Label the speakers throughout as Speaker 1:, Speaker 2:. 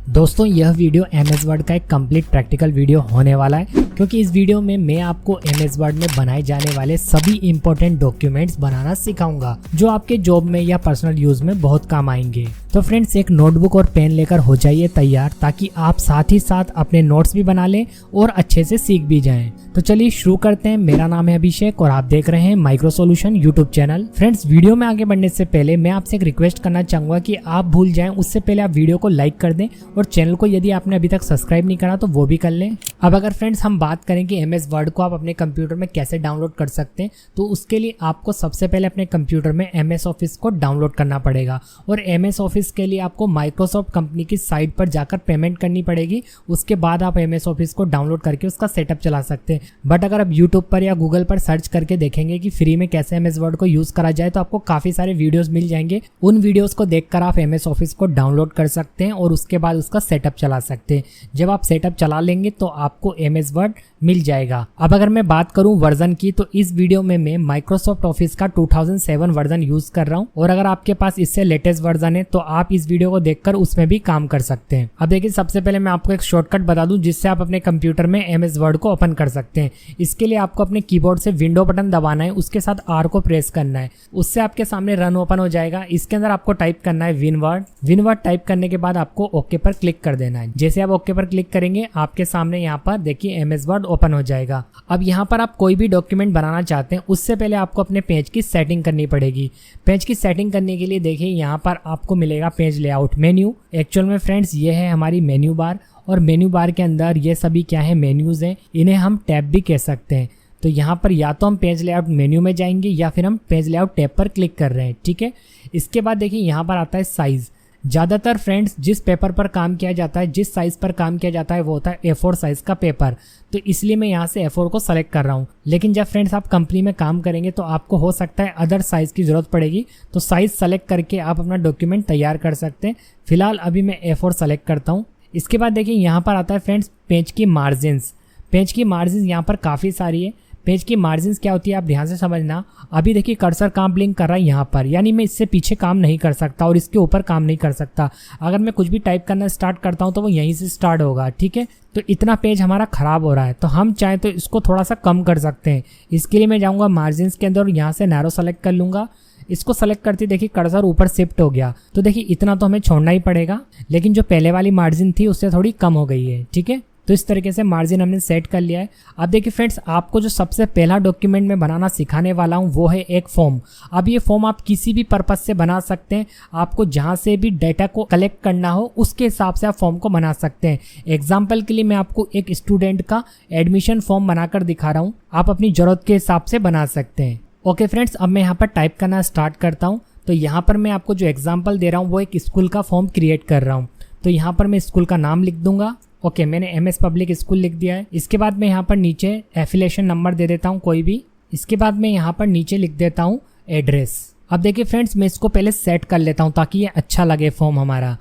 Speaker 1: दोस्तों यह video MS word का एक कंप्लीट प्रैक्टिकल वीडियो होने वाला है, क्योंकि इस वीडियो में मैं आपको MS वर्ड में बनाए जाने वाले सभी इंपॉर्टेंट डॉक्यूमेंट्स बनाना सिखाऊंगा जो आपके जॉब में या पर्सनल यूज में बहुत काम आएंगे। तो फ्रेंड्स, एक नोटबुक और पेन लेकर हो जाइए तैयार, ताकि आप साथ ही साथ अपने नोट्स भी बना लें और अच्छे से सीख भी जाएं। तो चलिए शुरू करते हैं। मेरा नाम है अभिषेक और आप देख रहे हैं micro solution YouTube channel. Friends, video में आगे बढ़ने से पहले मैं आपसे एक रिक्वेस्ट करना चाहूंगा कि आप भूल जाएं उससे पहले आप वीडियो को लाइक कर दें और चैनल को यदि आपने अभी तक सब्सक्राइब नहीं करा तो वो भी कर लें। अब अगर फ्रेंड्स हम बात करें कि MS वर्ड को आप अपने कंप्यूटर में कैसे डाउनलोड कर सकते हैं, तो उसके लिए आपको सबसे पहले अपने कंप्यूटर में MS ऑफिस को डाउनलोड करना पड़ेगा। और MS ऑफिस के लिए आपको माइक्रोसॉफ्ट कंपनी की साइट पर जाकर पेमेंट करनी पड़ेगी। उसके बाद आप MS ऑफिस को डाउनलोड करके उसका सेटअप चला सकते हैं। बट अगर आप यूट्यूब पर या गूगल पर सर्च करके देखेंगे कि फ्री में कैसे MS वर्ड को यूज करा जाए, तो आपको काफी सारे वीडियोस मिल जाएंगे। उन वीडियोस को देखकर आप MS ऑफिस को डाउनलोड कर सकते हैं और उसके बाद उसका सेटअप चला सकते हैं। जब आप सेटअप चला लेंगे तो आपको MS वर्ड मिल जाएगा। अब अगर मैं बात करूं वर्जन की, तो इस वीडियो में मैं माइक्रोसॉफ्ट ऑफिस का 2007 वर्जन यूज कर रहा हूं, और अगर आपके पास इससे लेटेस्ट वर्जन है तो आप इस वीडियो को देखकर उसमें भी काम कर सकते हैं। अब देखिए, सबसे पहले मैं आपको एक शॉर्टकट बता दूं जिससे आप अपने कंप्यूटर में MS वर्ड को ओपन कर सकते हैं। इसके लिए आपको अपने कीबोर्ड से विंडो बटन दबाना है, उसके साथ R को प्रेस करना है। उससे आपके सामने रन ओपन हो जाएगा। इसके अंदर आपको टाइप करना है विनवर्ड टाइप करने के बाद आपको ओके पर क्लिक कर देना है। जैसे आप ओके पर क्लिक करेंगे, आपके सामने यहाँ पर देखिए MS वर्ड ओपन हो जाएगा। अब यहाँ पर आप कोई भी डॉक्यूमेंट बनाना चाहते हैं, उससे पहले आपको अपने पेज की सेटिंग करनी पड़ेगी। पेज की सेटिंग करने के लिए देखिए यहाँ पर आपको मिलेगा पेज लेआउट मेन्यू। एक्चुअल में फ्रेंड्स ये है हमारी मेन्यू बार, और मेन्यू बार के अंदर ये सभी क्या है, मेन्यूज हैं। इन्हें हम टैब भी कह सकते हैं। तो यहाँ पर या तो हम पेज लेआउट मेन्यू में जाएंगे या फिर हम पेज लेआउट टैब पर क्लिक कर रहे हैं, ठीक है। इसके बाद देखिए यहाँ पर आता है साइज। ज़्यादातर फ्रेंड्स जिस पेपर पर काम किया जाता है, जिस साइज़ पर काम किया जाता है, वो होता है A4 साइज़ का पेपर। तो इसलिए मैं यहाँ से A4 को सेलेक्ट कर रहा हूँ। लेकिन जब फ्रेंड्स आप कंपनी में काम करेंगे तो आपको हो सकता है अदर साइज़ की ज़रूरत पड़ेगी, तो साइज़ सेलेक्ट करके आप अपना डॉक्यूमेंट तैयार कर सकते हैं। फिलहाल अभी मैं A4 सेलेक्ट करता हूँ। इसके बाद देखिए यहाँ पर आता है फ्रेंड्स पेज की मार्जिन्स। पेज की मार्जिन्स यहाँ पर काफ़ी सारी है। पेज की मार्जिन्स क्या होती है आप ध्यान से समझना। अभी देखिए कर्सर कहाँ ब्लिंक कर रहा है, यहाँ पर, यानी मैं इससे पीछे काम नहीं कर सकता और इसके ऊपर काम नहीं कर सकता। अगर मैं कुछ भी टाइप करना स्टार्ट करता हूँ तो वो यहीं से स्टार्ट होगा, ठीक है। तो इतना पेज हमारा ख़राब हो रहा है, तो हम चाहें तो इसको थोड़ा सा कम कर सकते हैं। इसके लिए मैं जाऊँगा मार्जिन्स के अंदर और यहाँ से नैरो सेलेक्ट कर लूँगा। इसको सेलेक्ट करते देखिए कर्सर ऊपर शिफ्ट हो गया। तो देखिए इतना तो हमें छोड़ना ही पड़ेगा, लेकिन जो पहले वाली मार्जिन थी उससे थोड़ी कम हो गई है, ठीक है। तो इस तरीके से मार्जिन हमने सेट कर लिया है। अब देखिए फ्रेंड्स, आपको जो सबसे पहला डॉक्यूमेंट में बनाना सिखाने वाला हूँ वो है एक फॉर्म। अब ये फॉर्म आप किसी भी पर्पज से बना सकते हैं। आपको जहाँ से भी डेटा को कलेक्ट करना हो उसके हिसाब से आप फॉर्म को बना सकते हैं। एग्जाम्पल के लिए मैं आपको एक स्टूडेंट का एडमिशन फॉर्म बनाकर दिखा रहा हूँ। आप अपनी ज़रूरत के हिसाब से बना सकते हैं। ओके फ्रेंड्स, अब मैं यहाँ पर टाइप करना स्टार्ट करता हूँ। तो यहाँ पर मैं आपको जो एग्जाम्पल दे रहा हूँ वो एक स्कूल का फॉर्म क्रिएट कर रहा हूँ। तो यहाँ पर मैं स्कूल का नाम लिख दूंगा। ओके, मैंने MS पब्लिक स्कूल लिख दिया है। इसके बाद मैं यहाँ पर नीचे एफिलिएशन नंबर दे देता हूँ कोई भी। इसके बाद मैं यहाँ पर नीचे लिख देता हूँ एड्रेस। अब देखिए फ्रेंड्स, मैं इसको पहले सेट कर लेता हूँ ताकि ये अच्छा लगे फॉर्म हमारा।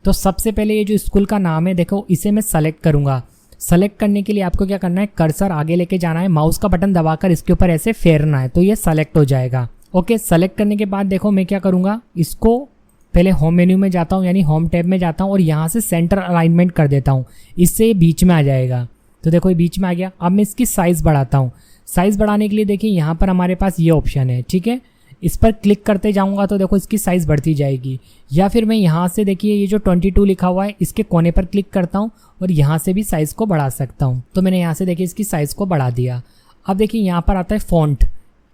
Speaker 1: तो सबसे पहले ये जो स्कूल का नाम है देखो, इसे मैं सेलेक्ट करूँगा। सेलेक्ट करने के लिए आपको क्या करना है, कर्सर आगे लेके जाना है, माउस का बटन दबाकर इसके ऊपर ऐसे फेरना है, तो ये सेलेक्ट हो जाएगा। ओके, सेलेक्ट करने के बाद देखो मैं क्या करूँगा, इसको पहले होम मेन्यू में जाता हूँ, यानी होम टैब में जाता हूँ और यहाँ से सेंटर अलाइनमेंट कर देता हूँ। इससे ये बीच में आ जाएगा। तो देखो ये बीच में आ गया। अब मैं इसकी साइज़ बढ़ाता हूँ। साइज़ बढ़ाने के लिए देखिए यहाँ पर हमारे पास ये ऑप्शन है, ठीक है। इस पर क्लिक करते जाऊँगा तो देखो इसकी साइज़ बढ़ती जाएगी। या फिर मैं यहाँ से देखिए ये जो 22 लिखा हुआ है इसके कोने पर क्लिक करता हूँ और यहाँ से भी साइज़ को बढ़ा सकता हूँ। तो मैंने यहाँ से देखिए इसकी साइज़ को बढ़ा दिया। अब देखिए यहाँ पर आता है फॉन्ट।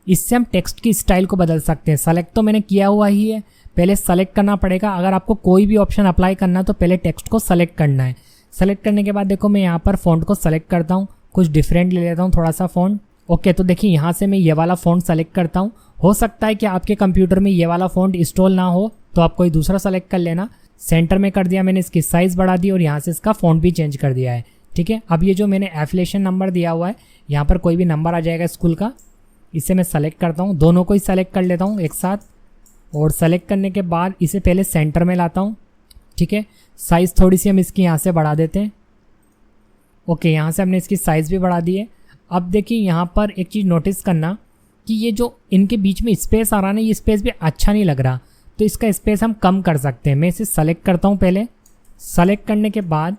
Speaker 1: इससे हम टेक्स्ट की स्टाइल को बदल सकते हैं। सेलेक्ट तो मैंने किया हुआ ही है, पहले सेलेक्ट करना पड़ेगा। अगर आपको कोई भी ऑप्शन अप्लाई करना है तो पहले टेक्स्ट को सेलेक्ट करना है। सेलेक्ट करने के बाद देखो मैं यहाँ पर फ़ॉन्ट को सेलेक्ट करता हूँ, कुछ डिफरेंट ले लेता हूँ थोड़ा सा फ़ॉन्ट। ओके, तो देखिए यहाँ से मैं ये वाला फ़ॉन्ट सेलेक्ट करता हूँ। हो सकता है कि आपके कंप्यूटर में ये वाला फ़ॉन्ट इंस्टॉल ना हो, तो आप कोई दूसरा सेलेक्ट कर लेना। सेंटर में कर दिया मैंने, इसकी साइज़ बढ़ा दी और यहाँ से इसका फ़ॉन्ट भी चेंज कर दिया है, ठीक है। अब ये जो मैंने एफिलिएशन नंबर दिया हुआ है, यहाँ पर कोई भी नंबर आ जाएगा स्कूल का, इसे मैं सेलेक्ट करता हूँ। दोनों को ही सेलेक्ट कर लेता हूँ एक साथ, और सेलेक्ट करने के बाद इसे पहले सेंटर में लाता हूँ, ठीक है। साइज़ थोड़ी सी हम इसकी यहाँ से बढ़ा देते हैं। ओके, यहाँ से हमने इसकी साइज़ भी बढ़ा दी है। अब देखिए यहाँ पर एक चीज़ नोटिस करना कि ये जो इनके बीच में स्पेस आ रहा है ना, ये स्पेस भी अच्छा नहीं लग रहा, तो इसका स्पेस हम कम कर सकते हैं। मैं इसे सेलेक्ट करता हूँ, पहले सेलेक्ट करने के बाद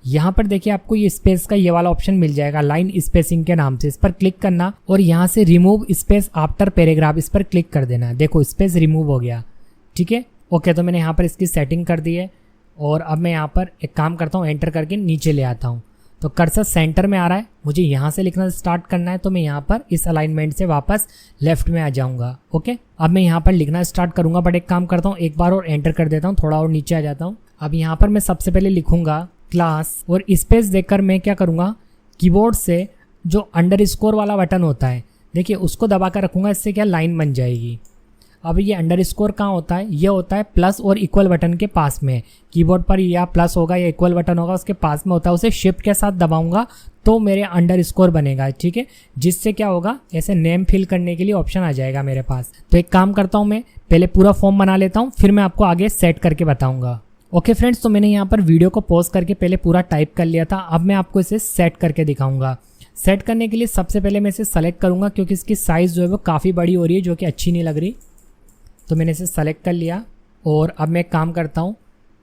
Speaker 1: यहाँ पर देखिए आपको ये स्पेस का ये वाला ऑप्शन मिल जाएगा लाइन स्पेसिंग के नाम से, इस पर क्लिक करना और यहाँ से रिमूव स्पेस आफ्टर पैराग्राफ इस पर क्लिक कर देना। देखो स्पेस रिमूव हो गया, ठीक है। ओके, तो मैंने यहाँ पर इसकी सेटिंग कर दी है और अब मैं यहाँ पर एक काम करता हूँ, एंटर करके नीचे ले आता हूँ। तो कर्सर सेंटर में आ रहा है, मुझे यहाँ से लिखना स्टार्ट करना है, तो मैं यहाँ पर इस अलाइनमेंट से वापस लेफ्ट में आ जाऊँगा। ओके, अब मैं यहाँ पर लिखना स्टार्ट करूँगा, बट एक काम करता हूँ, एक बार और एंटर कर देता हूँ, थोड़ा और नीचे आ जाता हूँ। अब यहाँ पर मैं सबसे पहले लिखूँगा क्लास और स्पेस देकर मैं क्या करूँगा, कीबोर्ड से जो अंडरस्कोर वाला बटन होता है देखिए उसको दबा कर रखूँगा, इससे क्या लाइन बन जाएगी। अब ये अंडरस्कोर कहाँ होता है, ये होता है प्लस और इक्वल बटन के पास में। कीबोर्ड पर या प्लस होगा या इक्वल बटन होगा उसके पास में होता है, उसे शिफ्ट के साथ दबाऊंगा तो मेरे अंडरस्कोर बनेगा, ठीक है। जिससे क्या होगा, ऐसे नेम फिल करने के लिए ऑप्शन आ जाएगा मेरे पास। तो एक काम करता हूँ, मैं पहले पूरा फॉर्म बना लेता हूँ, फिर मैं आपको आगे सेट करके बताऊँगा। ओके फ्रेंड्स, तो मैंने यहाँ पर वीडियो को पॉज करके पहले पूरा टाइप कर लिया था। अब मैं आपको इसे सेट करके दिखाऊंगा। सेट करने के लिए सबसे पहले मैं इसे सेलेक्ट करूँगा क्योंकि इसकी साइज़ जो है वो काफ़ी बड़ी हो रही है, जो कि अच्छी नहीं लग रही। तो मैंने इसे सेलेक्ट कर लिया और अब मैं एक काम करता हूँ,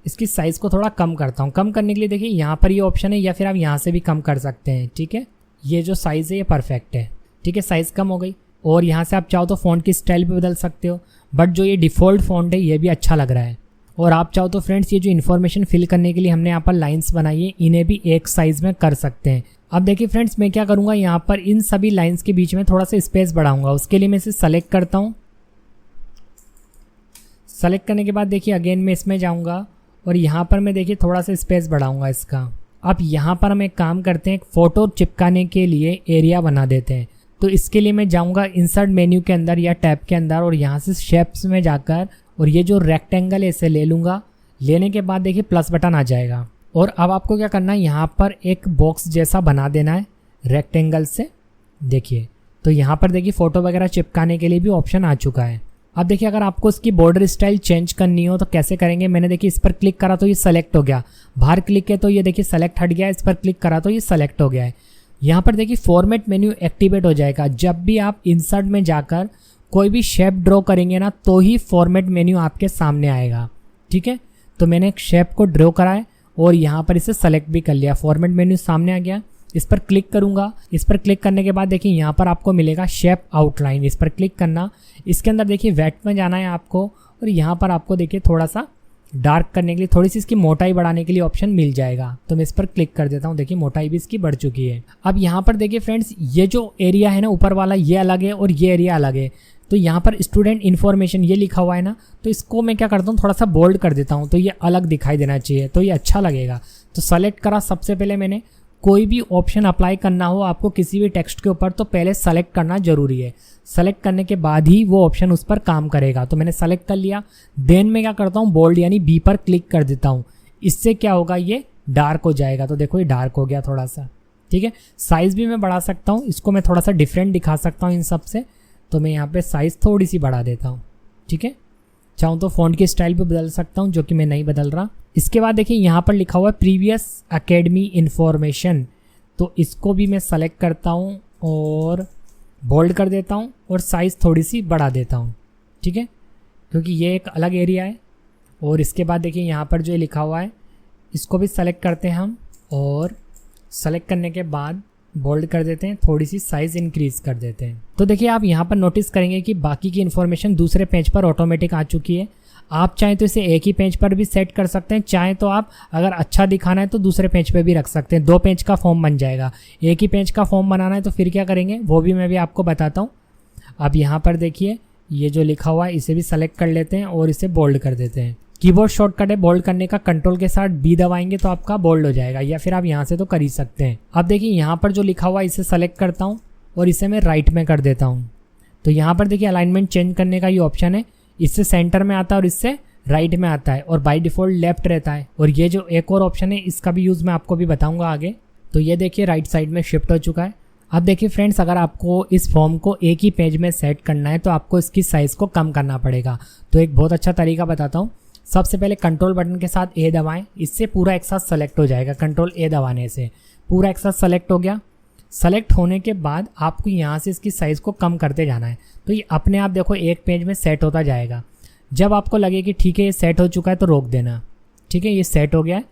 Speaker 1: इसकी साइज़ को थोड़ा कम करता हूँ। कम करने के लिए देखिए यहाँ पर ये ऑप्शन है, या फिर आप यहाँ से भी कम कर सकते हैं, ठीक है। ये जो साइज़ है ये परफेक्ट है, ठीक है। साइज़ कम हो गई और यहाँ से आप चाहो तो फ़ॉन्ट की स्टाइल भी बदल सकते हो, बट जो ये डिफ़ॉल्ट फ़ॉन्ट है ये भी अच्छा लग रहा है। और आप चाहो तो फ्रेंड्स ये जो इन्फॉर्मेशन फिल करने के लिए हमने यहाँ पर लाइन्स बनाई है, इन्हें भी एक साइज़ में कर सकते हैं। अब देखिए फ्रेंड्स, मैं क्या करूँगा, यहाँ पर इन सभी लाइन्स के बीच में थोड़ा सा स्पेस बढ़ाऊँगा। उसके लिए मैं इसे सेलेक्ट करता हूँ। सेलेक्ट करने के बाद देखिए अगेन मैं इसमें जाऊंगा और यहाँ पर मैं देखिए थोड़ा सा स्पेस बढ़ाऊंगा इसका। अब यहाँ पर हम एक काम करते हैं, एक फ़ोटो चिपकाने के लिए एरिया बना देते हैं। तो इसके लिए मैं जाऊंगा इंसर्ट मेन्यू के अंदर या टैब के अंदर और यहाँ से शेप्स में जाकर और ये जो रेक्टेंगल है इसे ले लूँगा। लेने के बाद देखिए प्लस बटन आ जाएगा और अब आपको क्या करना है, यहाँ पर एक बॉक्स जैसा बना देना है रेक्टेंगल से। देखिए तो यहाँ पर देखिए फ़ोटो वगैरह चिपकाने के लिए भी ऑप्शन आ चुका है। अब देखिए अगर आपको इसकी बॉर्डर स्टाइल चेंज करनी हो तो कैसे करेंगे। मैंने देखिए इस पर क्लिक करा तो ये सेलेक्ट हो गया, बाहर क्लिक किया तो ये देखिए सेलेक्ट हट गया, इस पर क्लिक करा तो ये सेलेक्ट हो गया है। यहाँ पर देखिए फॉर्मेट मेन्यू एक्टिवेट हो जाएगा। जब भी आप इंसर्ट में जाकर कोई भी शेप ड्रॉ करेंगे ना तो ही फॉर्मेट मेन्यू आपके सामने आएगा, ठीक है। तो मैंने एक शेप को ड्रॉ करा है और यहाँ पर इसे सेलेक्ट भी कर लिया, फॉर्मेट मेन्यू सामने आ गया। इस पर क्लिक करूंगा। इस पर क्लिक करने के बाद देखिए यहाँ पर आपको मिलेगा शेप आउटलाइन, इस पर क्लिक करना। इसके अंदर देखिए वेट में जाना है आपको और यहाँ पर आपको देखिए थोड़ा सा डार्क करने के लिए, थोड़ी सी इसकी मोटाई बढ़ाने के लिए ऑप्शन मिल जाएगा। तो मैं इस पर क्लिक कर देता हूँ। देखिए मोटाई भी इसकी बढ़ चुकी है। अब यहाँ पर देखिए फ्रेंड्स, ये जो एरिया है ना ऊपर वाला, ये अलग है और ये एरिया अलग है। तो यहाँ पर स्टूडेंट इन्फॉर्मेशन ये लिखा हुआ है ना, तो इसको मैं क्या करता हूँ, थोड़ा सा बोल्ड कर देता हूँ तो ये अलग दिखाई देना चाहिए, तो ये अच्छा लगेगा। तो सेलेक्ट करा सबसे पहले मैंने। कोई भी ऑप्शन अप्लाई करना हो आपको किसी भी टेक्स्ट के ऊपर तो पहले सेलेक्ट करना जरूरी है। सेलेक्ट करने के बाद ही वो ऑप्शन उस पर काम करेगा। तो मैंने सेलेक्ट कर लिया। देन मैं क्या करता हूँ, बोल्ड यानी बी पर क्लिक कर देता हूँ। इससे क्या होगा, ये डार्क हो जाएगा। तो देखो ये डार्क हो गया थोड़ा सा, ठीक है। साइज़ भी मैं बढ़ा सकता हूँ, इसको मैं थोड़ा सा डिफरेंट दिखा सकता हूँ इन सब से। तो मैं यहाँ पे साइज़ थोड़ी सी बढ़ा देता हूँ, ठीक है। चाहूँ तो फ़ॉन्ट की स्टाइल भी बदल सकता हूँ, जो कि मैं नहीं बदल रहा। इसके बाद देखिए यहाँ पर लिखा हुआ है प्रीवियस एकेडमी इन्फॉर्मेशन, तो इसको भी मैं सेलेक्ट करता हूँ और बोल्ड कर देता हूँ और साइज़ थोड़ी सी बढ़ा देता हूँ, ठीक है, क्योंकि ये एक अलग एरिया है। और इसके बाद देखिए यहाँ पर जो लिखा हुआ है इसको भी सेलेक्ट करते हैं हम और सेलेक्ट करने के बाद बोल्ड कर देते हैं, थोड़ी सी साइज़ इंक्रीज़ कर देते हैं। तो देखिए आप यहाँ पर नोटिस करेंगे कि बाकी की इन्फॉर्मेशन दूसरे पेज पर ऑटोमेटिक आ चुकी है। आप चाहें तो इसे एक ही पेज पर भी सेट कर सकते हैं, चाहें तो आप अगर अच्छा दिखाना है तो दूसरे पेज पे भी रख सकते हैं। 2 पेज का फॉर्म बन जाएगा। एक ही पेज का फॉर्म बनाना है तो फिर क्या करेंगे वो भी मैं भी आपको बताता हूँ। अब यहाँ पर देखिए ये जो लिखा हुआ है इसे भी सेलेक्ट कर लेते हैं और इसे बोल्ड कर देते हैं। कीबोर्ड शॉर्टकट है बोल्ड करने का, कंट्रोल के साथ बी दबाएंगे तो आपका बोल्ड हो जाएगा, या फिर आप यहाँ से तो कर ही सकते हैं। अब देखिए यहाँ पर जो लिखा हुआ है इसे सेलेक्ट करता हूँ और इसे मैं राइट में कर देता हूँ। तो यहाँ पर देखिए अलाइनमेंट चेंज करने का ये ऑप्शन है, इससे सेंटर में आता है और इससे राइट में आता है और बाय डिफ़ॉल्ट लेफ्ट रहता है। और ये जो एक और ऑप्शन है इसका भी यूज़ मैं आपको भी बताऊंगा आगे। तो ये देखिए राइट साइड में शिफ्ट हो चुका है। अब देखिए फ्रेंड्स, अगर आपको इस फॉर्म को एक ही पेज में सेट करना है तो आपको इसकी साइज़ को कम करना पड़ेगा। तो एक बहुत अच्छा तरीका बताता हूँ। सबसे पहले कंट्रोल बटन के साथ ए दबाएं, इससे पूरा एक साथ सेलेक्ट हो जाएगा। कंट्रोल ए दबाने से पूरा एक साथ सेलेक्ट हो गया। सेलेक्ट होने के बाद आपको यहाँ से इसकी साइज़ को कम करते जाना है, तो ये अपने आप देखो एक पेज में सेट होता जाएगा। जब आपको लगे कि ठीक है ये सेट हो चुका है तो रोक देना, ठीक है। ये सेट हो गया है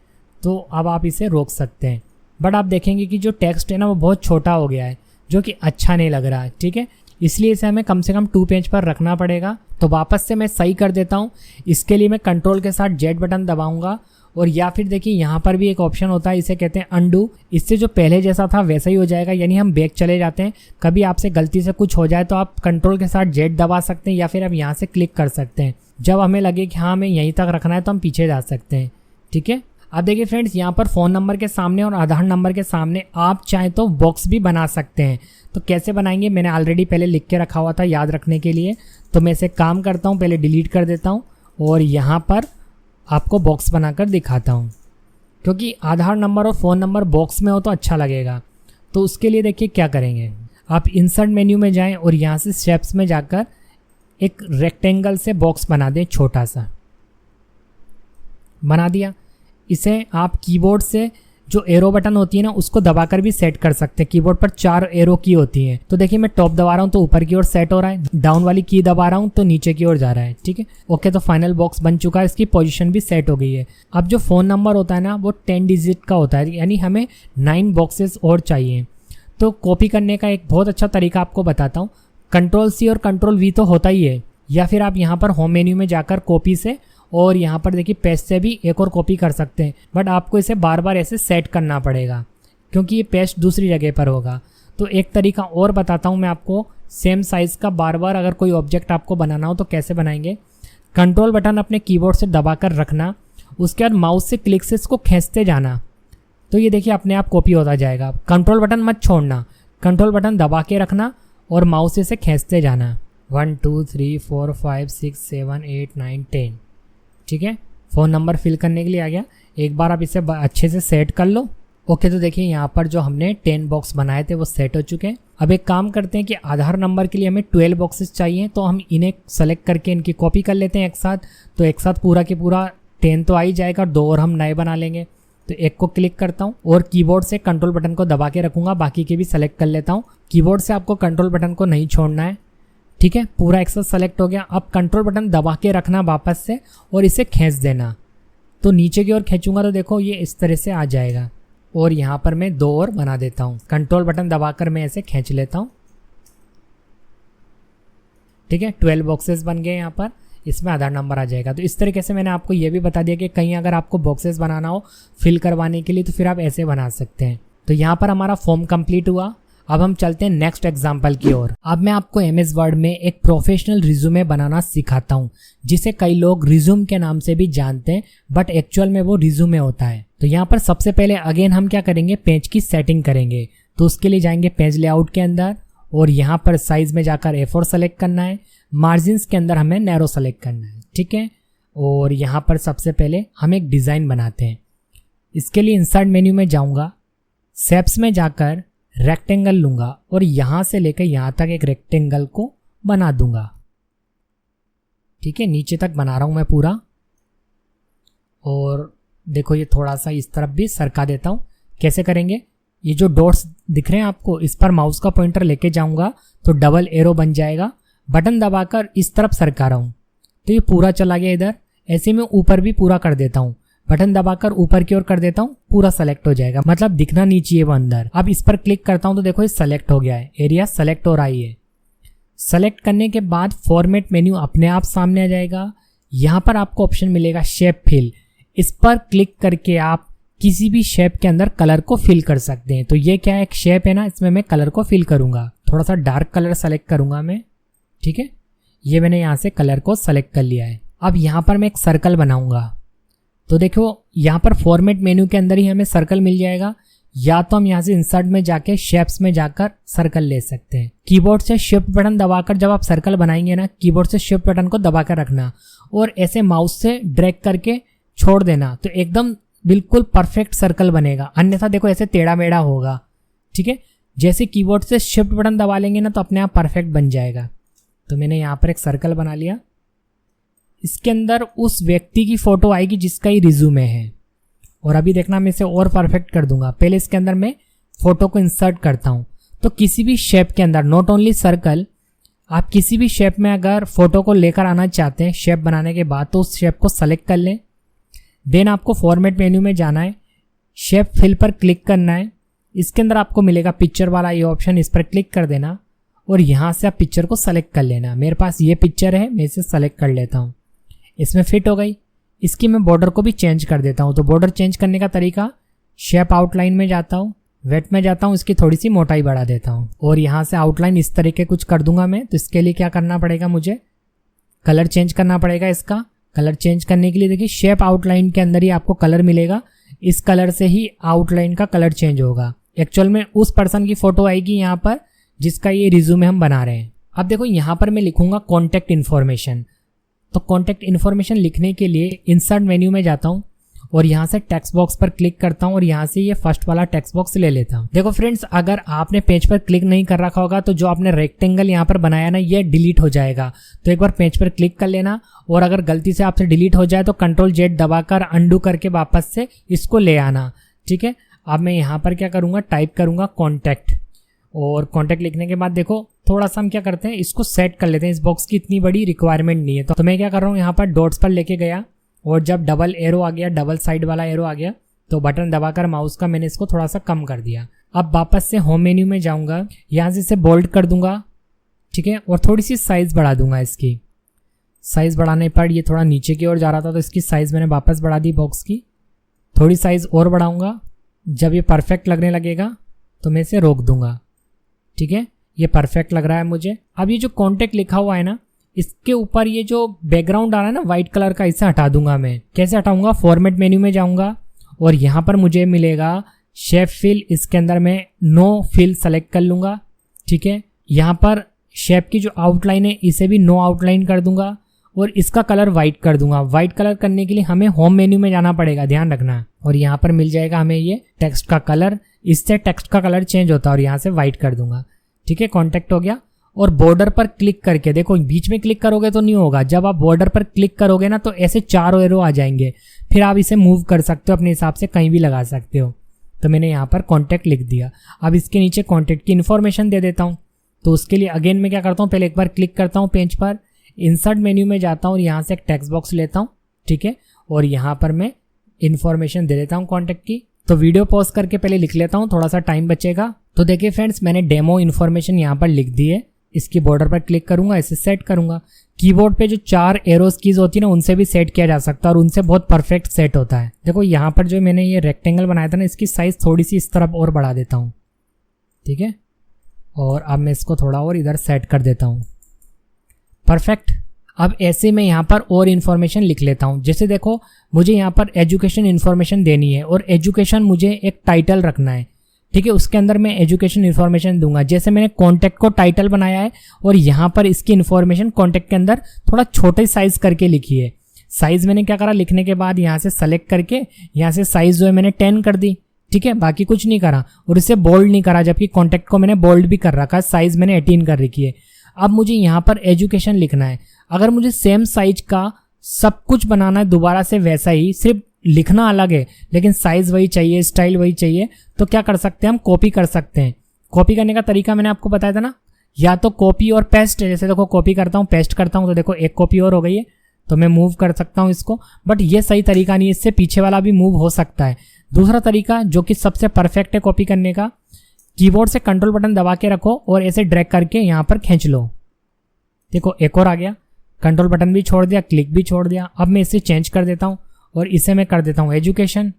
Speaker 1: तो अब आप इसे रोक सकते हैं। बट आप देखेंगे कि जो टेक्स्ट है ना वो बहुत छोटा हो गया है, जो कि अच्छा नहीं लग रहा है। ठीक है, इसलिए इसे हमें कम से कम 2 पेज पर रखना पड़ेगा। तो वापस से मैं सही कर देता हूँ। इसके लिए मैं कंट्रोल के साथ जेड बटन दबाऊंगा, और या फिर देखिए यहाँ पर भी एक ऑप्शन होता है, इसे कहते हैं अंडू। इससे जो पहले जैसा था वैसा ही हो जाएगा, यानी हम बैक चले जाते हैं। कभी आपसे गलती से कुछ हो जाए तो आप कंट्रोल के साथ जेड दबा सकते हैं, या फिर आप यहाँ से क्लिक कर सकते हैं। जब हमें लगे कि हाँ हमें यहीं तक रखना है तो हम पीछे जा सकते हैं। ठीक है, अब देखिए फ्रेंड्स, यहाँ पर फ़ोन नंबर के सामने और आधार नंबर के सामने आप चाहें तो बॉक्स भी बना सकते हैं। तो कैसे बनाएंगे, मैंने ऑलरेडी पहले लिख के रखा हुआ था याद रखने के लिए। तो मैं इसे काम करता हूँ, पहले डिलीट कर देता हूँ और यहाँ पर आपको बॉक्स बनाकर दिखाता हूँ, क्योंकि आधार नंबर और फ़ोन नंबर बॉक्स में हो तो अच्छा लगेगा। तो उसके लिए देखिए क्या करेंगे, आप इंसर्ट मेन्यू में जाएं और यहाँ से शेप्स में जाकर एक रेक्टेंगल से बॉक्स बना दें, छोटा सा बना दिया। इसे आप कीबोर्ड से जो एरो बटन होती है ना उसको दबाकर भी सेट कर सकते हैं। कीबोर्ड पर 4 एरो की होती हैं। तो देखिए मैं टॉप दबा रहा हूँ तो ऊपर की ओर सेट हो रहा है, डाउन वाली की दबा रहा हूँ तो नीचे की ओर जा रहा है। ठीक है, ओके, तो फाइनल बॉक्स बन चुका है, इसकी पोजीशन भी सेट हो गई है। अब जो फ़ोन नंबर होता है ना वो 10 डिजिट का होता है, यानी हमें 9 बॉक्सेस और चाहिए। तो कॉपी करने का एक बहुत अच्छा तरीका आपको बताता हूँ। Ctrl+C और Ctrl+V तो होता ही है, या फिर आप यहाँ पर होम मेन्यू में जाकर कॉपी से और यहाँ पर देखिए पेस्ट से भी एक और कॉपी कर सकते हैं। बट आपको इसे बार बार ऐसे सेट करना पड़ेगा, क्योंकि ये पेस्ट दूसरी जगह पर होगा। तो एक तरीका और बताता हूँ मैं आपको, सेम साइज़ का बार बार अगर कोई ऑब्जेक्ट आपको बनाना हो तो कैसे बनाएंगे। कंट्रोल बटन अपने कीबोर्ड से दबाकर रखना, उसके बाद माउस से क्लिक से इसको खींचते जाना, तो ये देखिए अपने आप कॉपी होता जाएगा। कंट्रोल बटन मत छोड़ना, कंट्रोल बटन दबा के रखना और माउस से खींचते जाना। 1 2 3 4 5 6 7 8 9 10। ठीक है, फ़ोन नंबर फिल करने के लिए आ गया। एक बार आप इसे अच्छे से सेट कर लो। ओके, तो देखिए यहाँ पर जो हमने 10 बॉक्स बनाए थे वो सेट हो चुके हैं। अब एक काम करते हैं कि आधार नंबर के लिए हमें 12 बॉक्सेस चाहिए, तो हम इन्हें सेलेक्ट करके इनकी कॉपी कर लेते हैं एक साथ। तो एक साथ पूरा के पूरा 10 तो आ ही जाएगा, 2 और हम नए बना लेंगे। तो एक को क्लिक करता हूँ और कीबोर्ड से कंट्रोल बटन को दबा के रखूँगा, बाकी के भी सेलेक्ट कर लेता हूँ। कीबोर्ड से आपको कंट्रोल बटन को नहीं छोड़ना है। ठीक है, पूरा एक साथ सेलेक्ट हो गया। अब कंट्रोल बटन दबा के रखना वापस से और इसे खींच देना। तो नीचे की ओर खींचूंगा तो देखो ये इस तरह से आ जाएगा। और यहाँ पर मैं 2 और बना देता हूँ। कंट्रोल बटन दबाकर मैं ऐसे खींच लेता हूँ। ठीक है, 12 बॉक्सेस बन गए यहाँ पर, इसमें आधार नंबर आ जाएगा। तो इस तरीके से मैंने आपको ये भी बता दिया कि कहीं अगर आपको बॉक्सेस बनाना हो फिल करवाने के लिए तो फिर आप ऐसे बना सकते हैं। तो यहाँ पर हमारा फॉर्म कंप्लीट हुआ। अब हम चलते हैं नेक्स्ट एग्जाम्पल की ओर। अब मैं आपको MS वर्ड में एक प्रोफेशनल रिज्यूमे बनाना सिखाता हूँ, जिसे कई लोग रिज्यूम के नाम से भी जानते हैं, बट एक्चुअल में वो रिज्यूमे होता है। तो यहाँ पर सबसे पहले अगेन हम क्या करेंगे, पेज की सेटिंग करेंगे। तो उसके लिए जाएंगे पेज लेआउट के अंदर और यहाँ पर साइज में जाकर A4 सेलेक्ट करना है। मार्जिन्स के अंदर हमें नैरो सेलेक्ट करना है। ठीक है, और यहाँ पर सबसे पहले हम एक डिज़ाइन बनाते हैं। इसके लिए इंसर्ट मेन्यू में जाऊँगा, शेप्स में जाकर रेक्टेंगल लूँगा और यहाँ से लेकर यहाँ तक एक रेक्टेंगल को बना दूंगा। ठीक है, नीचे तक बना रहा हूँ मैं पूरा। और देखो ये थोड़ा सा इस तरफ भी सरका देता हूँ। कैसे करेंगे, ये जो डॉट्स दिख रहे हैं आपको, इस पर माउस का पॉइंटर लेके जाऊँगा तो डबल एरो बन जाएगा। बटन दबाकर इस तरफ सरका रहा हूँ तो ये पूरा चला गया इधर। ऐसे में ऊपर भी पूरा कर देता हूँ, बटन दबाकर ऊपर की ओर कर देता हूँ, पूरा सेलेक्ट हो जाएगा, मतलब दिखना नहीं चाहिए वो अंदर। अब इस पर क्लिक करता हूँ तो देखो ये सेलेक्ट हो गया है, एरिया सेलेक्ट हो रहा है। सेलेक्ट करने के बाद फॉर्मेट मेन्यू अपने आप सामने आ जाएगा। यहाँ पर आपको ऑप्शन मिलेगा शेप फिल। इस पर क्लिक करके आप किसी भी शेप के अंदर कलर को फिल कर सकते हैं। तो ये क्या है, एक शेप है ना, इसमें मैं कलर को फिल करूंगा। थोड़ा सा डार्क कलर सेलेक्ट करूंगा मैं। ठीक है, ये मैंने यहाँ से कलर को सेलेक्ट कर लिया है। अब यहाँ पर मैं एक सर्कल बनाऊंगा। तो देखो यहाँ पर फॉर्मेट मेन्यू के अंदर ही हमें सर्कल मिल जाएगा, या तो हम यहाँ से इंसर्ट में जाके शेप्स में जाकर सर्कल ले सकते हैं। कीबोर्ड से शिफ्ट बटन दबाकर जब आप सर्कल बनाएंगे ना, कीबोर्ड से शिफ्ट बटन को दबाकर रखना और ऐसे माउस से ड्रैग करके छोड़ देना, तो एकदम बिल्कुल परफेक्ट सर्कल बनेगा। अन्यथा देखो ऐसे टेढ़ा मेढ़ा होगा। ठीक है, जैसे कीबोर्ड से शिफ्ट बटन दबा लेंगे ना तो अपने आप परफेक्ट बन जाएगा। तो मैंने यहाँ पर एक सर्कल बना लिया। इसके अंदर उस व्यक्ति की फोटो आएगी जिसका ही रिज्यूमे है। और अभी देखना मैं इसे और परफेक्ट कर दूंगा। पहले इसके अंदर मैं फोटो को इंसर्ट करता हूँ। तो किसी भी शेप के अंदर, नॉट ओनली सर्कल, आप किसी भी शेप में अगर फोटो को लेकर आना चाहते हैं शेप बनाने के बाद, तो उस शेप को सेलेक्ट कर लें। देन आपको फॉर्मेट मेन्यू में जाना है। शेप फिल पर क्लिक करना है। इसके अंदर आपको मिलेगा पिक्चर वाला ये ऑप्शन, इस पर क्लिक कर देना और यहाँ से आप पिक्चर को सेलेक्ट कर लेना। मेरे पास ये पिक्चर है, मैं इसे सेलेक्ट कर लेता हूँ। इसमें फिट हो गई। इसकी मैं बॉर्डर को भी चेंज कर देता हूँ। तो बॉर्डर चेंज करने का तरीका, शेप आउटलाइन में जाता हूँ, वेट में जाता हूँ, इसकी थोड़ी सी मोटाई बढ़ा देता हूँ और यहाँ से आउटलाइन इस तरीके कुछ कर दूंगा मैं। तो इसके लिए क्या करना पड़ेगा, मुझे कलर चेंज करना पड़ेगा। इसका कलर चेंज करने के लिए देखिए शेप आउटलाइन के अंदर ही आपको कलर मिलेगा, इस कलर से ही आउटलाइन का कलर चेंज होगा। एक्चुअल में उस पर्सन की फोटो आएगी यहाँ पर जिसका ये रिज्यूमे हम बना रहे हैं। अब देखो यहाँ पर मैं लिखूंगा कॉन्टैक्ट इन्फॉर्मेशन। तो कॉन्टैक्ट इन्फॉर्मेशन लिखने के लिए इंसर्ट मेन्यू में जाता हूँ और यहाँ से टेक्स्ट बॉक्स पर क्लिक करता हूँ और यहाँ से ये फर्स्ट वाला टेक्स्ट बॉक्स ले लेता हूँ। देखो फ्रेंड्स, अगर आपने पेज पर क्लिक नहीं कर रखा होगा तो जो आपने रेक्टेंगल यहाँ पर बनाया ना, ये डिलीट हो जाएगा। तो एक बार पेज पर क्लिक कर लेना और अगर गलती से आपसे डिलीट हो जाए तो Ctrl+Z दबाकर अंडू करके वापस से इसको ले आना। ठीक है, अब मैं यहाँ पर क्या करूँगा, टाइप करूँगा कॉन्टैक्ट और कॉन्टैक्ट लिखने के बाद देखो थोड़ा सा हम क्या करते हैं, इसको सेट कर लेते हैं। इस बॉक्स की इतनी बड़ी रिक्वायरमेंट नहीं है। तो मैं क्या कर रहा हूँ, यहाँ पर डॉट्स पर लेके गया और जब डबल एरो आ गया, डबल साइड वाला एरो आ गया, तो बटन दबाकर माउस का मैंने इसको थोड़ा सा कम कर दिया। अब वापस से होम मेन्यू में जाऊंगा, यहाँ से इसे बोल्ड कर दूंगा। ठीक है, और थोड़ी सी साइज़ बढ़ा दूंगा। इसकी साइज़ बढ़ाने पर ये थोड़ा नीचे की ओर जा रहा था तो इसकी साइज़ मैंने वापस बढ़ा दी बॉक्स की। थोड़ी साइज़ और बढ़ाऊंगा। जब ये परफेक्ट लगने लगेगा तो मैं इसे रोक दूंगा। ठीक है, ये परफेक्ट लग रहा है मुझे। अब ये जो कॉन्टैक्ट लिखा हुआ है ना, इसके ऊपर ये जो बैकग्राउंड आ रहा है ना वाइट कलर का, इसे हटा दूंगा मैं। कैसे हटाऊंगा, फॉर्मेट मेन्यू में जाऊंगा और यहाँ पर मुझे मिलेगा शेप फिल। इसके अंदर मैं नो फिल सेलेक्ट कर लूँगा। ठीक है, यहाँ पर शेप की जो आउटलाइन है इसे भी नो आउटलाइन कर दूंगा और इसका कलर वाइट कर दूंगा। वाइट कलर करने के लिए हमें होम मेन्यू में जाना पड़ेगा, ध्यान रखना। और यहाँ पर मिल जाएगा हमें ये टेक्स्ट का कलर, इससे टेक्स्ट का कलर चेंज होता है और यहाँ से वाइट कर दूंगा। ठीक है, कॉन्टैक्ट हो गया। और बॉर्डर पर क्लिक करके देखो, बीच में क्लिक करोगे तो नहीं होगा। जब आप बॉर्डर पर क्लिक करोगे ना तो ऐसे 4 एरो आ जाएंगे, फिर आप इसे मूव कर सकते हो, अपने हिसाब से कहीं भी लगा सकते हो। तो मैंने यहाँ पर कॉन्टैक्ट लिख दिया। अब इसके नीचे कॉन्टैक्ट की इन्फॉर्मेशन दे देता हूँ। तो उसके लिए अगेन मैं क्या करता हूँ, पहले एक बार क्लिक करता हूँ पेज पर, इंसर्ट मेन्यू में जाता हूँ और यहाँ से एक टेक्स्ट बॉक्स लेता हूँ। ठीक है, और यहाँ पर मैं इन्फॉर्मेशन दे देता हूँ कॉन्टैक्ट की। तो वीडियो पॉज करके पहले लिख लेता हूँ, थोड़ा सा टाइम बचेगा। तो देखिए फ्रेंड्स, मैंने डेमो इन्फॉर्मेशन यहाँ पर लिख दी है। इसकी बॉर्डर पर क्लिक करूंगा, इसे सेट करूंगा। कीबोर्ड पे जो 4 एरोस कीज होती है ना, उनसे भी सेट किया जा सकता है और उनसे बहुत परफेक्ट सेट होता है। देखो यहाँ पर जो मैंने ये रेक्टेंगल बनाया था ना, इसकी साइज थोड़ी सी इस तरफ और बढ़ा देता हूँ। ठीक है, और अब मैं इसको थोड़ा और इधर सेट कर देता हूँ। परफेक्ट। अब ऐसे मैं यहाँ पर और इन्फॉर्मेशन लिख लेता हूँ। जैसे देखो, मुझे यहाँ पर एजुकेशन इन्फॉर्मेशन देनी है और एजुकेशन मुझे एक टाइटल रखना है। ठीक है, उसके अंदर मैं एजुकेशन इन्फॉर्मेशन दूंगा। जैसे मैंने कॉन्टैक्ट को टाइटल बनाया है और यहाँ पर इसकी इन्फॉर्मेशन कॉन्टैक्ट के अंदर थोड़ा छोटे साइज करके लिखी है। साइज मैंने क्या करा, लिखने के बाद यहाँ से सेलेक्ट करके यहाँ से साइज जो है मैंने 10 कर दी। ठीक है, बाकी कुछ नहीं करा और इसे बोल्ड नहीं करा, जबकि कॉन्टैक्ट को मैंने बोल्ड भी कर रखा है। साइज मैंने 18 कर रखी है। अब मुझे यहाँ पर एजुकेशन लिखना है। अगर मुझे सेम साइज का सब कुछ बनाना है दोबारा से वैसा ही, सिर्फ लिखना अलग है लेकिन साइज वही चाहिए, स्टाइल वही चाहिए, तो क्या कर सकते हैं, हम कॉपी कर सकते हैं। कॉपी करने का तरीका मैंने आपको बताया था ना, या तो कॉपी और पेस्ट। जैसे देखो, कॉपी करता हूँ, पेस्ट करता हूँ, तो देखो एक कॉपी और हो गई है, तो मैं मूव कर सकता हूँ इसको। बट ये सही तरीका नहीं है, इससे पीछे वाला भी मूव हो सकता है। दूसरा तरीका जो कि सबसे परफेक्ट है कॉपी करने का, कीबोर्ड से कंट्रोल बटन दबा के रखो और ऐसे ड्रैग करके यहाँ पर खींच लो। देखो एक और आ गया, कंट्रोल बटन भी छोड़ दिया, क्लिक भी छोड़ दिया। अब मैं इसे चेंज कर देता हूँ और इसे मैं कर देता हूँ एजुकेशन।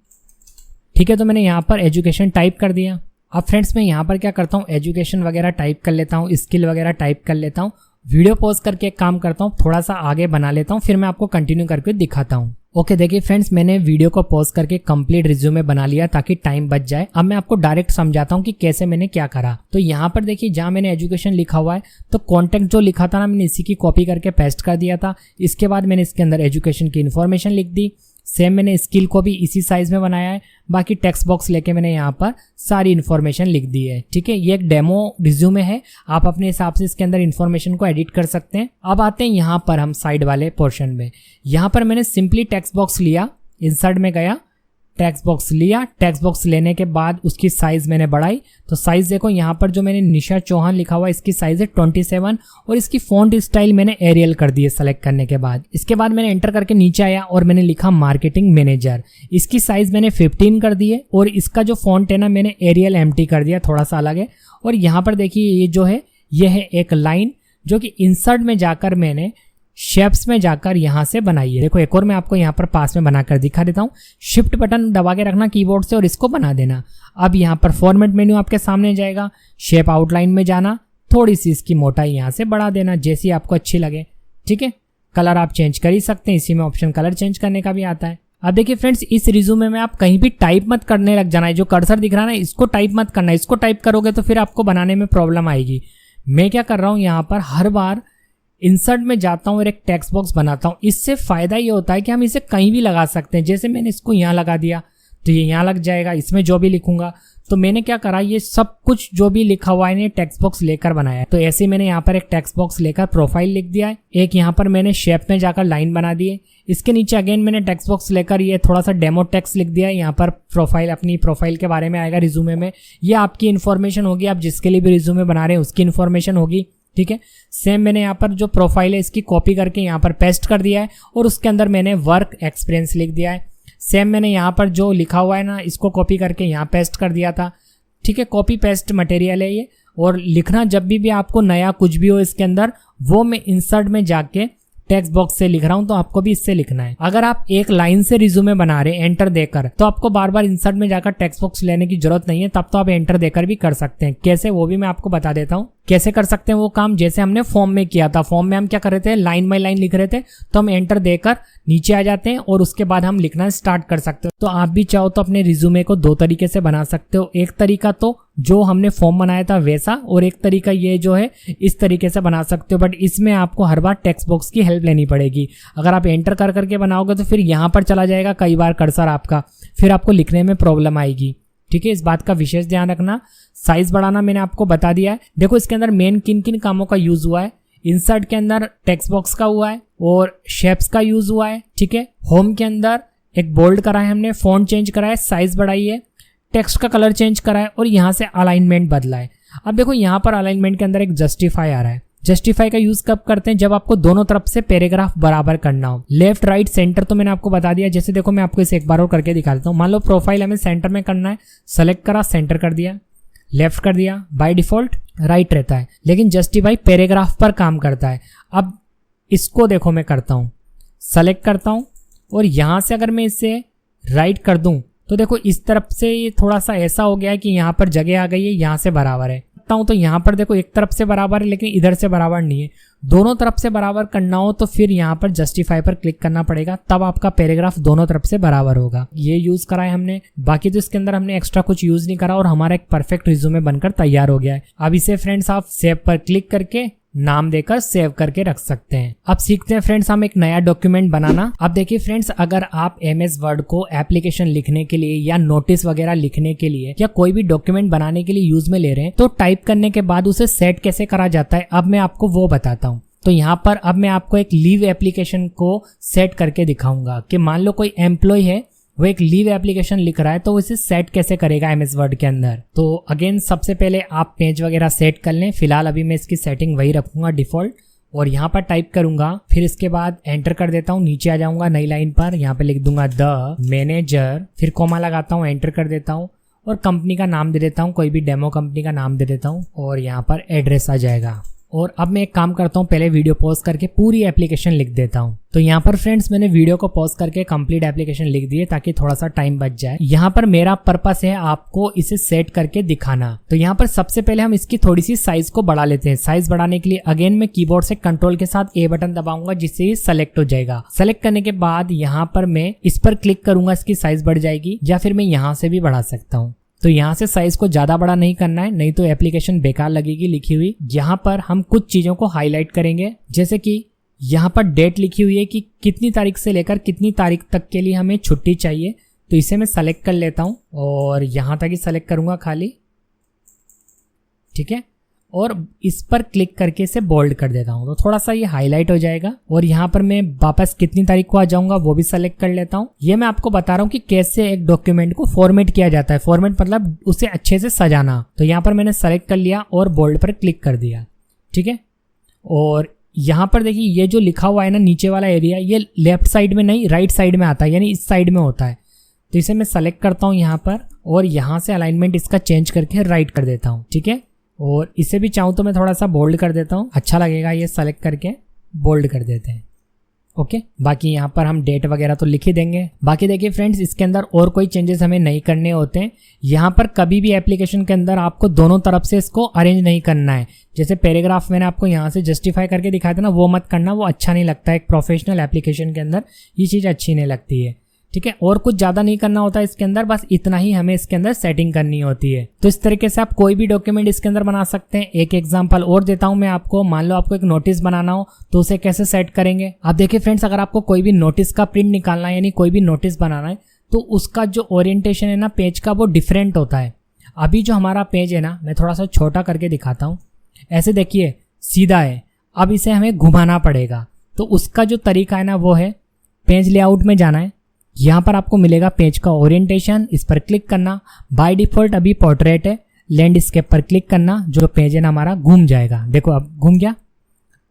Speaker 1: ठीक है, तो मैंने यहाँ पर एजुकेशन टाइप कर दिया। अब फ्रेंड्स, मैं यहाँ पर क्या करता हूँ, एजुकेशन वगैरह टाइप कर लेता हूँ, स्किल वगैरह टाइप कर लेता हूँ। वीडियो पॉज करके एक काम करता हूँ, थोड़ा सा आगे बना लेता हूँ, फिर मैं आपको कंटिन्यू करके दिखाता हूँ। ओके, देखिए फ्रेंड्स, मैंने वीडियो को पॉज करके कंप्लीट रिज्यूमे बना लिया ताकि टाइम बच जाए। अब मैं आपको डायरेक्ट समझाता हूँ कि कैसे मैंने क्या करा। तो यहाँ पर देखिए, जहाँ मैंने एजुकेशन लिखा हुआ है, तो कॉन्टैक्ट जो लिखा था ना, मैंने इसी की कॉपी करके पेस्ट कर दिया था। इसके बाद मैंने इसके अंदर एजुकेशन की इन्फॉर्मेशन लिख दी। सेम मैंने स्किल को भी इसी साइज में बनाया है। बाकी टेक्स्ट बॉक्स लेके मैंने यहाँ पर सारी इन्फॉर्मेशन लिख दी है। ठीक है, ये एक डेमो रिज्यूमे है, आप अपने हिसाब से इसके अंदर इन्फॉर्मेशन को एडिट कर सकते हैं। अब आते हैं यहाँ पर हम साइड वाले पोर्शन में। यहाँ पर मैंने सिंपली टेक्स्ट बॉक्स लिया, इंसर्ट में गया, टेक्स्ट बॉक्स लिया, टेक्स्ट बॉक्स लेने के बाद उसकी साइज मैंने बढ़ाई, तो साइज देखो यहाँ पर जो मैंने निशा चौहान लिखा हुआ इसकी साइज है 27 और इसकी फॉन्ट स्टाइल मैंने एरियल कर दी है सेलेक्ट करने के बाद। इसके बाद मैंने एंटर करके नीचे आया और मैंने लिखा मार्केटिंग मैनेजर, इसकी साइज मैंने 15 कर दी है और इसका जो फॉन्ट है ना मैंने एरियल एम्प्टी कर दिया, थोड़ा सा अलग है। और यहाँ पर देखिए ये जो है ये है एक लाइन जो कि इंसर्ट में जाकर मैंने शेप्स में जाकर यहाँ से बनाई है। देखो एक और मैं आपको यहाँ पर पास में बनाकर दिखा देता हूँ। शिफ्ट बटन दबा के रखना कीबोर्ड से और इसको बना देना। अब यहाँ पर फॉर्मेट मेन्यू आपके सामने जाएगा, शेप आउटलाइन में जाना, थोड़ी सी इसकी मोटाई यहाँ से बढ़ा देना जैसी आपको अच्छी लगे, ठीक है। कलर आप चेंज कर ही सकते हैं, इसी में ऑप्शन कलर चेंज करने का भी आता है। अब देखिए फ्रेंड्स इस रिज्यूमे में आप कहीं भी टाइप मत करने लग जाना है, जो कर्सर दिख रहा है ना इसको टाइप मत करना, इसको टाइप करोगे तो फिर आपको बनाने में प्रॉब्लम आएगी। मैं क्या कर रहा हूँ यहाँ पर हर बार इंसर्ट में जाता हूँ और एक टेक्स्ट बॉक्स बनाता हूँ। इससे फायदा ये होता है कि हम इसे कहीं भी लगा सकते हैं। जैसे मैंने इसको यहाँ लगा दिया तो ये यहाँ लग जाएगा, इसमें जो भी लिखूंगा। तो मैंने क्या करा, ये सब कुछ जो भी लिखा हुआ है टेक्स्ट बॉक्स लेकर बनाया है। तो ऐसे ही मैंने यहाँ पर एक टेक्स्ट बॉक्स लेकर प्रोफाइल लिख दिया है, एक यहाँ पर मैंने शेप में जाकर लाइन बना दी है। इसके नीचे अगेन मैंने टेक्स्ट बॉक्स लेकर ये थोड़ा सा डेमो टेक्स्ट लिख दिया है। यहाँ पर प्रोफाइल, अपनी प्रोफाइल के बारे में आएगा रिज्यूमे में, ये आपकी इन्फॉर्मेशन होगी, आप जिसके लिए भी रिज्यूमे बना रहे हैं उसकी इन्फॉर्मेशन होगी, ठीक है। सेम मैंने यहाँ पर जो प्रोफाइल है इसकी कॉपी करके यहाँ पर पेस्ट कर दिया है और उसके अंदर मैंने वर्क एक्सपीरियंस लिख दिया है। सेम मैंने यहाँ पर जो लिखा हुआ है ना इसको कॉपी करके यहाँ पेस्ट कर दिया था, ठीक है। कॉपी पेस्ट मटेरियल है ये। और लिखना जब भी आपको नया कुछ भी हो इसके अंदर, वो मैं इंसर्ट में जाके टेक्स्ट बॉक्स से लिख रहा हूं तो आपको भी इससे लिखना है। अगर आप एक लाइन से रिज्यूमे बना रहे हैं एंटर देकर, तो आपको बार बार इंसर्ट में जाकर टेक्स्ट बॉक्स लेने की जरूरत नहीं है, तब तो आप एंटर देकर भी कर सकते हैं। कैसे वो भी मैं आपको बता देता हूँ कैसे कर सकते हैं वो काम। जैसे हमने फॉर्म में किया था, फॉर्म में हम क्या कर रहे थे, लाइन बाय लाइन लिख रहे थे, तो हम एंटर देकर नीचे आ जाते हैं और उसके बाद हम लिखना स्टार्ट कर सकते हो। तो आप भी चाहो तो अपने रिज्यूमे को दो तरीके से बना सकते हो। एक तरीका तो जो हमने फॉर्म बनाया था वैसा, और एक तरीका ये जो है इस तरीके से बना सकते हो, बट इसमें आपको हर बार टेक्स्ट बॉक्स की हेल्प लेनी पड़ेगी। अगर आप एंटर कर करके बनाओगे तो फिर यहाँ पर चला जाएगा कई बार कर्सर आपका, फिर आपको लिखने में प्रॉब्लम आएगी, ठीक है। इस बात का विशेष ध्यान रखना। साइज बढ़ाना मैंने आपको बता दिया है। देखो इसके अंदर मेन किन किन कामों का यूज हुआ है। इंसर्ट के अंदर टेक्स्ट बॉक्स का हुआ है और शेप्स का यूज हुआ है, ठीक है। होम के अंदर एक बोल्ड करा है हमने, फॉन्ट चेंज करा है, साइज बढ़ाई है, टेक्स्ट का कलर चेंज करा है और यहाँ से अलाइनमेंट बदला है। अब देखो यहाँ पर अलाइनमेंट के अंदर एक जस्टिफाई आ रहा है। जस्टिफाई का यूज कब करते हैं, जब आपको दोनों तरफ से पैराग्राफ बराबर करना हो। लेफ्ट राइट सेंटर तो मैंने आपको बता दिया। जैसे देखो मैं आपको इसे एक बार और करके दिखा देता हूँ। मान लो प्रोफाइल हमें सेंटर में करना है, सेलेक्ट करा, सेंटर कर दिया, लेफ्ट कर दिया, बाय डिफॉल्ट राइट रहता है, लेकिन जस्टिफाई पैराग्राफ पर काम करता है। अब इसको देखो मैं करता हूँ, सेलेक्ट करता हूँ और यहाँ से अगर मैं इसे राइट कर दूं तो देखो इस तरफ से ये थोड़ा सा ऐसा हो गया है कि यहाँ पर जगह आ गई है, यहाँ से बराबर है। तो यहाँ पर देखो एक तरफ से बराबर है लेकिन इधर से बराबर नहीं है। दोनों तरफ से बराबर करना हो तो फिर यहाँ पर जस्टिफाई पर क्लिक करना पड़ेगा, तब आपका पैराग्राफ दोनों तरफ से बराबर होगा। ये यूज करा है हमने, बाकी तो इसके अंदर हमने एक्स्ट्रा कुछ यूज नहीं करा और हमारा एक परफेक्ट रिज्यूमे बनकर तैयार हो गया है। अब इसे फ्रेंड्स आप सेव पर क्लिक करके नाम देकर सेव करके रख सकते हैं। अब सीखते हैं फ्रेंड्स हम एक नया डॉक्यूमेंट बनाना। अब देखिए फ्रेंड्स, अगर आप MS वर्ड को एप्लीकेशन लिखने के लिए या नोटिस वगैरह लिखने के लिए या कोई भी डॉक्यूमेंट बनाने के लिए यूज में ले रहे हैं, तो टाइप करने के बाद उसे सेट कैसे करा जाता है अब मैं आपको वो बताता हूँ। तो यहाँ पर अब मैं आपको एक लीव एप्लीकेशन को सेट करके दिखाऊंगा कि मान लो कोई एम्प्लॉय है, वो एक लीव एप्लीकेशन लिख रहा है, तो इसे सेट कैसे करेगा MS वर्ड के अंदर। तो अगेन सबसे पहले आप पेज वगैरह सेट कर लें। फिलहाल अभी मैं इसकी सेटिंग वही रखूंगा डिफॉल्ट, और यहाँ पर टाइप करूंगा, फिर इसके बाद एंटर कर देता हूँ, नीचे आ जाऊंगा नई लाइन पर, यहाँ पे लिख दूंगा द मैनेजर, फिर कॉमा लगाता हूँ, एंटर कर देता हूँ और कंपनी का नाम दे देता हूँ, कोई भी डेमो कंपनी का नाम दे देता हूँ और यहाँ पर एड्रेस आ जाएगा। और अब मैं एक काम करता हूँ, पहले वीडियो पॉज करके पूरी एप्लीकेशन लिख देता हूँ। तो यहाँ पर फ्रेंड्स मैंने वीडियो को पॉज करके कंप्लीट एप्लीकेशन लिख दिए ताकि थोड़ा सा टाइम बच जाए। यहाँ पर मेरा पर्पस है आपको इसे सेट करके दिखाना। तो यहाँ पर सबसे पहले हम इसकी थोड़ी सी साइज को बढ़ा लेते हैं। साइज बढ़ाने के लिए अगेन मैं कीबोर्ड से कंट्रोल के साथ A बटन दबाऊंगा, जिससे ये सेलेक्ट हो जाएगा। सेलेक्ट करने के बाद यहाँ पर मैं इस पर क्लिक करूंगा, इसकी साइज बढ़ जाएगी, या फिर मैं यहाँ से भी बढ़ा सकता हूँ। तो यहाँ से साइज को ज्यादा बड़ा नहीं करना है, नहीं तो एप्लीकेशन बेकार लगेगी लिखी हुई। यहाँ पर हम कुछ चीजों को हाईलाइट करेंगे, जैसे कि यहाँ पर डेट लिखी हुई है कि कितनी तारीख से लेकर कितनी तारीख तक के लिए हमें छुट्टी चाहिए। तो इसे मैं सेलेक्ट कर लेता हूँ और यहाँ तक ही सेलेक्ट करूंगा खाली, ठीक है। और इस पर क्लिक करके इसे बोल्ड कर देता हूँ तो थोड़ा सा ये हाईलाइट हो जाएगा। और यहाँ पर मैं वापस कितनी तारीख को आ जाऊंगा वो भी सेलेक्ट कर लेता हूँ। ये मैं आपको बता रहा हूँ कि कैसे एक डॉक्यूमेंट को फॉर्मेट किया जाता है। फॉर्मेट मतलब उसे अच्छे से सजाना। तो यहाँ पर मैंने सेलेक्ट कर लिया और बोल्ड पर क्लिक कर दिया, ठीक है। और यहाँ पर देखिए ये जो लिखा हुआ है ना नीचे वाला एरिया, ये लेफ्ट साइड में नहीं राइट साइड में आता है, यानी इस साइड में होता है। तो इसे मैं सेलेक्ट करता हूँ यहाँ पर और यहाँ से अलाइनमेंट इसका चेंज करके राइट कर देता हूँ, ठीक है। और इसे भी चाहूँ तो मैं थोड़ा सा बोल्ड कर देता हूँ, अच्छा लगेगा। ये सेलेक्ट करके बोल्ड कर देते हैं, ओके। बाकी यहाँ पर हम डेट वगैरह तो लिख ही देंगे। बाकी देखिए फ्रेंड्स, इसके अंदर और कोई चेंजेस हमें नहीं करने होते हैं। यहाँ पर कभी भी एप्लीकेशन के अंदर आपको दोनों तरफ से इसको अरेंज नहीं करना है। जैसे पैराग्राफ मैंने आपको यहाँ से जस्टिफाई करके दिखाया था ना, वो मत करना, वो अच्छा नहीं लगता है। एक प्रोफेशनल एप्लीकेशन के अंदर ये चीज़ अच्छी नहीं लगती है, ठीक है। और कुछ ज़्यादा नहीं करना होता है इसके अंदर, बस इतना ही हमें इसके अंदर सेटिंग करनी होती है। तो इस तरीके से आप कोई भी डॉक्यूमेंट इसके अंदर बना सकते हैं। एक एग्जांपल और देता हूं मैं आपको। मान लो आपको एक नोटिस बनाना हो तो उसे कैसे सेट करेंगे। आप देखिए फ्रेंड्स, अगर आपको कोई भी नोटिस का प्रिंट निकालना है, यानी कोई भी नोटिस बनाना है, तो उसका जो ओरिएंटेशन है ना पेज का, वो डिफरेंट होता है। अभी जो हमारा पेज है ना, मैं थोड़ा सा छोटा करके दिखाता हूँ। ऐसे देखिए सीधा है, अब इसे हमें घुमाना पड़ेगा। तो उसका जो तरीका है ना वो है पेज लेआउट में जाना है। यहाँ पर आपको मिलेगा पेज का ओरिएंटेशन, इस पर क्लिक करना। बाय डिफॉल्ट अभी पोर्ट्रेट है, लैंडस्केप पर क्लिक करना, जो पेज है ना हमारा घूम जाएगा। देखो अब घूम गया।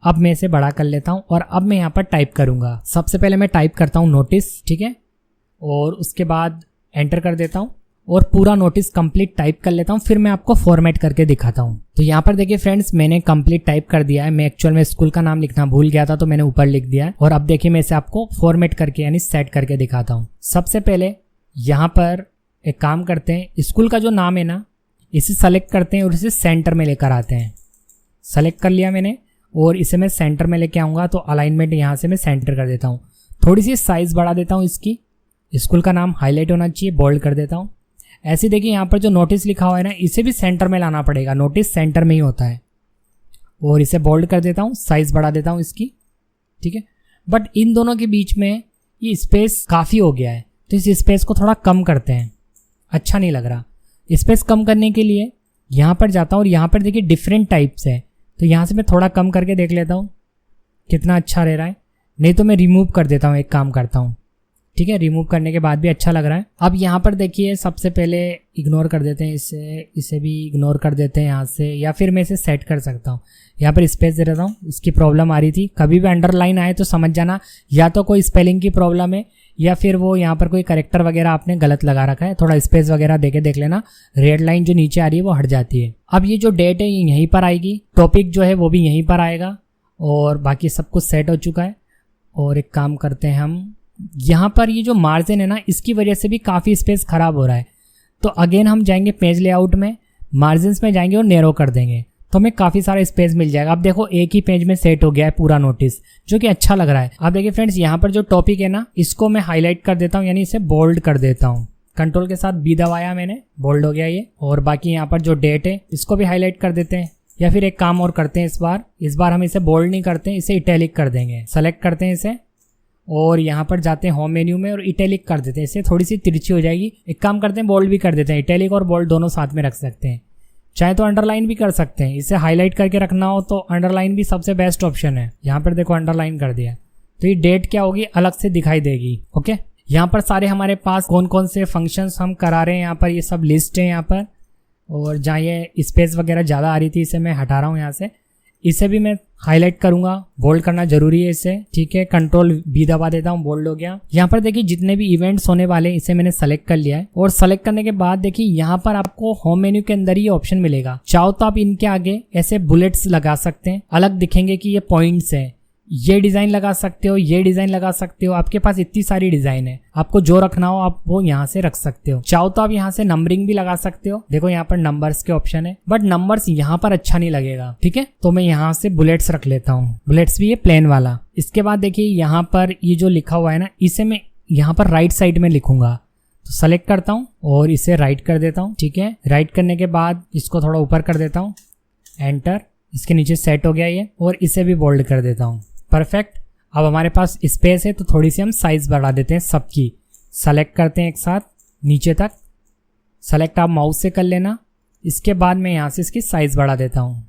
Speaker 1: अब मैं इसे बड़ा कर लेता हूँ और अब मैं यहाँ पर टाइप करूँगा। सबसे पहले मैं टाइप करता हूँ नोटिस, ठीक है, और उसके बाद एंटर कर देता हूँ और पूरा नोटिस कंप्लीट टाइप कर लेता हूँ। फिर मैं आपको फॉर्मेट करके दिखाता हूँ। तो यहाँ पर देखिए फ्रेंड्स, मैंने कंप्लीट टाइप कर दिया है। मैं एक्चुअल में स्कूल का नाम लिखना भूल गया था तो मैंने ऊपर लिख दिया है। और अब देखिए मैं इसे आपको फॉर्मेट करके यानी सेट करके दिखाता हूँ। सबसे पहले यहाँ पर एक काम करते हैं, स्कूल का जो नाम है ना इसे सेलेक्ट करते हैं और इसे सेंटर में लेकर आते हैं। सेलेक्ट कर लिया मैंने और इसे मैं सेंटर में लेके आऊँगा। तो अलाइनमेंट यहाँ से मैं सेंटर कर देता हूँ। थोड़ी सी साइज़ बढ़ा देता हूँ इसकी। स्कूल का नाम हाईलाइट होना चाहिए, बोल्ड कर देता हूँ। ऐसे देखिए यहाँ पर जो नोटिस लिखा हुआ है ना इसे भी सेंटर में लाना पड़ेगा। नोटिस सेंटर में ही होता है। और इसे बोल्ड कर देता हूँ, साइज बढ़ा देता हूँ इसकी, ठीक है। बट इन दोनों के बीच में ये स्पेस काफ़ी हो गया है, तो इस स्पेस को थोड़ा कम करते हैं। अच्छा नहीं लग रहा। स्पेस कम करने के लिए यहाँ पर जाता हूँ और यहाँ पर देखिए डिफरेंट टाइप्स है। तो यहाँ से मैं थोड़ा कम करके देख लेता हूँ कितना अच्छा रह रहा है। नहीं तो मैं रिमूव कर देता हूँ, एक काम करता हूँ, ठीक है। रिमूव करने के बाद भी अच्छा लग रहा है। अब यहाँ पर देखिए सबसे पहले इग्नोर कर देते हैं इसे भी इग्नोर कर देते हैं यहाँ से, या फिर मैं इसे सेट कर सकता हूँ। यहाँ पर स्पेस दे देता हूँ। इसकी प्रॉब्लम आ रही थी, कभी भी अंडरलाइन आए तो समझ जाना या तो कोई स्पेलिंग की प्रॉब्लम है या फिर वो यहाँ पर कोई करेक्टर वगैरह आपने गलत लगा रखा है। थोड़ा स्पेस वगैरह देके देख लेना, रेड लाइन जो नीचे आ रही है वो हट जाती है। अब ये जो डेट है ये यहीं पर आएगी, टॉपिक जो है वो भी यहीं पर आएगा और बाकी सब कुछ सेट हो चुका है। और एक काम करते हैं हम, यहाँ पर ये जो मार्जिन है ना इसकी वजह से भी काफ़ी स्पेस ख़राब हो रहा है। तो अगेन हम जाएंगे पेज लेआउट में, मार्जिन्स में जाएंगे और नैरो कर देंगे तो हमें काफ़ी सारा स्पेस मिल जाएगा। अब देखो एक ही पेज में सेट हो गया है पूरा नोटिस, जो कि अच्छा लग रहा है। अब देखिए फ्रेंड्स, यहाँ पर जो टॉपिक है ना इसको मैं हाईलाइट कर देता हूँ, यानी इसे बोल्ड कर देता हूँ। कंट्रोल के साथ बी दबाया मैंने, बोल्ड हो गया ये। और बाकी यहाँ पर जो डेट है इसको भी हाईलाइट कर देते हैं, या फिर एक काम और करते हैं इस बार हम इसे बोल्ड नहीं करते हैं, इसे इटैलिक कर देंगे। सेलेक्ट करते हैं इसे और यहाँ पर जाते हैं होम मेन्यू में और इटैलिक कर देते हैं। इससे थोड़ी सी तिरछी हो जाएगी। एक काम करते हैं बोल्ड भी कर देते हैं, इटैलिक और बोल्ड दोनों साथ में रख सकते हैं। चाहे तो अंडरलाइन भी कर सकते हैं, इसे हाईलाइट करके रखना हो तो अंडरलाइन भी सबसे बेस्ट ऑप्शन है। यहाँ पर देखो अंडरलाइन कर दिया तो ये डेट क्या होगी अलग से दिखाई देगी, ओके। यहाँ पर सारे हमारे पास कौन कौन से फंक्शंस हम करा रहे हैं यहाँ पर ये सब लिस्ट है यहाँ पर। और जहाँ ये स्पेस वगैरह ज़्यादा आ रही थी इसे मैं हटा रहा हूँ यहाँ से। इसे भी मैं हाईलाइट करूंगा, बोल्ड करना जरूरी है इसे, ठीक है। कंट्रोल बी दबा देता हूँ, बोल्ड हो गया। यहाँ पर देखिए जितने भी इवेंट्स होने वाले इसे मैंने सेलेक्ट कर लिया है। और सेलेक्ट करने के बाद देखिए यहाँ पर आपको होम मेन्यू के अंदर ही ऑप्शन मिलेगा। चाहो तो आप इनके आगे ऐसे बुलेट्स लगा सकते हैं, अलग दिखेंगे कि ये पॉइंट्स हैं। ये डिजाइन लगा सकते हो, ये डिजाइन लगा सकते हो। आपके पास इतनी सारी डिजाइन है, आपको जो रखना हो आप वो यहाँ से रख सकते हो। चाहो तो आप यहाँ से नंबरिंग भी लगा सकते हो। देखो यहाँ पर नंबर्स के ऑप्शन है, बट नंबर्स यहाँ पर अच्छा नहीं लगेगा, ठीक है। तो मैं यहाँ से बुलेट्स रख लेता हूँ। बुलेट्स भी ये प्लेन वाला। इसके बाद देखिए यहाँ पर ये जो लिखा हुआ है ना इसे मैं यहाँ पर राइट साइड में लिखूंगा। तो सेलेक्ट करता हूँ और इसे राइट कर देता हूँ, ठीक है। राइट करने के बाद इसको थोड़ा ऊपर कर देता हूँ, एंटर। इसके नीचे सेट हो गया ये और इसे भी बोल्ड कर देता हूँ, परफेक्ट। अब हमारे पास स्पेस है तो थोड़ी सी हम साइज बढ़ा देते हैं सबकी। सेलेक्ट करते हैं एक साथ नीचे तक, सेलेक्ट आप माउस से कर लेना। इसके बाद मैं यहाँ से इसकी साइज बढ़ा देता हूँ,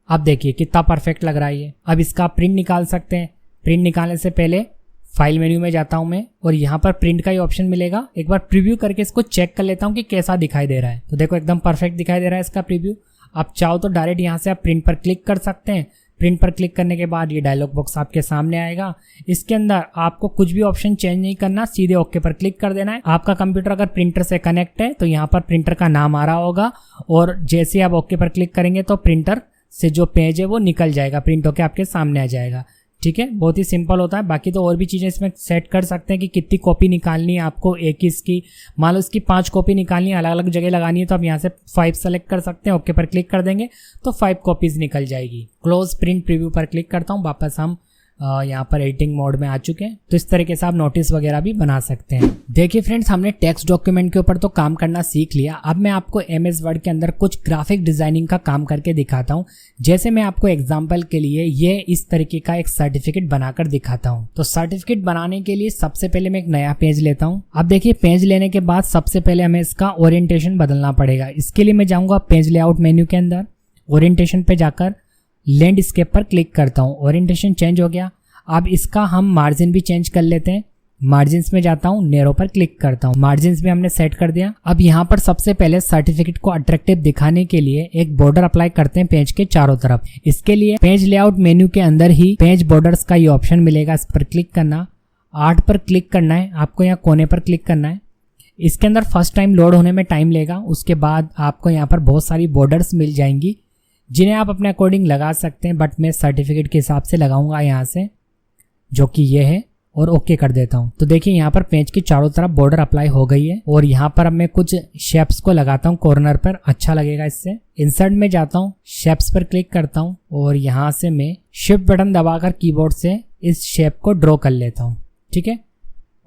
Speaker 1: अब देखिए कितना परफेक्ट लग रहा है ये। अब इसका प्रिंट निकाल सकते हैं। प्रिंट निकालने से पहले फाइल मेन्यू में जाता हूं मैं और यहाँ पर प्रिंट का ही ऑप्शन मिलेगा। एक बार प्रीव्यू करके इसको चेक कर लेता हूँ कि कैसा दिखाई दे रहा है। तो देखो एकदम परफेक्ट दिखाई दे रहा है इसका प्रीव्यू। आप चाहो तो डायरेक्ट यहाँ से आप प्रिंट पर क्लिक कर सकते हैं। प्रिंट पर क्लिक करने के बाद ये डायलॉग बॉक्स आपके सामने आएगा। इसके अंदर आपको कुछ भी ऑप्शन चेंज नहीं करना, सीधे ओके पर क्लिक कर देना है। आपका कंप्यूटर अगर प्रिंटर से कनेक्ट है तो यहाँ पर प्रिंटर का नाम आ रहा होगा और जैसे आप ओके पर क्लिक करेंगे तो प्रिंटर से जो पेज है वो निकल जाएगा, प्रिंट होकर आपके सामने आ जाएगा। ठीक है, बहुत ही सिंपल होता है। बाकी तो और भी चीज़ें इसमें सेट कर सकते हैं कि कितनी कॉपी निकालनी है आपको एक ही इसकी। मान लो इसकी 5 कॉपी निकालनी है, अलग अलग जगह लगानी है, तो आप यहाँ से 5 सेलेक्ट कर सकते हैं। ओके पर क्लिक कर देंगे तो 5 कॉपीज निकल जाएगी। क्लोज प्रिंट प्रीव्यू पर क्लिक करता हूँ। वापस हम यहाँ पर एडिटिंग मोड में आ चुके हैं। तो इस तरीके से आप नोटिस वगैरह भी बना सकते हैं। देखिए फ्रेंड्स, हमने टेक्स्ट डॉक्यूमेंट के ऊपर तो काम करना सीख लिया। अब मैं आपको MS वर्ड के अंदर कुछ ग्राफिक डिजाइनिंग का काम करके दिखाता हूँ। जैसे मैं आपको एग्जांपल के लिए ये इस तरीके का एक सर्टिफिकेट बनाकर दिखाता हूँ। तो सर्टिफिकेट बनाने के लिए सबसे पहले मैं एक नया पेज लेता हूँ। अब देखिए पेज लेने के बाद सबसे पहले हमें इसका ओरिएंटेशन बदलना पड़ेगा। इसके लिए मैं जाऊँगा पेज लेआउट मेन्यू के अंदर, ओरिएंटेशन पे जाकर लैंडस्केप पर क्लिक करता हूँ। ओरिएंटेशन चेंज हो गया। अब इसका हम मार्जिन भी चेंज कर लेते हैं। मार्जिन्स में जाता हूँ, नैरो पर क्लिक करता हूँ। मार्जिन्स भी हमने सेट कर दिया। अब यहाँ पर सबसे पहले सर्टिफिकेट को अट्रैक्टिव दिखाने के लिए एक बॉर्डर अप्लाई करते हैं पेज के चारों तरफ। इसके लिए पेज लेआउट मेन्यू के अंदर ही पेज बॉर्डर्स का ये ऑप्शन मिलेगा, इस पर क्लिक करना। 8 पर क्लिक करना है आपको, यहाँ कोने पर क्लिक करना है। इसके अंदर फर्स्ट टाइम लोड होने में टाइम लेगा। उसके बाद आपको यहाँ पर बहुत सारी बॉर्डर्स मिल जाएंगी जिन्हें आप अपने अकॉर्डिंग लगा सकते हैं, बट मैं सर्टिफिकेट के हिसाब से लगाऊंगा यहाँ से, जो कि ये है, और ओके कर देता हूँ। तो देखिए यहाँ पर पेज की चारों तरफ बॉर्डर अप्लाई हो गई है। और यहाँ पर अब मैं कुछ शेप्स को लगाता हूँ कॉर्नर पर, अच्छा लगेगा इससे। इंसर्ट में जाता हूँ, शेप्स पर क्लिक करता हूँ और यहाँ से मैं शिफ्ट बटन दबाकर कीबोर्ड से इस शेप को ड्रॉ कर लेता हूँ। ठीक है,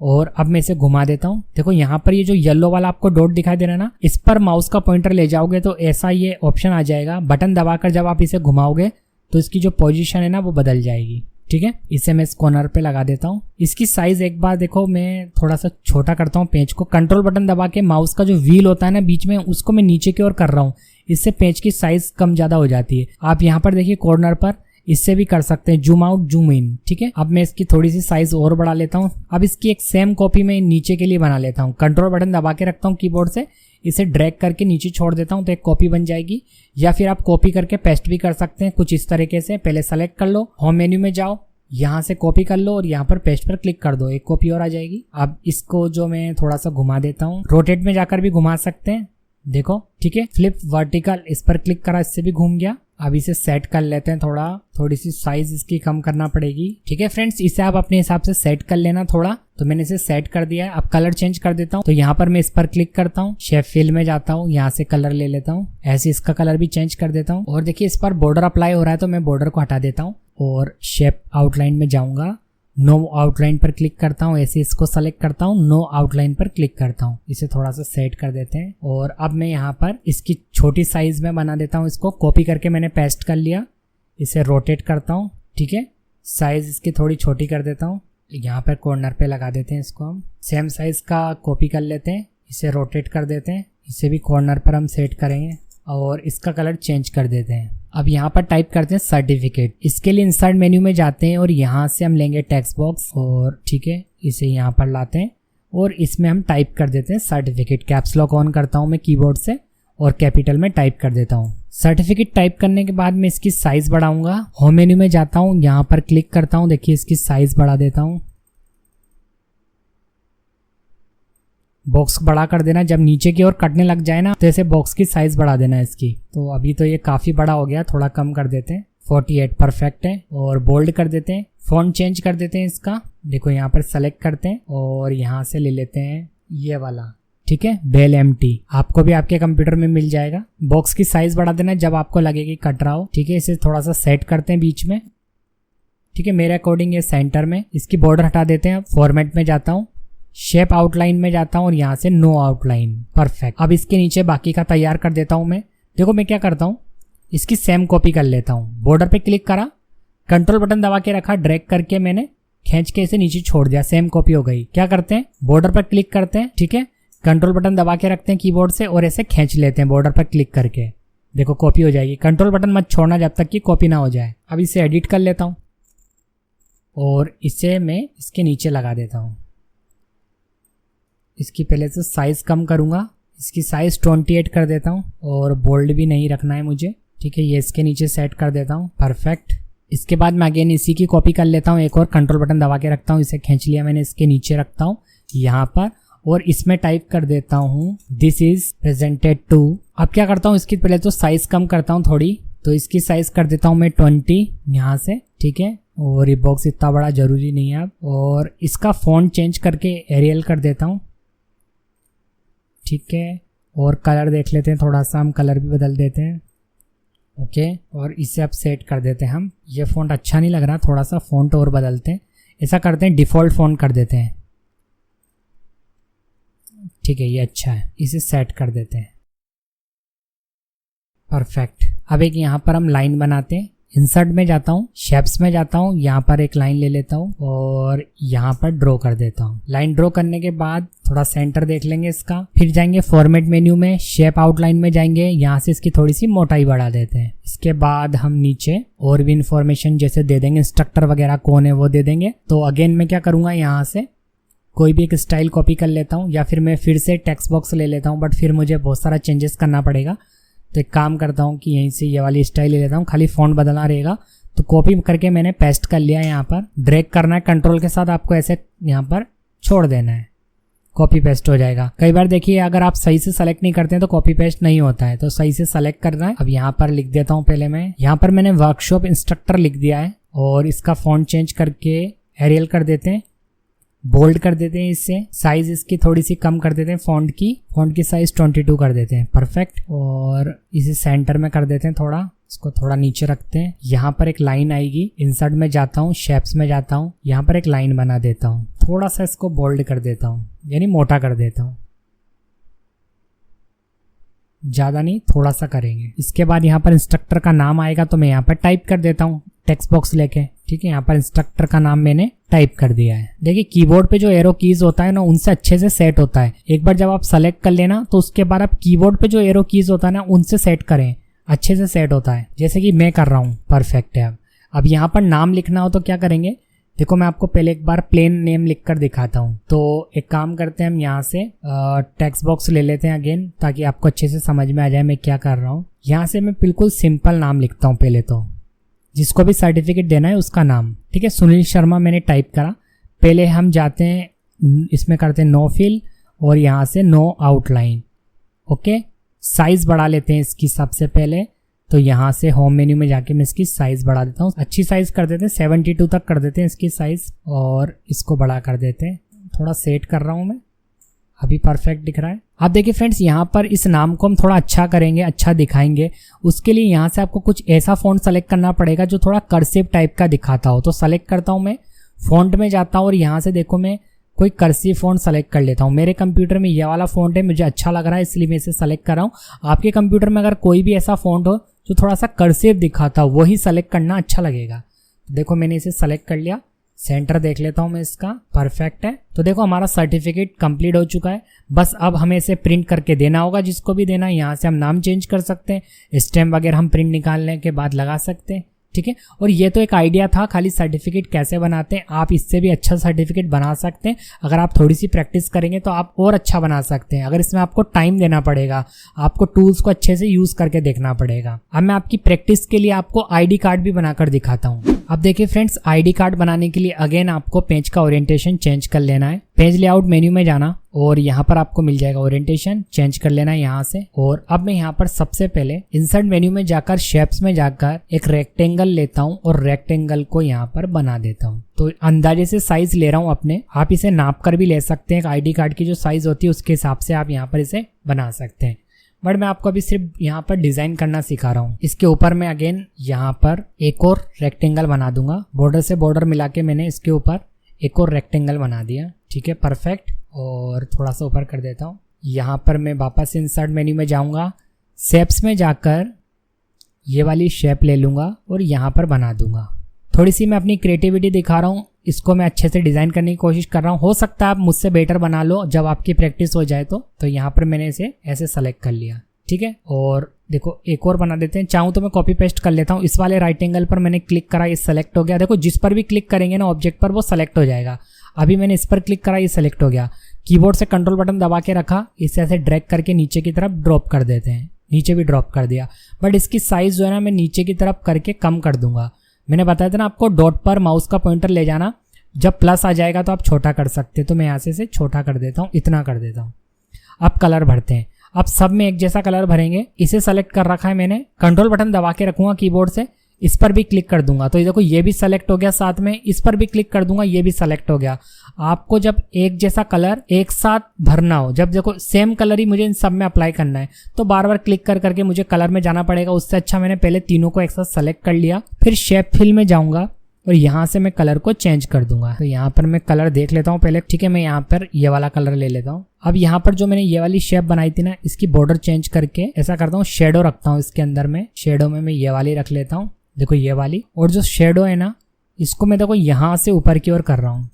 Speaker 1: और अब मैं इसे घुमा देता हूँ। देखो यहाँ पर ये जो येलो वाला आपको डॉट दिखाई दे रहा है ना, इस पर माउस का पॉइंटर ले जाओगे तो ऐसा ये ऑप्शन आ जाएगा। बटन दबाकर जब आप इसे घुमाओगे तो इसकी जो पोजीशन है ना वो बदल जाएगी। ठीक है, इसे मैं इस कॉर्नर पे लगा देता हूँ। इसकी साइज एक बार देखो मैं थोड़ा सा छोटा करता हूँ पेज को। कंट्रोल बटन दबा के माउस का जो व्हील होता है ना बीच में, उसको मैं नीचे की ओर कर रहा हूँ। इससे पेज की साइज कम ज्यादा हो जाती है। आप यहाँ पर देखिए कॉर्नर पर इससे भी कर सकते हैं, जूम आउट जूम इन। ठीक है, अब मैं इसकी थोड़ी सी साइज और बढ़ा लेता हूँ। अब इसकी एक सेम कॉपी मैं नीचे के लिए बना लेता हूँ। कंट्रोल बटन दबा के रखता हूँ कीबोर्ड से, इसे ड्रैग करके नीचे छोड़ देता हूँ तो एक कॉपी बन जाएगी। या फिर आप कॉपी करके पेस्ट भी कर सकते हैं कुछ इस तरीके से। पहले सेलेक्ट कर लो, होम मेन्यू में जाओ, यहाँ से कॉपी कर लो और यहाँ पर पेस्ट पर क्लिक कर दो, एक कॉपी और आ जाएगी। अब इसको जो मैं थोड़ा सा घुमा देता हूँ, रोटेट में जाकर भी घुमा सकते हैं। देखो ठीक है, फ्लिप वर्टिकल, इस पर क्लिक करा, इससे भी घूम गया। अब इसे सेट कर लेते हैं, थोड़ी सी साइज इसकी कम करना पड़ेगी। ठीक है फ्रेंड्स, इसे आप अपने हिसाब से सेट कर लेना थोड़ा। तो मैंने इसे सेट कर दिया है। अब कलर चेंज कर देता हूँ। तो यहाँ पर मैं इस पर क्लिक करता हूँ, शेप फिल में जाता हूँ, यहाँ से कलर ले लेता हूँ, ऐसे इसका कलर भी चेंज कर देता हूँ। और देखिए इस पर बॉर्डर अप्लाई हो रहा है तो मैं बॉर्डर को हटा देता हूँ और शेप आउटलाइन में जाऊंगा, नो आउटलाइन पर क्लिक करता हूँ, ऐसे इसको सेलेक्ट करता हूँ, नो आउटलाइन पर क्लिक करता हूँ। इसे थोड़ा सा सेट कर देते हैं। और अब मैं यहाँ पर इसकी छोटी साइज में बना देता हूँ। इसको कॉपी करके मैंने पेस्ट कर लिया, इसे रोटेट करता हूँ। ठीक है, साइज इसकी थोड़ी छोटी कर देता हूँ, यहाँ पर कॉर्नर पे लगा देते हैं इसको। हम सेम साइज का कॉपी कर लेते हैं, इसे रोटेट कर देते हैं, इसे भी कॉर्नर पर हम सेट करेंगे और इसका कलर चेंज कर देते हैं। अब यहाँ पर टाइप करते हैं सर्टिफिकेट। इसके लिए इंसर्ट मेन्यू में जाते हैं और यहाँ से हम लेंगे टेक्स्ट बॉक्स और ठीक है इसे यहाँ पर लाते हैं और इसमें हम टाइप कर देते हैं सर्टिफिकेट। कैप्स लॉक ऑन करता हूँ मैं कीबोर्ड से और कैपिटल में टाइप कर देता हूँ। सर्टिफिकेट टाइप करने के बाद मैं इसकी साइज बढ़ाऊंगा। होम मेन्यू में जाता हूँ, यहाँ पर क्लिक करता हूँ, देखिए इसकी साइज बढ़ा देता हूँ। बॉक्स बड़ा कर देना, जब नीचे की ओर कटने लग जाए ना तो ऐसे बॉक्स की साइज बढ़ा देना इसकी। तो अभी तो ये काफी बड़ा हो गया, थोड़ा कम कर देते हैं, 48 परफेक्ट है। और बोल्ड कर देते हैं, फॉन्ट चेंज कर देते हैं इसका। देखो यहाँ पर सेलेक्ट करते हैं और यहाँ से ले लेते हैं ये वाला। ठीक है, बेल एम्प्टी, आपको भी आपके कंप्यूटर में मिल जाएगा। बॉक्स की साइज बढ़ा देना जब आपको लगे कि कट रहा हो। ठीक है, इसे थोड़ा सा सेट करते हैं बीच में। ठीक है, मेरे अकॉर्डिंग ये सेंटर में। इसकी बॉर्डर हटा देते हैं। फॉर्मेट में जाता हूँ, शेप आउटलाइन में जाता हूँ और यहाँ से नो आउटलाइन, परफेक्ट। अब इसके नीचे बाकी का तैयार कर देता हूँ मैं। देखो मैं क्या करता हूँ, इसकी सेम कॉपी कर लेता हूँ। बॉर्डर पे क्लिक करा, कंट्रोल बटन दबा के रखा, ड्रैग करके मैंने खींच के इसे नीचे छोड़ दिया, सेम कॉपी हो गई। क्या करते हैं, बॉर्डर पर क्लिक करते हैं। ठीक है, कंट्रोल बटन दबा के रखते हैं कीबोर्ड से और ऐसे खींच लेते हैं बॉर्डर पर क्लिक करके। देखो कॉपी हो जाएगी। कंट्रोल बटन मत छोड़ना जब तक कि कॉपी ना हो जाए। अब इसे एडिट कर लेता हूँ और इसे मैं इसके नीचे लगा देता हूँ। इसकी पहले से साइज कम करूँगा, इसकी साइज 28 कर देता हूँ और बोल्ड भी नहीं रखना है मुझे, ठीक है। ये इसके नीचे सेट कर देता हूँ, परफेक्ट। इसके बाद मैं अगेन इसी की कॉपी कर लेता हूँ, एक और कंट्रोल बटन दबा के रखता हूँ, इसे खींच लिया मैंने, इसके नीचे रखता हूँ यहाँ पर और इसमें टाइप कर देता हूँ दिस इज प्रेजेंटेड टू। अब क्या करता हूँ, इसकी पहले तो साइज कम करता हूँ थोड़ी, तो इसकी साइज कर देता हूँ मैं 20 यहाँ से, ठीक है। और ये बॉक्स इतना बड़ा जरूरी नहीं है अब। और इसका फॉन्ट चेंज करके एरियल कर देता हूँ, ठीक है। और कलर देख लेते हैं, थोड़ा सा हम कलर भी बदल देते हैं, ओके। और इसे अब सेट कर देते हैं हम। ये फ़ॉन्ट अच्छा नहीं लग रहा, थोड़ा सा फ़ॉन्ट और बदलते हैं। ऐसा करते हैं डिफ़ॉल्ट फ़ॉन्ट कर देते हैं, ठीक है, ये अच्छा है। इसे सेट कर देते हैं, परफेक्ट। अब एक यहाँ पर हम लाइन बनाते हैं। इंसर्ट में जाता हूँ, शेप्स में जाता हूँ, यहाँ पर एक लाइन ले लेता हूँ और यहाँ पर ड्रॉ कर देता हूँ। लाइन ड्रॉ करने के बाद थोड़ा सेंटर देख लेंगे इसका, फिर जाएंगे फॉर्मेट मेन्यू में, शेप आउटलाइन में जाएंगे, यहाँ से इसकी थोड़ी सी मोटाई बढ़ा देते हैं। इसके बाद हम नीचे और भी इंफॉर्मेशन जैसे दे देंगे, इंस्ट्रक्टर वगैरह कौन है वो दे देंगे। तो अगेन मैं क्या करूँगा, यहाँ से कोई भी एक स्टाइल कॉपी कर लेता हूँ या फिर मैं फिर से टेक्स्ट बॉक्स ले लेता हूँ, बट फिर मुझे बहुत सारा चेंजेस करना पड़ेगा। तो एक काम करता हूँ कि यहीं से ये वाली स्टाइल ले लेता हूँ, खाली फ़ॉन्ट बदलना रहेगा। तो कॉपी करके मैंने पेस्ट कर लिया, यहाँ पर ड्रैग करना है कंट्रोल के साथ, आपको ऐसे यहाँ पर छोड़ देना है, कॉपी पेस्ट हो जाएगा। कई बार देखिए अगर आप सही से सेलेक्ट नहीं करते हैं तो कॉपी पेस्ट नहीं होता है, तो सही से सेलेक्ट करना है। अब यहाँ पर लिख देता हूँ, पहले मैं यहाँ पर मैंने वर्कशॉप इंस्ट्रक्टर लिख दिया है और इसका फॉन्ट चेंज करके एरियल कर देते हैं, बोल्ड कर देते हैं, इससे साइज इसकी थोड़ी सी कम कर देते हैं, फॉन्ट की साइज 22 कर देते हैं, परफेक्ट। और इसे सेंटर में कर देते हैं, थोड़ा इसको थोड़ा नीचे रखते हैं। यहाँ पर एक लाइन आएगी, इंसर्ट में जाता हूँ, शेप्स में जाता हूँ, यहाँ पर एक लाइन बना देता हूँ, थोड़ा सा इसको बोल्ड कर देता हूँ, यानी मोटा कर देता हूँ, ज़्यादा नहीं, थोड़ा सा करेंगे। इसके बाद यहाँ पर इंस्ट्रक्टर का नाम आएगा तो मैं यहाँ पर टाइप कर देता हूँ टेक्स्ट बॉक्स लेके, ठीक है। यहाँ पर इंस्ट्रक्टर का नाम मैंने टाइप कर दिया है। देखिए कीबोर्ड पे जो एरो कीज होता है ना, उनसे अच्छे से सेट होता है। एक बार जब आप सेलेक्ट कर लेना तो उसके बाद आप कीबोर्ड पे जो एरो कीज होता है ना, उनसे सेट करें, अच्छे से सेट होता है, जैसे कि मैं कर रहा हूँ, परफेक्ट है। अब यहाँ पर नाम लिखना हो तो क्या करेंगे, देखो मैं आपको पहले एक बार प्लेन नेम लिख कर दिखाता हूँ। तो एक काम करते हैं, हम यहाँ से टेक्स्ट बॉक्स ले लेते हैं अगेन, ताकि आपको अच्छे से समझ में आ जाए मैं क्या कर रहा हूँ। यहाँ से मैं बिल्कुल सिंपल नाम लिखता हूँ पहले, तो जिसको भी सर्टिफिकेट देना है उसका नाम, ठीक है। सुनील शर्मा मैंने टाइप करा। पहले हम जाते हैं, इसमें करते हैं नो फिल और यहाँ से नो आउटलाइन, ओके। साइज बढ़ा लेते हैं इसकी सबसे पहले, तो यहाँ से होम मेन्यू में जाके मैं इसकी साइज बढ़ा देता हूँ, अच्छी साइज कर देते हैं, 72 तक कर देते हैं इसकी साइज, और इसको बड़ा कर देते हैं। थोड़ा सेट कर रहा हूँ मैं, अभी परफेक्ट दिख रहा है। आप देखिए फ्रेंड्स, यहाँ पर इस नाम को हम थोड़ा अच्छा करेंगे, अच्छा दिखाएंगे। उसके लिए यहाँ से आपको कुछ ऐसा फॉन्ट सेलेक्ट करना पड़ेगा जो थोड़ा कर्सिव टाइप का दिखाता हो। तो सेलेक्ट करता हूँ मैं, फॉन्ट में जाता हूँ और यहाँ से देखो मैं कोई कर्सिव फॉन्ट सेलेक्ट कर लेता हूँ। मेरे कंप्यूटर में ये वाला फॉन्ट है, मुझे अच्छा लग रहा है इसलिए मैं इसे सेलेक्ट कर रहा हूँ। आपके कंप्यूटर में अगर कोई भी ऐसा फॉन्ट हो जो थोड़ा सा कर्सिव दिखाता हो, वही सेलेक्ट करना अच्छा लगेगा। देखो मैंने इसे सेलेक्ट कर लिया, सेंटर देख लेता हूँ मैं इसका, परफेक्ट है। तो देखो हमारा सर्टिफिकेट कंप्लीट हो चुका है। बस अब हमें इसे प्रिंट करके देना होगा, जिसको भी देना है। यहाँ से हम नाम चेंज कर सकते हैं, स्टैम्प वगैरह हम प्रिंट निकालने के बाद लगा सकते हैं, ठीक है। और ये तो एक आइडिया था खाली सर्टिफिकेट कैसे बनाते हैं। आप इससे भी अच्छा सर्टिफिकेट बना सकते हैं। अगर आप थोड़ी सी प्रैक्टिस करेंगे तो आप और अच्छा बना सकते हैं। अगर इसमें आपको टाइम देना पड़ेगा, आपको टूल्स को अच्छे से यूज करके देखना पड़ेगा। अब मैं आपकी प्रैक्टिस के लिए आपको आईडी कार्ड भी बनाकर दिखाता हूँ। अब देखिए फ्रेंड्स, आईडी कार्ड बनाने के लिए अगेन आपको पेज का ओरिएंटेशन चेंज कर लेना है। पेज लेआउट मेन्यू में जाना और यहाँ पर आपको मिल जाएगा ओरिएंटेशन, चेंज कर लेना है यहाँ से। और अब मैं यहाँ पर सबसे पहले इंसर्ट मेन्यू में जाकर शेप्स में जाकर एक रेक्टेंगल लेता हूँ और रेक्टेंगल को यहाँ पर बना देता हूँ। तो अंदाजे से साइज ले रहा हूँ अपने, आप इसे नाप कर भी ले सकते हैं। आईडी कार्ड की जो साइज होती है उसके हिसाब से आप यहाँ पर इसे बना सकते हैं, बट मैं आपको अभी सिर्फ यहाँ पर डिजाइन करना सिखा रहा हूँ। इसके ऊपर मैं अगेन यहाँ पर एक और रेक्टेंगल बना दूंगा। बॉर्डर से बॉर्डर मिला के मैंने इसके ऊपर एक और रेक्टेंगल बना दिया, ठीक है, परफेक्ट। और थोड़ा सा ऊपर कर देता हूँ। यहाँ पर मैं वापस इंसर्ट मेन्यू में जाऊँगा, शेप्स में जाकर ये वाली शेप ले लूँगा और यहाँ पर बना दूंगा। थोड़ी सी मैं अपनी क्रिएटिविटी दिखा रहा हूँ, इसको मैं अच्छे से डिज़ाइन करने की कोशिश कर रहा हूँ। हो सकता है आप मुझसे बेटर बना लो जब आपकी प्रैक्टिस हो जाए तो यहाँ पर मैंने इसे ऐसे सेलेक्ट कर लिया, ठीक है। और देखो एक और बना देते हैं, चाहूँ तो मैं कॉपी पेस्ट कर लेता हूँ। इस वाले राइट एंगल पर मैंने क्लिक करा, ये सेलेक्ट हो गया। देखो जिस पर भी क्लिक करेंगे ना ऑब्जेक्ट पर वो सेलेक्ट हो जाएगा। अभी मैंने इस पर क्लिक करा, ये सेलेक्ट हो गया। कीबोर्ड से कंट्रोल बटन दबा के रखा, इसे ऐसे ड्रैग करके नीचे की तरफ ड्रॉप कर देते हैं। नीचे भी ड्रॉप कर दिया, बट इसकी साइज जो है ना मैं नीचे की तरफ करके कम कर दूंगा। मैंने बताया था ना आपको डॉट पर माउस का पॉइंटर ले जाना, जब प्लस आ जाएगा तो आप छोटा कर सकते हैं। तो मैं यहाँ से छोटा कर देता हूँ, इतना कर देता हूँ। अब कलर भरते हैं। अब सब में एक जैसा कलर भरेंगे। इसे सेलेक्ट कर रखा है मैंने, कंट्रोल बटन दबा के रखूंगा कीबोर्ड से, इस पर भी क्लिक कर दूंगा तो ये देखो ये भी सेलेक्ट हो गया। साथ में इस पर भी क्लिक कर दूंगा, ये भी सेलेक्ट हो गया। आपको जब एक जैसा कलर एक साथ भरना हो, जब देखो सेम कलर ही मुझे इन सब में अप्लाई करना है, तो बार बार क्लिक कर करके मुझे कलर में जाना पड़ेगा। उससे अच्छा मैंने पहले तीनों को एक साथ सेलेक्ट कर लिया। फिर शेप फिल में जाऊंगा और यहाँ से मैं कलर को चेंज कर दूंगा। तो यहाँ पर मैं कलर देख लेता हूँ पहले, ठीक है। मैं यहाँ पर ये वाला कलर ले लेता हूँ। अब यहाँ पर जो मैंने ये वाली शेप बनाई थी ना, इसकी बॉर्डर चेंज करके ऐसा करता हूँ, शेडो रखता हूँ इसके अंदर में। शेडो में मैं ये वाली रख लेता हूँ, देखो ये वाली। और जो शेडो है ना, इसको मैं देखो यहाँ से ऊपर की ओर कर रहा हूँ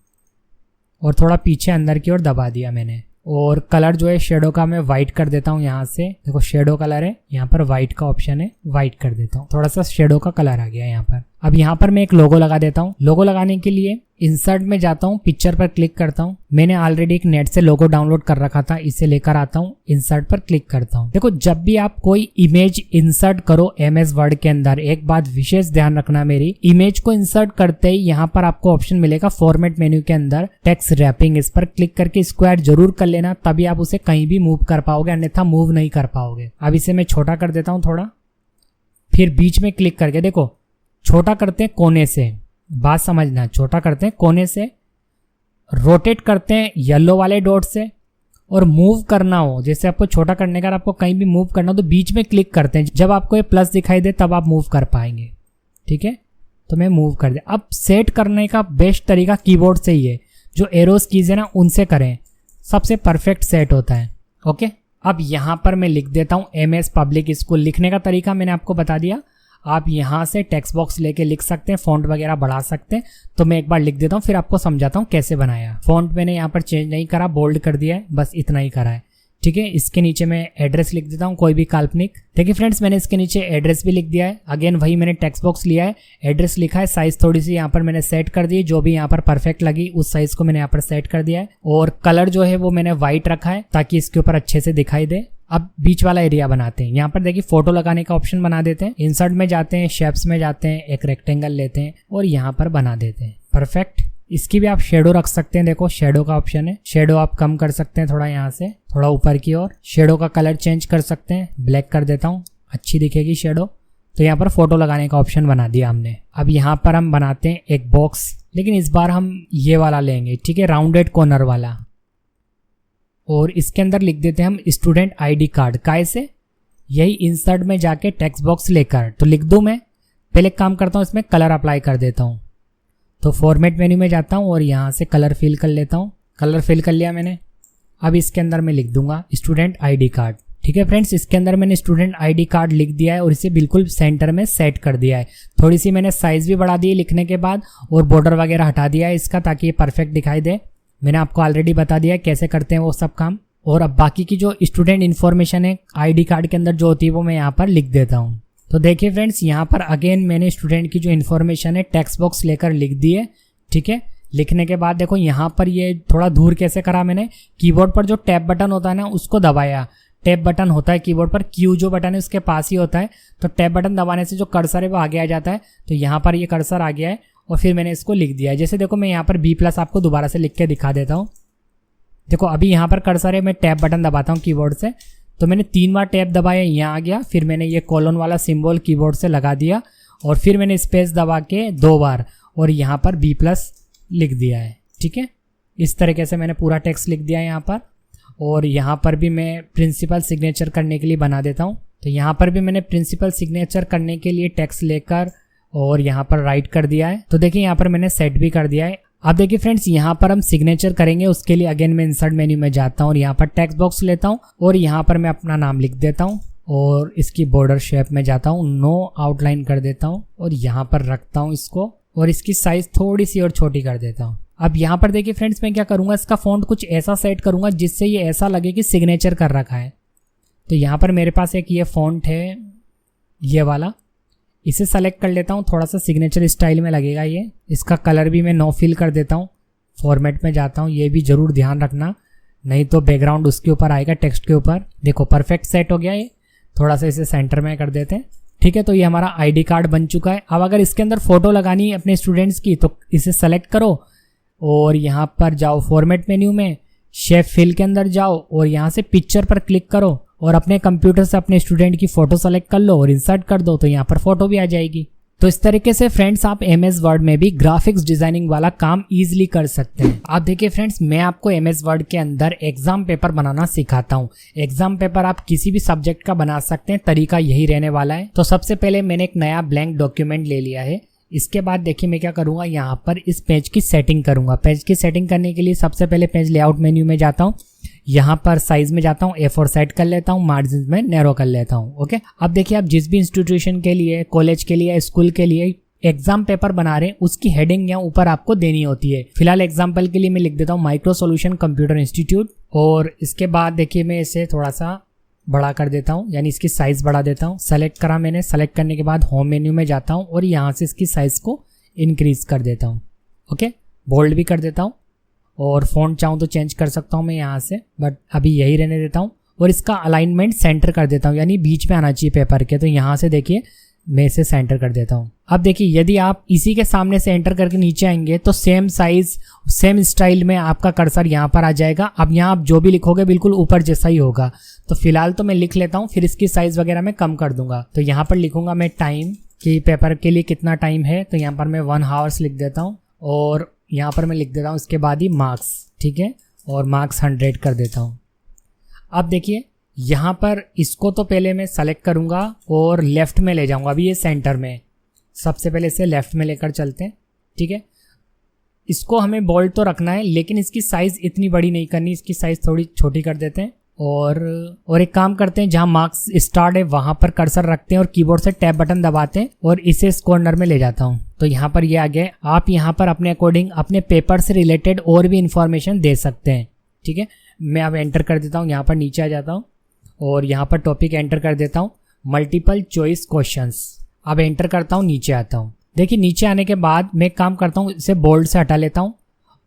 Speaker 1: और थोड़ा पीछे अंदर की ओर दबा दिया मैंने। और कलर जो है शेडो का मैं वाइट कर देता हूँ। यहाँ से देखो शेडो कलर है, यहाँ पर वाइट का ऑप्शन है, वाइट कर देता हूँ। थोड़ा सा शेडो का कलर आ गया यहाँ पर। अब यहाँ पर मैं एक लोगो लगा देता हूँ। लोगो लगाने के लिए इंसर्ट में जाता हूँ, पिक्चर पर क्लिक करता हूँ। मैंने ऑलरेडी एक नेट से लोगो डाउनलोड कर रखा था, इसे लेकर आता हूँ, इंसर्ट पर क्लिक करता हूँ। देखो जब भी आप कोई इमेज इंसर्ट करो MS वर्ड के अंदर, एक बात विशेष ध्यान रखना मेरी, इमेज को इंसर्ट करते ही यहाँ पर आपको ऑप्शन मिलेगा फॉर्मेट मेन्यू के अंदर टेक्स्ट रैपिंग। इस पर क्लिक करके स्क्वायर जरूर कर लेना, तभी आप उसे कहीं भी मूव कर पाओगे, अन्यथा मूव नहीं कर पाओगे। अब इसे मैं छोटा कर देता हूँ थोड़ा। फिर बीच में क्लिक करके देखो छोटा करते हैं कोने से, बात समझना, छोटा करते हैं कोने से, रोटेट करते हैं येलो वाले डॉट से। और मूव करना हो, जैसे आपको छोटा करने का आपको कहीं भी मूव करना हो तो बीच में क्लिक करते हैं। जब आपको ये प्लस दिखाई दे तब आप मूव कर पाएंगे, ठीक है। तो मैं मूव कर दिया। अब सेट करने का बेस्ट तरीका कीबोर्ड से ही है, जो एरोस कीज है ना उनसे करें, सबसे परफेक्ट सेट होता है। ओके, अब यहाँ पर मैं लिख देता हूँ MS पब्लिक स्कूल। लिखने का तरीका मैंने आपको बता दिया, आप यहाँ से टेक्स्ट बॉक्स लेके लिख सकते हैं, फॉन्ट वगैरह बढ़ा सकते हैं। तो मैं एक बार लिख देता हूँ, फिर आपको समझाता हूँ कैसे बनाया। फॉन्ट मैंने यहाँ पर चेंज नहीं करा, बोल्ड कर दिया है, बस इतना ही करा है, ठीक है। इसके नीचे मैं एड्रेस लिख देता हूँ, कोई भी काल्पनिक। देखिए फ्रेंड्स, मैंने इसके नीचे एड्रेस भी लिख दिया है। अगेन वही मैंने टेक्स्ट बॉक्स लिया है, एड्रेस लिखा है, साइज थोड़ी सी यहाँ पर मैंने सेट कर दी, जो भी यहाँ पर परफेक्ट लगी उस साइज को मैंने यहाँ पर सेट कर दिया है। और कलर जो है वो मैंने व्हाइट रखा है ताकि इसके ऊपर अच्छे से दिखाई दे। अब बीच वाला एरिया बनाते हैं। यहाँ पर देखिए फोटो लगाने का ऑप्शन बना देते हैं, इंसर्ट में जाते हैं, शेप्स में जाते हैं, एक रेक्टेंगल लेते हैं और यहाँ पर बना देते हैं। परफेक्ट। इसकी भी आप शेडो रख सकते हैं, देखो शेडो का ऑप्शन है, शेडो आप कम कर सकते हैं थोड़ा, यहाँ से थोड़ा ऊपर की ओर। शेडो का कलर चेंज कर सकते हैं, ब्लैक कर देता हूँ, अच्छी दिखेगी शेडो। तो यहाँ पर फोटो लगाने का ऑप्शन बना दिया हमने। अब यहाँ पर हम बनाते हैं एक बॉक्स, लेकिन इस बार हम ये वाला लेंगे, ठीक है, राउंडेड कॉर्नर वाला। और इसके अंदर लिख देते हैं हम स्टूडेंट ID कार्ड। कैसे? यही इंसर्ट में जाके टेक्स्ट बॉक्स लेकर तो लिख दूं मैं। पहले काम करता हूँ, इसमें कलर अप्लाई कर देता हूँ। तो फॉर्मेट मेन्यू में जाता हूँ और यहाँ से कलर फिल कर लेता हूँ। कलर फिल कर लिया मैंने। अब इसके अंदर मैं लिख दूंगा स्टूडेंट ID कार्ड, ठीक है फ्रेंड्स। इसके अंदर मैंने स्टूडेंट ID कार्ड लिख दिया है और इसे बिल्कुल सेंटर में सेट कर दिया है। थोड़ी सी मैंने साइज भी बढ़ा दी लिखने के बाद और बॉर्डर वगैरह हटा दिया है इसका, ताकि ये परफेक्ट दिखाई दे। मैंने आपको ऑलरेडी बता दिया है कैसे करते हैं वो सब काम। और अब बाकी की जो स्टूडेंट इन्फॉर्मेशन है ID कार्ड के अंदर जो होती है वो मैं यहाँ पर लिख देता हूँ। तो देखिए फ्रेंड्स, यहाँ पर अगेन मैंने स्टूडेंट की जो इन्फॉर्मेशन है टेक्स्ट बॉक्स लेकर लिख दी है, ठीक है। लिखने के बाद देखो यहाँ पर ये थोड़ा दूर कैसे करा मैंने, कीबोर्ड पर जो टैब बटन होता है ना उसको दबाया। टैब बटन होता है कीबोर्ड पर, Q जो बटन है उसके पास ही होता है। तो टैब बटन दबाने से जो कर्सर है वो आगे आ जाता है। तो यहाँ पर ये कर्सर आ गया है और फिर मैंने इसको लिख दिया है। जैसे देखो मैं यहाँ पर B+ आपको दोबारा से लिख के दिखा देता हूँ। देखो अभी यहाँ पर कर्सर है, मैं टैब बटन दबाता हूँ कीबोर्ड से, तो मैंने 3 बार टैब दबाया, यहाँ आ गया। फिर मैंने ये कॉलन वाला सिंबल कीबोर्ड से लगा दिया और फिर मैंने स्पेस दबा के 2 बार और यहाँ पर B+ लिख दिया है, ठीक है। इस तरीके से मैंने पूरा टेक्स्ट लिख दिया है यहाँ पर। और यहाँ पर भी मैं प्रिंसिपल सिग्नेचर करने के लिए बना देता हूँ। तो यहाँ पर भी मैंने प्रिंसिपल सिग्नेचर करने के लिए टेक्स्ट लेकर और यहाँ पर राइट कर दिया है। तो देखिए यहाँ पर मैंने सेट भी कर दिया है। अब देखिए फ्रेंड्स, यहाँ पर हम सिग्नेचर करेंगे, उसके लिए अगेन मैं इंसर्ट मेन्यू में जाता हूँ और यहाँ पर टेक्स्ट बॉक्स लेता हूँ और यहाँ पर मैं अपना नाम लिख देता हूँ और इसकी बॉर्डर शेप में जाता हूँ, नो आउटलाइन कर देता हूँ और यहाँ पर रखता हूँ इसको और इसकी साइज थोड़ी सी और छोटी कर देता हूँ। अब यहाँ पर देखिए फ्रेंड्स, मैं क्या करूँगा, इसका फॉन्ट कुछ ऐसा सेट करूँगा जिससे ये ऐसा लगे कि सिग्नेचर कर रखा है। तो यहाँ पर मेरे पास एक ये फ़ॉन्ट है, ये वाला, इसे सेलेक्ट कर लेता हूँ। थोड़ा सा सिग्नेचर स्टाइल में लगेगा ये। इसका कलर भी मैं नो फिल कर देता हूँ। फॉर्मेट में जाता हूँ, ये भी ज़रूर ध्यान रखना, नहीं तो बैकग्राउंड उसके ऊपर आएगा, टेक्स्ट के ऊपर। देखो परफेक्ट सेट हो गया ये। थोड़ा सा इसे सेंटर में कर देते हैं, ठीक है। तो ये हमारा आईडी कार्ड बन चुका है। अब अगर इसके अंदर फ़ोटो लगानी है अपने स्टूडेंट्स की तो इसे सेलेक्ट करो और यहाँ पर जाओ फॉर्मेट मेन्यू में, शेप फिल के अंदर जाओ और यहाँ से पिक्चर पर क्लिक करो और अपने कंप्यूटर से अपने स्टूडेंट की फ़ोटो सेलेक्ट कर लो और इंसर्ट कर दो, तो यहाँ पर फ़ोटो भी आ जाएगी। तो इस तरीके से फ्रेंड्स आप MS वर्ड में भी ग्राफिक्स डिजाइनिंग वाला काम इजीली कर सकते हैं। आप देखिए फ्रेंड्स, मैं आपको MS वर्ड के अंदर एग्जाम पेपर बनाना सिखाता हूँ। एग्जाम पेपर आप किसी भी सब्जेक्ट का बना सकते हैं, तरीका यही रहने वाला है। तो सबसे पहले मैंने एक नया ब्लैंक डॉक्यूमेंट ले लिया है। इसके बाद देखिए मैं क्या करूँगा, यहाँ पर इस पेज की सेटिंग करूँगा। पेज की सेटिंग करने के लिए सबसे पहले पेज लेआउट मेन्यू में जाता हूँ, यहाँ पर साइज में जाता हूँ, A4 सेट कर लेता हूँ, मार्जिन में नैरो कर लेता हूँ। ओके, अब देखिए आप जिस भी इंस्टीट्यूशन के लिए, कॉलेज के लिए, स्कूल के लिए एग्जाम पेपर बना रहे हैं उसकी हेडिंग यहाँ ऊपर आपको देनी होती है। फिलहाल एग्जाम्पल के लिए मैं लिख देता हूँ माइक्रो सॉल्यूशन कंप्यूटर इंस्टीट्यूट। और इसके बाद देखिए मैं इसे थोड़ा सा बड़ा कर देता हूँ, यानी इसकी साइज बढ़ा देता हूँ। सेलेक्ट करा मैंने, सेलेक्ट करने के बाद होम मेन्यू में जाता हूँ और यहाँ से इसकी साइज को इंक्रीज कर देता हूँ। ओके, बोल्ड भी कर देता हूँ और फ़ॉन्ट चाहूँ तो चेंज कर सकता हूँ मैं यहाँ से, बट अभी यही रहने देता हूँ। और इसका अलाइनमेंट सेंटर कर देता हूँ, यानी बीच में आना चाहिए पेपर के। तो यहाँ से देखिए मैं इसे सेंटर कर देता हूँ। अब देखिए यदि आप इसी के सामने से एंटर करके नीचे आएंगे तो सेम साइज सेम स्टाइल में आपका कर्सर यहाँ पर आ जाएगा। अब यहाँ आप जो भी लिखोगे बिल्कुल ऊपर जैसा ही होगा। तो फिलहाल तो मैं लिख लेता हूँ, फिर इसकी साइज वगैरह मैं कम कर दूंगा। तो यहाँ पर लिखूंगा मैं टाइम, कि पेपर के लिए कितना टाइम है, तो यहाँ पर मैं 1 आवर्स लिख देता हूँ और यहाँ पर मैं लिख देता हूँ इसके बाद ही मार्क्स, ठीक है, और मार्क्स 100 कर देता हूँ। अब देखिए यहाँ पर इसको तो पहले मैं सेलेक्ट करूँगा और लेफ़्ट में ले जाऊँगा। अभी ये सेंटर में, सबसे पहले इसे लेफ़्ट में लेकर चलते हैं, ठीक है। इसको हमें बोल्ड तो रखना है लेकिन इसकी साइज़ इतनी बड़ी नहीं करनी, इसकी साइज़ थोड़ी छोटी कर देते हैं। और एक काम करते हैं, जहाँ मार्क्स स्टार्ट है वहाँ पर कर्सर रखते हैं और कीबोर्ड से टैब बटन दबाते हैं और इसे इस कॉर्नर में ले जाता हूँ। तो यहाँ पर ये आ गया। आप यहाँ पर अपने अकॉर्डिंग अपने पेपर से रिलेटेड और भी इंफॉर्मेशन दे सकते हैं, ठीक है। मैं अब एंटर कर देता हूँ, यहाँ पर नीचे आ जाता हूँ और यहाँ पर टॉपिक एंटर कर देता हूँ, मल्टीपल चॉइस क्वेश्चंस। अब एंटर करता हूँ, नीचे आता हूँ। देखिए नीचे आने के बाद मैं काम करता हूँ, इसे बोल्ड से हटा लेता हूँ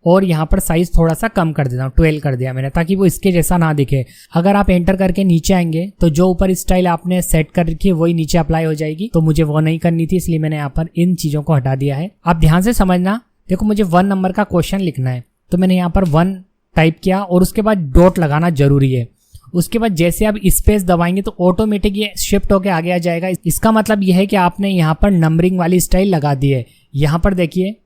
Speaker 1: और यहाँ पर साइज थोड़ा सा कम कर देता हूँ, 12 कर दिया मैंने, ताकि वो इसके जैसा ना दिखे। अगर आप एंटर करके नीचे आएंगे तो जो ऊपर स्टाइल आपने सेट कर रखी है वही नीचे अप्लाई हो जाएगी। तो मुझे वो नहीं करनी थी, इसलिए मैंने यहाँ पर इन चीज़ों को हटा दिया है। आप ध्यान से समझना, देखो मुझे 1 नंबर का क्वेश्चन लिखना है तो मैंने यहाँ पर 1 टाइप किया और उसके बाद डॉट लगाना जरूरी है। उसके बाद जैसे आप स्पेस दबाएंगे तो ऑटोमेटिक ये शिफ्ट होके आगे आ जाएगा। इसका मतलब यह है कि आपने यहाँ पर नंबरिंग वाली स्टाइल लगा दी है। यहाँ पर देखिए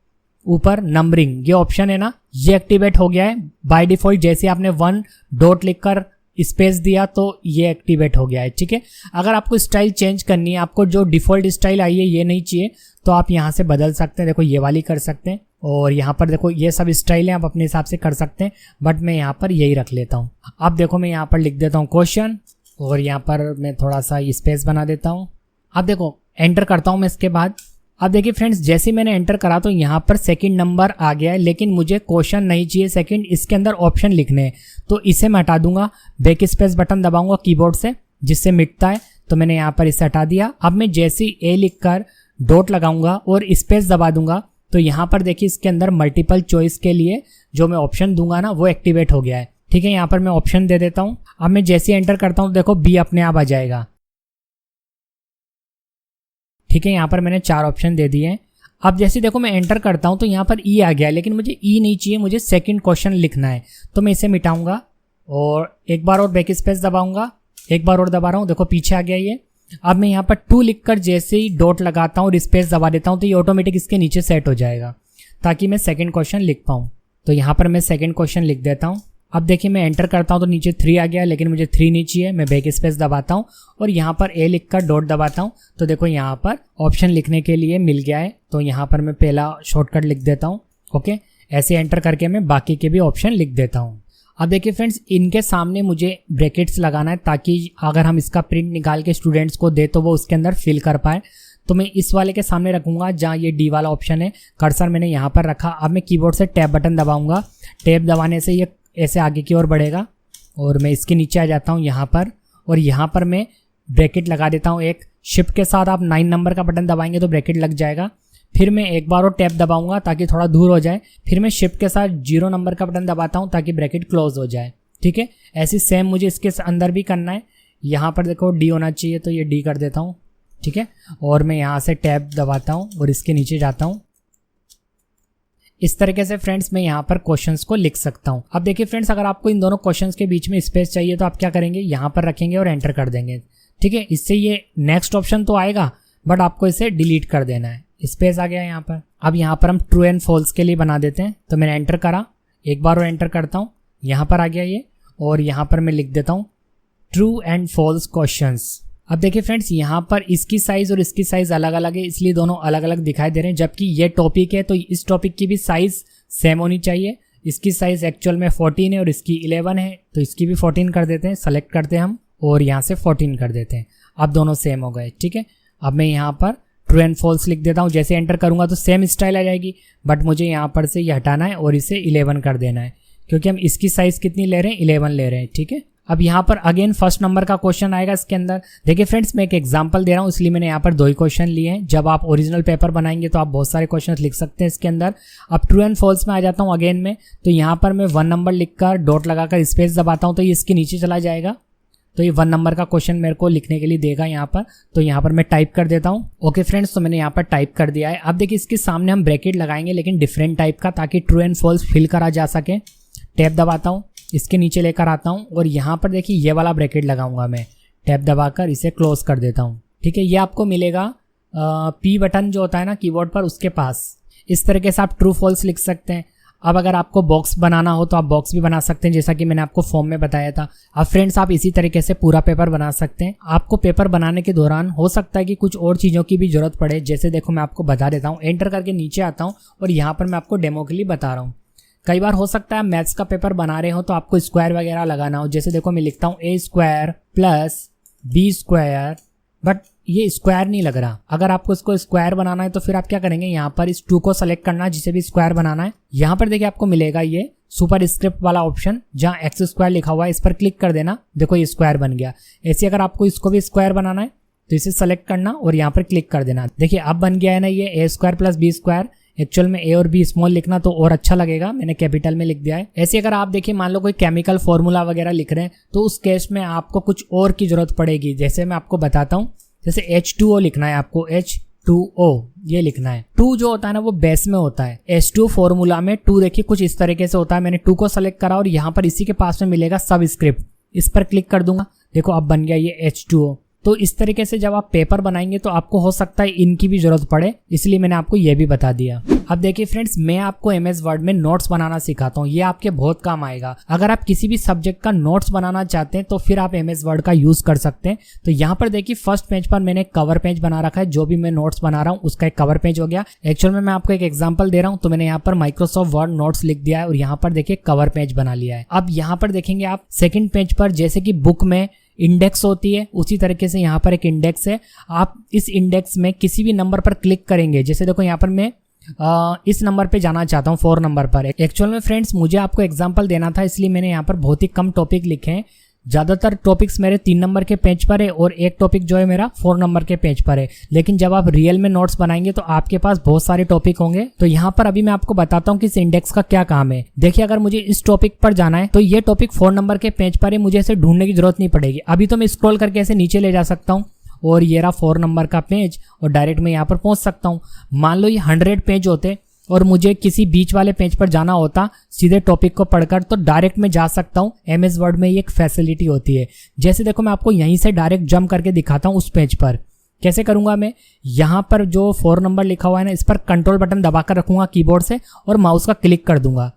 Speaker 1: ऊपर नंबरिंग ये ऑप्शन है ना, ये एक्टिवेट हो गया है बाय डिफॉल्ट। जैसे आपने 1 डॉट लिखकर स्पेस दिया तो ये एक्टिवेट हो गया है, ठीक है। अगर आपको स्टाइल चेंज करनी है, आपको जो डिफॉल्ट स्टाइल आई है ये नहीं चाहिए, तो आप यहाँ से बदल सकते हैं। देखो ये वाली कर सकते हैं और यहाँ पर देखो ये सब स्टाइल है, आप अपने हिसाब से कर सकते हैं, बट मैं यहाँ पर यही रख लेता हूँ। अब देखो मैं यहाँ पर लिख देता हूँ क्वेश्चन और यहाँ पर मैं थोड़ा सा स्पेस बना देता हूँ। अब देखो एंटर करता हूँ मैं इसके बाद। अब देखिए फ्रेंड्स, जैसे मैंने एंटर करा तो यहाँ पर सेकंड नंबर आ गया है, लेकिन मुझे क्वेश्चन नहीं चाहिए सेकंड, इसके अंदर ऑप्शन लिखने हैं। तो इसे मैं हटा दूंगा, बैक स्पेस बटन दबाऊंगा कीबोर्ड से, जिससे मिटता है। तो मैंने यहाँ पर इसे हटा दिया। अब मैं जैसे ए लिखकर डॉट लगाऊंगा और स्पेस दबा दूंगा तो यहाँ पर देखिए इसके अंदर मल्टीपल चॉइस के लिए जो मैं ऑप्शन दूंगा ना वो एक्टिवेट हो गया है, ठीक है। यहाँ पर मैं ऑप्शन दे देता हूँ। अब मैं जैसे एंटर करता हूँ देखो बी अपने आप आ जाएगा, ठीक है। यहाँ पर मैंने 4 ऑप्शन दे दिए हैं। अब जैसे देखो मैं एंटर करता हूँ तो यहाँ पर ई आ गया है, लेकिन मुझे ई नहीं चाहिए, मुझे सेकंड क्वेश्चन लिखना है। तो मैं इसे मिटाऊंगा और एक बार और बैक स्पेस दबाऊंगा, एक बार और दबा रहा हूँ, देखो पीछे आ गया ये। अब मैं यहाँ पर 2 लिखकर जैसे ही डॉट लगाता हूँ और स्पेस दबा देता हूँ तो ये ऑटोमेटिक इसके नीचे सेट हो जाएगा, ताकि मैं सेकंड क्वेश्चन लिख पाऊँ। तो यहाँ पर मैं सेकंड क्वेश्चन लिख देता हूँ। अब देखिए मैं एंटर करता हूँ तो नीचे 3 आ गया, लेकिन मुझे 3 नहीं चाहिए। मैं बैक स्पेस दबाता हूँ और यहाँ पर ए लिखकर डॉट दबाता हूँ तो देखो यहाँ पर ऑप्शन लिखने के लिए मिल गया है। तो यहाँ पर मैं पहला शॉर्टकट लिख देता हूँ, ओके। ऐसे एंटर करके मैं बाकी के भी ऑप्शन लिख देता हूँ। अब देखिए फ्रेंड्स, इनके सामने मुझे ब्रैकेट्स लगाना है, ताकि अगर हम इसका प्रिंट निकाल के स्टूडेंट्स को दे तो वो उसके अंदर फिल कर पाए। तो मैं इस वाले के सामने रखूंगा जहाँ ये डी वाला ऑप्शन है, कर्सर मैंने यहाँ पर रखा। अब मैं कीबोर्ड से टैब बटन दबाऊंगा, टैब दबाने से ये ऐसे आगे की ओर बढ़ेगा और मैं इसके नीचे आ जाता हूँ यहाँ पर और यहाँ पर मैं ब्रैकेट लगा देता हूँ एक। शिफ्ट के साथ आप 9 नंबर का बटन दबाएंगे तो ब्रैकेट लग जाएगा। फिर मैं एक बार और टैप दबाऊंगा ताकि थोड़ा दूर हो जाए। फिर मैं शिफ्ट के साथ 0 नंबर का बटन दबाता हूँ ताकि ब्रैकेट क्लोज हो जाए। ठीक है, ऐसी सेम मुझे इसके अंदर भी करना है। यहाँ पर देखो डी होना चाहिए तो ये डी कर देता हूँ। ठीक है, और मैं यहाँ से टैप दबाता हूँ और इसके नीचे जाता हूँ। इस तरीके से फ्रेंड्स मैं यहाँ पर क्वेश्चंस को लिख सकता हूँ। अब देखिए फ्रेंड्स, अगर आपको इन दोनों क्वेश्चंस के बीच में स्पेस चाहिए तो आप क्या करेंगे, यहाँ पर रखेंगे और एंटर कर देंगे। ठीक है, इससे ये नेक्स्ट ऑप्शन तो आएगा बट आपको इसे डिलीट कर देना है। स्पेस आ गया यहाँ पर। अब यहाँ पर हम ट्रू एंड फॉल्स के लिए बना देते हैं। तो मैंने एंटर करा, एक बार और एंटर करता हूँ, यहाँ पर आ गया ये। और यहाँ पर मैं लिख देता हूँ ट्रू एंड फॉल्स क्वेश्चंस। अब देखिए फ्रेंड्स, यहाँ पर इसकी साइज और इसकी साइज अलग अलग है, इसलिए दोनों अलग अलग दिखाई दे रहे हैं। जबकि ये टॉपिक है तो इस टॉपिक की भी साइज सेम होनी चाहिए। इसकी साइज एक्चुअल में 14 है और इसकी 11 है, तो इसकी भी 14 कर देते हैं। सेलेक्ट करते हैं हम और यहाँ से 14 कर देते हैं। अब दोनों सेम हो गए। ठीक है, अब मैं यहाँ पर ट्रू एंड फॉल्स लिख देता हूँ। जैसे एंटर करूँगा तो सेम स्टाइल आ जाएगी, बट मुझे यहाँ पर से ये हटाना है और इसे 11 कर देना है, क्योंकि हम इसकी साइज कितनी ले रहे हैं, 11 ले रहे हैं। ठीक है, अब यहाँ पर अगेन फर्स्ट नंबर का क्वेश्चन आएगा इसके अंदर। देखिए फ्रेंड्स, मैं एक एग्जांपल दे रहा हूँ, इसलिए मैंने यहाँ पर 2 ही क्वेश्चन लिए हैं। जब आप ओरिजिनल पेपर बनाएंगे तो आप बहुत सारे क्वेश्चन लिख सकते हैं इसके अंदर। अब ट्रू एंड फॉल्स में आ जाता हूँ अगेन में। तो यहाँ पर मैं 1 नंबर लिखकर डॉट लगाकर स्पेस दबाता हूँ तो ये इसके नीचे चला जाएगा। तो ये 1 नंबर का क्वेश्चन मेरे को लिखने के लिए देगा यहाँ पर। तो यहाँ पर मैं टाइप कर देता हूँ। ओके फ्रेंड्स, तो मैंने यहाँ पर टाइप कर दिया है। अब देखिए इसके सामने हम ब्रैकेट लगाएंगे, लेकिन डिफरेंट टाइप का, ताकि ट्रू एंड फॉल्स फिल करा जा सके। टैप दबाता हूँ, इसके नीचे लेकर आता हूँ और यहाँ पर देखिए ये वाला ब्रैकेट लगाऊंगा मैं। टैप दबाकर इसे क्लोज कर देता हूँ। ठीक है, ये आपको मिलेगा पी बटन जो होता है ना कीबोर्ड पर, उसके पास। इस तरीके से आप ट्रू फॉल्स लिख सकते हैं। अब अगर आपको बॉक्स बनाना हो तो आप बॉक्स भी बना सकते हैं, जैसा कि मैंने आपको फॉर्म में बताया था। अब फ्रेंड्स, आप इसी तरीके से पूरा पेपर बना सकते हैं। आपको पेपर बनाने के दौरान हो सकता है कि कुछ और चीज़ों की भी जरूरत पड़े। जैसे देखो मैं आपको बता देता हूँ, एंटर करके नीचे आता हूँ और यहाँ पर मैं आपको डेमो के लिए बता रहा हूँ। कई बार हो सकता है मैथ्स का पेपर बना रहे हो तो आपको स्क्वायर वगैरह लगाना हो। जैसे देखो मैं लिखता हूँ a square plus b square, but ये स्क्वायर नहीं लग रहा। अगर आपको इसको स्क्वायर बनाना है तो फिर आप क्या करेंगे, यहाँ पर इस 2 को सेलेक्ट करना, जिसे भी स्क्वायर बनाना है। यहाँ पर देखिए आपको मिलेगा ये सुपर स्क्रिप्ट वाला ऑप्शन, जहाँ एक्स स्क्वायर लिखा हुआ है, इस पर क्लिक कर देना। देखो ये स्क्वायर बन गया। ऐसे अगर आपको इसको भी स्क्वायर बनाना है तो इसे सेलेक्ट करना और यहाँ पर क्लिक कर देना। देखिए अब बन गया है ना ये a square plus b square. Actual में a और b स्मॉल लिखना तो और अच्छा लगेगा, मैंने कैपिटल में लिख दिया है। ऐसे अगर आप देखिए मान लो कोई केमिकल फॉर्मूला वगैरह लिख रहे हैं तो उस केस में आपको कुछ और की जरूरत पड़ेगी। जैसे मैं आपको बताता हूँ, जैसे H2O लिखना है आपको, H2O ये लिखना है। 2 जो होता है ना वो बेस में होता है। H2 फॉर्मूला में 2 देखिए कुछ इस तरीके से होता है। मैंने 2 को सेलेक्ट करा और यहाँ पर इसी के पास में मिलेगा सबस्क्रिप्ट, इस पर क्लिक कर दूंगा। देखो अब बन गया ये H2O। तो इस तरीके से जब आप पेपर बनाएंगे तो आपको हो सकता है इनकी भी जरूरत पड़े, इसलिए मैंने आपको ये भी बता दिया। अब देखिए फ्रेंड्स, मैं आपको MS वर्ड में नोट्स बनाना सिखाता हूँ। ये आपके बहुत काम आएगा। अगर आप किसी भी सब्जेक्ट का नोट्स बनाना चाहते हैं तो फिर आप MS वर्ड का यूज कर सकते हैं। तो यहाँ पर देखिए फर्स्ट पेज पर मैंने कवर पेज बना रखा है। जो भी मैं नोट्स बना रहा हूँ उसका एक कवर पेज हो गया। एक्चुअल में मैं आपको एक एग्जाम्पल दे रहा हूँ, तो मैंने यहाँ पर माइक्रोसॉफ्ट वर्ड नोट्स लिख दिया है और यहाँ पर देखिए कवर पेज बना लिया है। अब यहाँ पर देखेंगे आप सेकेंड पेज पर, जैसे कि बुक में इंडेक्स होती है, उसी तरीके से यहाँ पर एक इंडेक्स है। आप इस इंडेक्स में किसी भी नंबर पर क्लिक करेंगे। जैसे देखो यहाँ पर मैं इस नंबर पे जाना चाहता हूँ, 4 नंबर पर। एक्चुअल में फ्रेंड्स मुझे आपको एग्जांपल देना था, इसलिए मैंने यहाँ पर बहुत ही कम टॉपिक लिखे हैं। ज़्यादातर टॉपिक्स मेरे 3 नंबर के पेज पर है और एक टॉपिक जो है मेरा 4 नंबर के पेज पर है। लेकिन जब आप रियल में नोट्स बनाएंगे तो आपके पास बहुत सारे टॉपिक होंगे। तो यहाँ पर अभी मैं आपको बताता हूँ कि इस इंडेक्स का क्या काम है। देखिए अगर मुझे इस टॉपिक पर जाना है तो ये टॉपिक 4 नंबर के पेज पर है, मुझे ऐसे ढूंढने की जरूरत नहीं पड़ेगी। अभी तो मैं स्क्रॉल करके ऐसे नीचे ले जा सकता हूँ और ये रहा 4 नंबर का पेज और डायरेक्ट मैं यहाँ पर पहुँच सकता हूँ। मान लो ये 100 पेज होते और मुझे किसी बीच वाले पेज पर जाना होता सीधे टॉपिक को पढ़कर, तो डायरेक्ट मैं जा सकता हूँ। MS वर्ड में ये एक फैसिलिटी होती है। जैसे देखो मैं आपको यहीं से डायरेक्ट जंप करके दिखाता हूँ उस पेज पर। कैसे करूँगा मैं, यहाँ पर जो 4 नंबर लिखा हुआ है ना, इस पर कंट्रोल बटन दबाकर रखूँगा कीबोर्ड से और माउस का क्लिक कर दूंगा।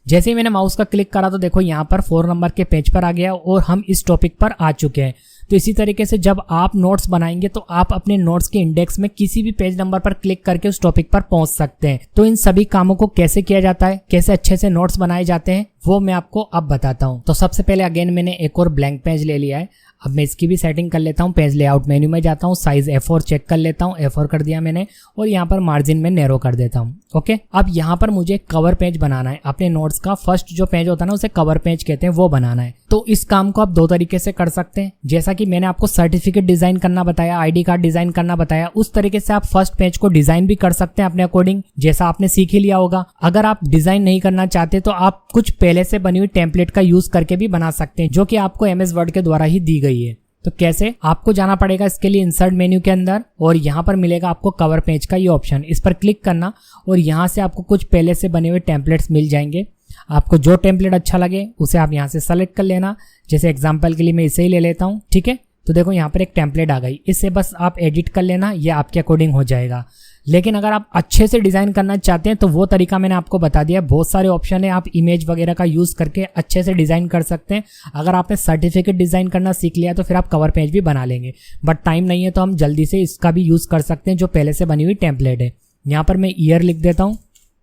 Speaker 1: जैसे ही मैंने माउस का क्लिक करा तो देखो यहाँ पर 4 नंबर के पेज पर आ गया और हम इस टॉपिक पर आ चुके हैं। तो इसी तरीके से जब आप नोट्स बनाएंगे तो आप अपने नोट्स के इंडेक्स में किसी भी पेज नंबर पर क्लिक करके उस टॉपिक पर पहुंच सकते हैं। तो इन सभी कामों को कैसे किया जाता है, कैसे अच्छे से नोट्स बनाए जाते हैं, वो मैं आपको अब बताता हूं। तो सबसे पहले अगेन मैंने एक और ब्लैंक पेज ले लिया है। अब मैं इसकी भी सेटिंग कर लेता हूँ। पेज लेआउट मेन्यू में जाता हूँ, साइज A4 चेक कर लेता हूँ, A4 कर दिया मैंने, और यहाँ पर मार्जिन में नैरो कर देता हूँ। ओके, अब यहाँ पर मुझे कवर पेज बनाना है। अपने नोट्स का फर्स्ट जो पेज होता है ना, उसे कवर पेज कहते हैं, वो बनाना है। तो इस काम को आप दो तरीके से कर सकते हैं। जैसा कि मैंने आपको सर्टिफिकेट डिजाइन करना बताया, ID कार्ड डिजाइन करना बताया, उस तरीके से आप फर्स्ट पेज को डिजाइन भी कर सकते हैं अपने अकॉर्डिंग, जैसा आपने सीख ही लिया होगा। अगर आप डिजाइन नहीं करना चाहते तो आप कुछ पहले से बनी हुई टेम्पलेट का यूज करके भी बना सकते हैं, जो कि आपको MS वर्ड के द्वारा ही दी गई है। तो कैसे? आपको जाना पड़ेगा इसके लिए इंसर्ट मेन्यू के अंदर, और यहाँ पर मिलेगा आपको कवर पेज का ये ऑप्शन, इस पर क्लिक करना और यहाँ से आपको कुछ पहले से बने हुए टेम्पलेट्स मिल जाएंगे। आपको जो टेम्पलेट अच्छा लगे उसे आप यहाँ से सेलेक्ट कर लेना। जैसे एग्जांपल के लिए मैं इसे ही ले लेता हूँ। ठीक है, तो देखो यहाँ पर एक टेम्पलेट आ गई, इससे बस आप एडिट कर लेना, ये आपके अकॉर्डिंग हो जाएगा। लेकिन अगर आप अच्छे से डिजाइन करना चाहते हैं तो वो तरीका मैंने आपको बता दिया। बहुत सारे ऑप्शन है, आप इमेज वगैरह का यूज करके अच्छे से डिजाइन कर सकते हैं। अगर आपने सर्टिफिकेट डिजाइन करना सीख लिया तो फिर आप कवर पेज भी बना लेंगे, बट टाइम नहीं है तो हम जल्दी से इसका भी यूज कर सकते हैं जो पहले से बनी हुई टेम्पलेट है। यहाँ पर मैं ईयर लिख देता हूँ।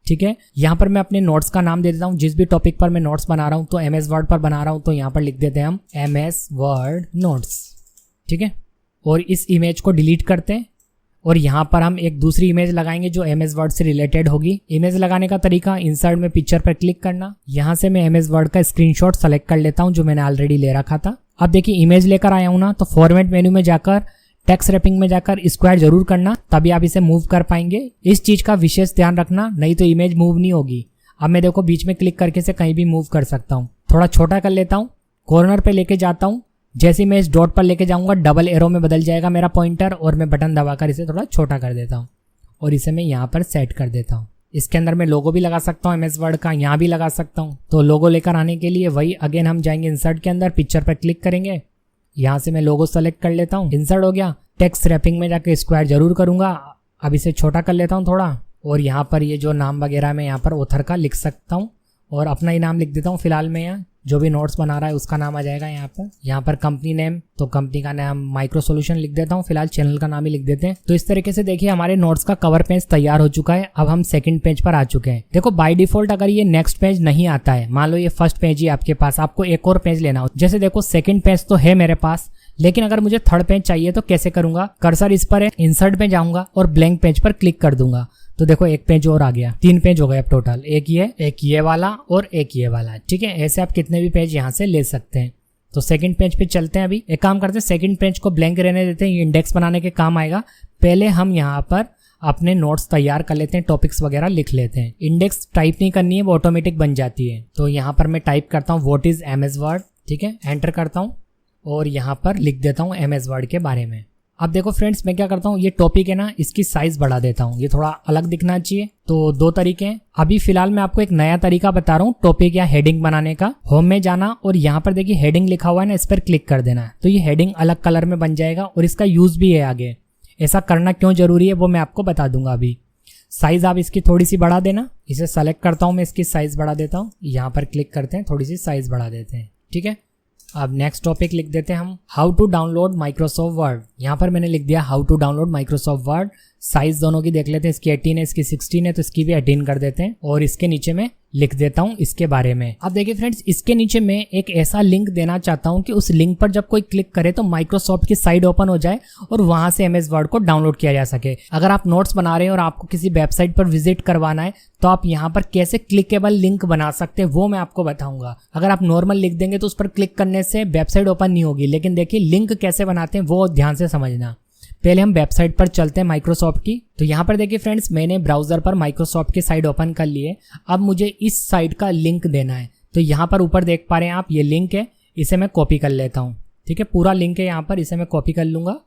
Speaker 1: ठीक है, यहाँ पर मैं अपने नोट्स का नाम दे देता हूँ। जिस भी टॉपिक पर मैं नोट्स बना रहा हूँ, तो MS वर्ड पर बना रहा हूँ तो यहाँ पर लिख देते हैं हम MS वर्ड नोट्स। ठीक है, और इस इमेज को डिलीट करते हैं और यहाँ पर हम एक दूसरी इमेज लगाएंगे जो MS वर्ड से रिलेटेड होगी। इमेज लगाने का तरीका, इंसर्ट में पिक्चर पर क्लिक करना, यहाँ से मैं MS वर्ड का स्क्रीनशॉट सेलेक्ट कर लेता हूँ जो मैंने ऑलरेडी ले रखा था। अब देखिए इमेज लेकर आया हूँ ना, तो फॉर्मेट मेन्यू में जाकर टेक्स्ट रैपिंग में जाकर स्क्वायर जरूर करना, तभी आप इसे मूव कर पाएंगे। इस चीज का विशेष ध्यान रखना, नहीं तो इमेज मूव नहीं होगी। अब मैं देखो बीच में क्लिक करके इसे कहीं भी मूव कर सकता हूँ। थोड़ा छोटा कर लेता हूँ, कॉर्नर पे लेके जाता हूँ, जैसे मैं इस डॉट पर लेके जाऊंगा डबल एरो में बदल जाएगा मेरा पॉइंटर, और मैं बटन दबाकर इसे थोड़ा छोटा कर देता हूँ और इसे मैं यहाँ पर सेट कर देता हूँ। इसके अंदर मैं लोगो भी लगा सकता हूँ MS वर्ड का, यहाँ भी लगा सकता हूँ। तो लोगो लेकर आने के लिए वही अगेन हम जाएंगे इंसर्ट के अंदर, पिक्चर पर क्लिक करेंगे, यहाँ से मैं लोगो सेलेक्ट कर लेता हूँ। इंसर्ट हो गया, टेक्स्ट रैपिंग में जाकर स्क्वायर जरूर करूंगा। अब इसे छोटा कर लेता हूँ थोड़ा, और यहाँ पर ये जो नाम वगैरह मैं यहाँ पर ऑथर का लिख सकता हूँ और अपना ही नाम लिख देता हूँ। फिलहाल मैं यहाँ जो भी नोट्स बना रहा है उसका नाम आ जाएगा यहाँ पर कंपनी नेम, तो कंपनी का नाम माइक्रो सॉल्यूशन लिख देता हूँ। फिलहाल चैनल का नाम ही लिख देते हैं। तो इस तरीके से देखिए हमारे नोट्स का कवर पेज तैयार हो चुका है। अब हम सेकंड पेज पर आ चुके हैं। देखो बाय डिफॉल्ट अगर ये नेक्स्ट पेज नहीं आता है, मान लो ये फर्स्ट पेज ही आपके पास, आपको एक और पेज लेना हो, जैसे देखो सेकंड पेज तो है मेरे पास, लेकिन अगर मुझे थर्ड पेज चाहिए तो कैसे करूंगा? कर्सर इस पर है, इंसर्ट पे जाऊंगा और ब्लैंक पेज पर क्लिक कर दूंगा, तो देखो एक पेज और आ गया, 3 पेज हो गए अब टोटल, एक ये वाला और एक ये वाला। ठीक है, ऐसे आप कितने भी पेज यहाँ से ले सकते हैं। तो सेकंड पेज पे चलते हैं। अभी एक काम करते हैं, सेकंड पेज को ब्लैंक रहने देते हैं, ये इंडेक्स बनाने के काम आएगा। पहले हम यहाँ पर अपने नोट्स तैयार कर लेते हैं, टॉपिक्स वगैरह लिख लेते हैं। इंडेक्स टाइप नहीं करनी है, वो ऑटोमेटिक बन जाती है। तो यहाँ पर मैं टाइप करता हूँ व्हाट इज MS वर्ड। ठीक है, एंटर करता हूँ और यहाँ पर लिख देता हूँ MS वर्ड के बारे में। अब देखो फ्रेंड्स, मैं क्या करता हूँ, ये टॉपिक है ना, इसकी साइज बढ़ा देता हूँ, ये थोड़ा अलग दिखना चाहिए। तो 2 तरीके हैं। अभी फिलहाल मैं आपको एक नया तरीका बता रहा हूँ टॉपिक या हेडिंग बनाने का। होम में जाना और यहाँ पर देखिए हेडिंग लिखा हुआ है ना, इस पर क्लिक कर देना है, तो ये हेडिंग अलग कलर में बन जाएगा और इसका यूज भी है आगे। ऐसा करना क्यों जरूरी है वो मैं आपको बता दूंगा। अभी साइज आप इसकी थोड़ी सी बढ़ा देना, इसे सेलेक्ट करता हूँ मैं, इसकी साइज बढ़ा देता हूँ, यहाँ पर क्लिक करते हैं, थोड़ी सी साइज बढ़ा देते हैं। ठीक है, अब नेक्स्ट टॉपिक लिख देते हैं हम how to download Microsoft word. यहाँ पर मैंने लिख दिया how to download Microsoft word. Size दोनों की देख लेते हैं, इसकी 18 है, इसकी 16 है, तो इसकी भी 18 कर देते हैं और इसके नीचे में लिख देता हूँ इसके बारे में। अब देखिए फ्रेंड्स, इसके नीचे मैं एक ऐसा लिंक देना चाहता हूँ कि उस लिंक पर जब कोई क्लिक करे तो माइक्रोसॉफ्ट की साइट ओपन हो जाए और वहां से MS वर्ड को डाउनलोड किया जा सके। अगर आप नोट्स बना रहे हैं और आपको किसी वेबसाइट पर विजिट करवाना है तो आप यहाँ पर कैसे क्लिकेबल लिंक बना सकते हैं वो मैं आपको बताऊंगा। अगर आप नॉर्मल लिख देंगे तो उस पर क्लिक करने से वेबसाइट ओपन नहीं होगी, लेकिन देखिए लिंक कैसे बनाते हैं वो ध्यान से समझना। पहले हम वेबसाइट पर चलते हैं माइक्रोसॉफ्ट की। तो यहाँ पर देखिए फ्रेंड्स, मैंने ब्राउजर पर माइक्रोसॉफ्ट की साइट ओपन कर ली है। अब मुझे इस साइट का लिंक देना है, तो यहाँ पर ऊपर देख पा रहे हैं आप, ये लिंक है, इसे मैं कॉपी कर लेता हूँ। ठीक है, पूरा लिंक है यहाँ पर, इसे मैं कॉपी कर लूंगा।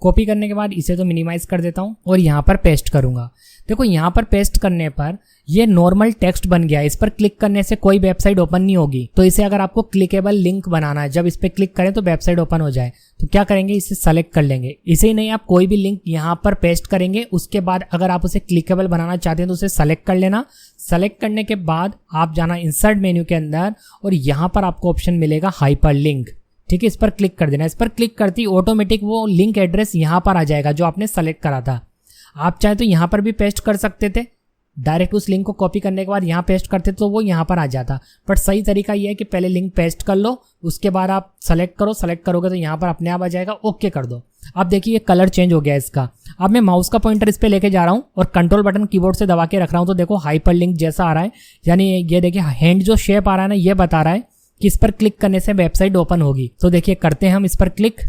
Speaker 1: कॉपी करने के बाद इसे तो मिनिमाइज कर देता हूँ और यहाँ पर पेस्ट करूंगा। देखो यहाँ पर पेस्ट करने पर ये नॉर्मल टेक्स्ट बन गया, इस पर क्लिक करने से कोई वेबसाइट ओपन नहीं होगी। तो इसे अगर आपको क्लिकेबल लिंक बनाना है, जब इस पर क्लिक करें तो वेबसाइट ओपन हो जाए, तो क्या करेंगे, इसे सेलेक्ट कर लेंगे। इसे ही नहीं, आप कोई भी लिंक यहाँ पर पेस्ट करेंगे, उसके बाद अगर आप उसे क्लिकेबल बनाना चाहते हैं तो उसे सेलेक्ट कर लेना। सेलेक्ट करने के बाद आप जाना इंसर्ट मेन्यू के अंदर और यहाँ पर आपको ऑप्शन मिलेगा हाइपर लिंक। ठीक है, इस पर क्लिक कर देना। इस पर क्लिक करते ही ऑटोमेटिक वो लिंक एड्रेस यहाँ पर आ जाएगा जो आपने सेलेक्ट करा था। आप चाहे तो यहाँ पर भी पेस्ट कर सकते थे, डायरेक्ट उस लिंक को कॉपी करने के बाद यहाँ पेस्ट करते तो वो यहाँ पर आ जाता। बट सही तरीका ये है कि पहले लिंक पेस्ट कर लो, उसके बाद आप सेलेक्ट करो, सेलेक्ट करोगे तो यहाँ पर अपने आप आ जाएगा, ओके कर दो। अब देखिए कलर चेंज हो गया इसका। अब मैं माउस का पॉइंटर इस पे लेके जा रहा हूँ और कंट्रोल बटन कीबोर्ड से दबा के रख रहा हूँ, तो देखो हाइपर लिंक जैसा आ रहा है, यानी ये देखिए हैंड जो शेप आ रहा है ना, ये बता रहा है कि इस पर क्लिक करने से वेबसाइट ओपन होगी। तो देखिए करते हैं हम इस पर क्लिक,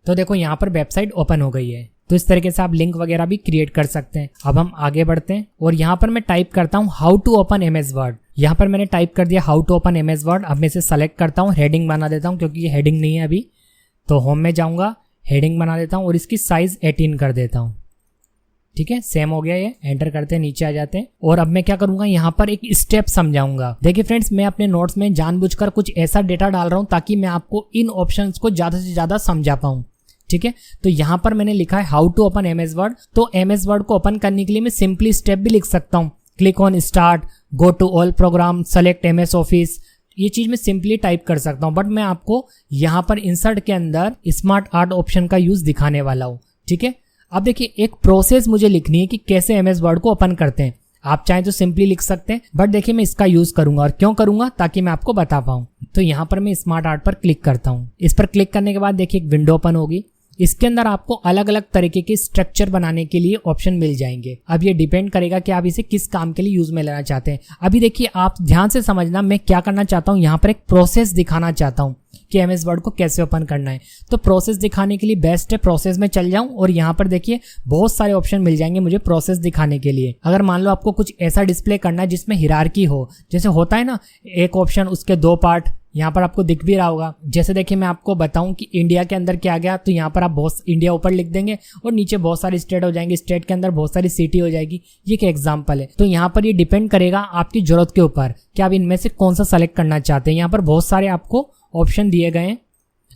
Speaker 1: तो देखो यहाँ पर वेबसाइट ओपन हो गई है। तो इस तरीके से आप लिंक वगैरह भी क्रिएट कर सकते हैं। अब हम आगे बढ़ते हैं और यहाँ पर मैं टाइप करता हूँ how to open MS word. यहाँ पर मैंने टाइप कर दिया how to open MS word. अब मैं इसे सेलेक्ट करता हूँ, हेडिंग बना देता हूँ क्योंकि ये हेडिंग नहीं है अभी। तो होम में जाऊँगा, हेडिंग बना देता हूँ और इसकी साइज 18 कर देता हूँ। ठीक है, सेम हो गया ये। एंटर करते हैं, नीचे आ जाते हैं और अब मैं क्या करूंगा, यहाँ पर एक स्टेप समझाऊंगा। देखिए फ्रेंड्स, मैं अपने नोट्स में जानबूझकर कुछ ऐसा डेटा डाल रहा हूँ ताकि मैं आपको इन ऑप्शंस को ज्यादा से ज्यादा समझा पाऊँ। ठीक है, तो यहाँ पर मैंने लिखा है how to open MS word. तो MS वर्ड को ओपन करने के लिए मैं सिंपली स्टेप भी लिख सकता हूँ, click on start, go to all program, select MS office. ये चीज मैं सिंपली टाइप कर सकता हूँ, बट मैं आपको यहाँ पर इंसर्ट के अंदर स्मार्ट आर्ट ऑप्शन का यूज दिखाने वाला हूँ। ठीक है, अब देखिए एक प्रोसेस मुझे लिखनी है कि कैसे MS वर्ड को ओपन करते हैं। आप चाहें तो सिंपली लिख सकते हैं, बट देखिए मैं इसका यूज करूंगा। और क्यों करूंगा, ताकि मैं आपको बता पाऊं। तो यहाँ पर मैं स्मार्ट आर्ट पर क्लिक करता हूँ। इस पर क्लिक करने के बाद देखिए एक विंडो ओपन होगी। इसके अंदर आपको अलग अलग तरीके के स्ट्रक्चर बनाने के लिए ऑप्शन मिल जाएंगे। अब ये डिपेंड करेगा कि आप इसे किस काम के लिए यूज में लेना चाहते हैं। अभी देखिए आप ध्यान से समझना, मैं क्या करना चाहता हूँ, यहाँ पर एक प्रोसेस दिखाना चाहता हूँ कि MS वर्ड को कैसे ओपन करना है। तो प्रोसेस दिखाने के लिए बेस्ट है प्रोसेस में चल जाऊं और यहाँ पर देखिए बहुत सारे ऑप्शन मिल जाएंगे मुझे प्रोसेस दिखाने के लिए। अगर मान लो आपको कुछ ऐसा डिस्प्ले करना है जिसमें हिरार्की हो, जैसे होता है ना एक ऑप्शन उसके 2 पार्ट, यहाँ पर आपको दिख भी रहा होगा। जैसे देखिए मैं आपको बताऊं कि इंडिया के अंदर क्या गया, तो यहाँ पर आप बहुत इंडिया ऊपर लिख देंगे और नीचे बहुत सारी स्टेट हो जाएंगे, स्टेट के अंदर बहुत सारी सिटी हो जाएगी। ये एक एग्जांपल है। तो यहाँ पर ये डिपेंड करेगा आपकी जरूरत के ऊपर कि आप इनमें से कौन सा सेलेक्ट करना चाहते हैं। यहाँ पर बहुत सारे आपको ऑप्शन दिए गए हैं,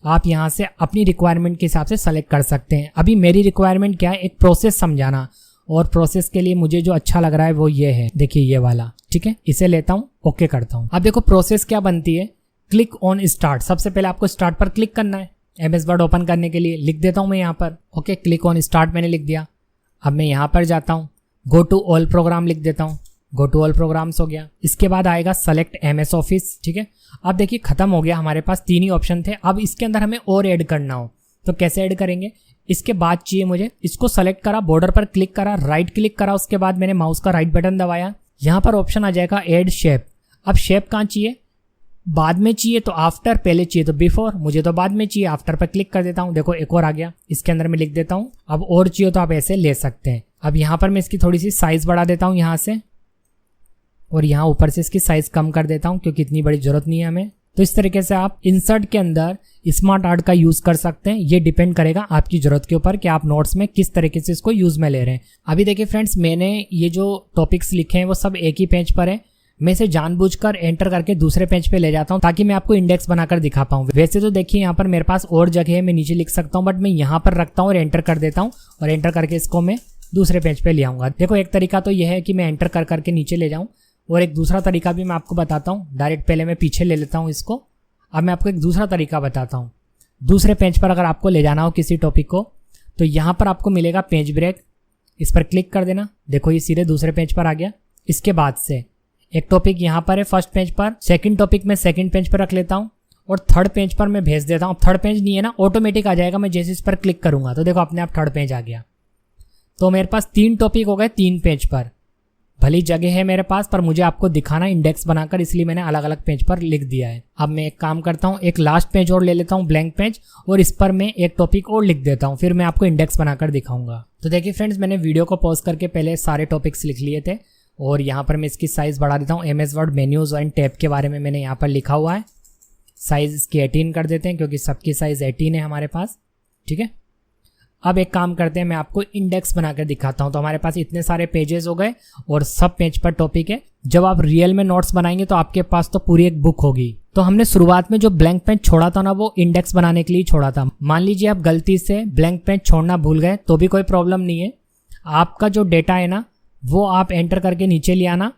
Speaker 1: आप यहाँ से अपनी रिक्वायरमेंट के हिसाब से सेलेक्ट कर सकते हैं। अभी मेरी रिक्वायरमेंट क्या है, एक प्रोसेस समझाना, और प्रोसेस के लिए मुझे जो अच्छा लग रहा है वो ये है, देखिए ये वाला। ठीक है, इसे लेता हूँ, ओके करता हूँ। अब देखो प्रोसेस क्या बनती है, क्लिक ऑन स्टार्ट। सबसे पहले आपको स्टार्ट पर क्लिक करना है MS वर्ड ओपन करने के लिए। लिख देता हूँ मैं यहाँ पर, ओके, क्लिक ऑन स्टार्ट मैंने लिख दिया। अब मैं यहाँ पर जाता हूँ, गो टू ऑल प्रोग्राम लिख देता हूँ, गो टू ऑल प्रोग्राम्स हो गया। इसके बाद आएगा सेलेक्ट MS ऑफिस। ठीक है, अब देखिए खत्म हो गया, हमारे पास 3 ही ऑप्शन थे। अब इसके अंदर हमें और ऐड करना हो तो कैसे ऐड करेंगे, इसके बाद चाहिए मुझे, इसको सेलेक्ट करा, बॉर्डर पर क्लिक करा, राइट क्लिक करा, उसके बाद मैंने माउस का राइट बटन दबाया, यहाँ पर ऑप्शन आ जाएगा ऐड शेप। अब शेप कहाँ चाहिए, बाद में चाहिए तो आफ्टर, पहले चाहिए तो बिफोर, मुझे तो बाद में चाहिए, आफ्टर पर क्लिक कर देता हूँ। देखो एक और आ गया, इसके अंदर मैं लिख देता हूँ। अब और चाहिए तो आप ऐसे ले सकते हैं। अब यहाँ पर मैं इसकी थोड़ी सी साइज बढ़ा देता हूँ यहाँ से, और यहाँ ऊपर से इसकी साइज कम कर देता हूँ क्योंकि इतनी बड़ी जरूरत नहीं है हमें। तो इस तरीके से आप इंसर्ट के अंदर स्मार्ट आर्ट का यूज कर सकते हैं। ये डिपेंड करेगा आपकी जरूरत के ऊपर कि आप नोट्स में किस तरीके से इसको यूज में ले रहे हैं। अभी देखिए फ्रेंड्स, मैंने ये जो टॉपिक्स लिखे हैं वो सब एक ही पेज पर है। मैं इसे जानबूझकर एंटर करके दूसरे पेज पे ले जाता हूँ ताकि मैं आपको इंडेक्स बनाकर दिखा पाऊँ। वैसे तो देखिए यहाँ पर मेरे पास और जगह है, मैं नीचे लिख सकता हूँ, बट मैं यहाँ पर रखता हूँ और एंटर कर देता हूँ, और एंटर करके इसको मैं दूसरे पेज पे ले आऊँगा। देखो एक तरीका तो यह है कि मैं एंटर कर करके नीचे ले जाऊँ, और एक दूसरा तरीका भी मैं आपको बताता हूँ। डायरेक्ट पहले मैं पीछे ले लेता हूँ इसको। अब मैं आपको एक दूसरा तरीका बताता हूँ। दूसरे पेज पर अगर आपको ले जाना हो किसी टॉपिक को, तो यहाँ पर आपको मिलेगा पेज ब्रेक, इस पर क्लिक कर देना। देखो ये सीधे दूसरे पेज पर आ गया। इसके बाद से एक टॉपिक यहाँ पर है फर्स्ट पेज पर, सेकंड टॉपिक मैं सेकंड पेज पर रख लेता हूँ, और थर्ड पेज पर मैं भेज देता हूँ। थर्ड पेज नहीं है ना, ऑटोमेटिक आ जाएगा, मैं जैसे इस पर क्लिक करूंगा तो देखो अपने आप थर्ड पेज आ गया। तो मेरे पास 3 टॉपिक हो गए 3 पेज पर। भली जगह है मेरे पास, पर मुझे आपको दिखाना इंडेक्स बनाकर, इसलिए मैंने अलग अलग पेज पर लिख दिया है। अब मैं एक काम करता हूँ, एक लास्ट पेज और ले लेता हूँ, ब्लैंक पेज, और इस पर मैं एक टॉपिक और लिख देता हूँ, फिर मैं आपको इंडेक्स बनाकर दिखाऊंगा। तो देखिए फ्रेंड्स, मैंने वीडियो को पॉज करके पहले सारे टॉपिक्स लिख लिए थे, और यहाँ पर मैं इसकी साइज बढ़ा देता हूँ। MS word menus and tab के बारे में मैंने यहाँ पर लिखा हुआ है। साइज इसकी 18 कर देते हैं क्योंकि सबकी साइज 18 है हमारे पास। ठीक है, अब एक काम करते हैं, मैं आपको इंडेक्स बनाकर दिखाता हूं। तो हमारे पास इतने सारे पेजेस हो गए और सब पेज पर टॉपिक है। जब आप रियल में नोट्स बनाएंगे तो आपके पास तो पूरी एक बुक होगी। तो हमने शुरुआत में जो ब्लैंक पेज छोड़ा था ना, वो इंडेक्स बनाने के लिए छोड़ा था। मान लीजिए आप गलती से ब्लैंक पेज छोड़ना भूल गए तो भी कोई प्रॉब्लम नहीं है। आपका जो डेटा है ना, वो आप एंटर करके नीचे ले आना,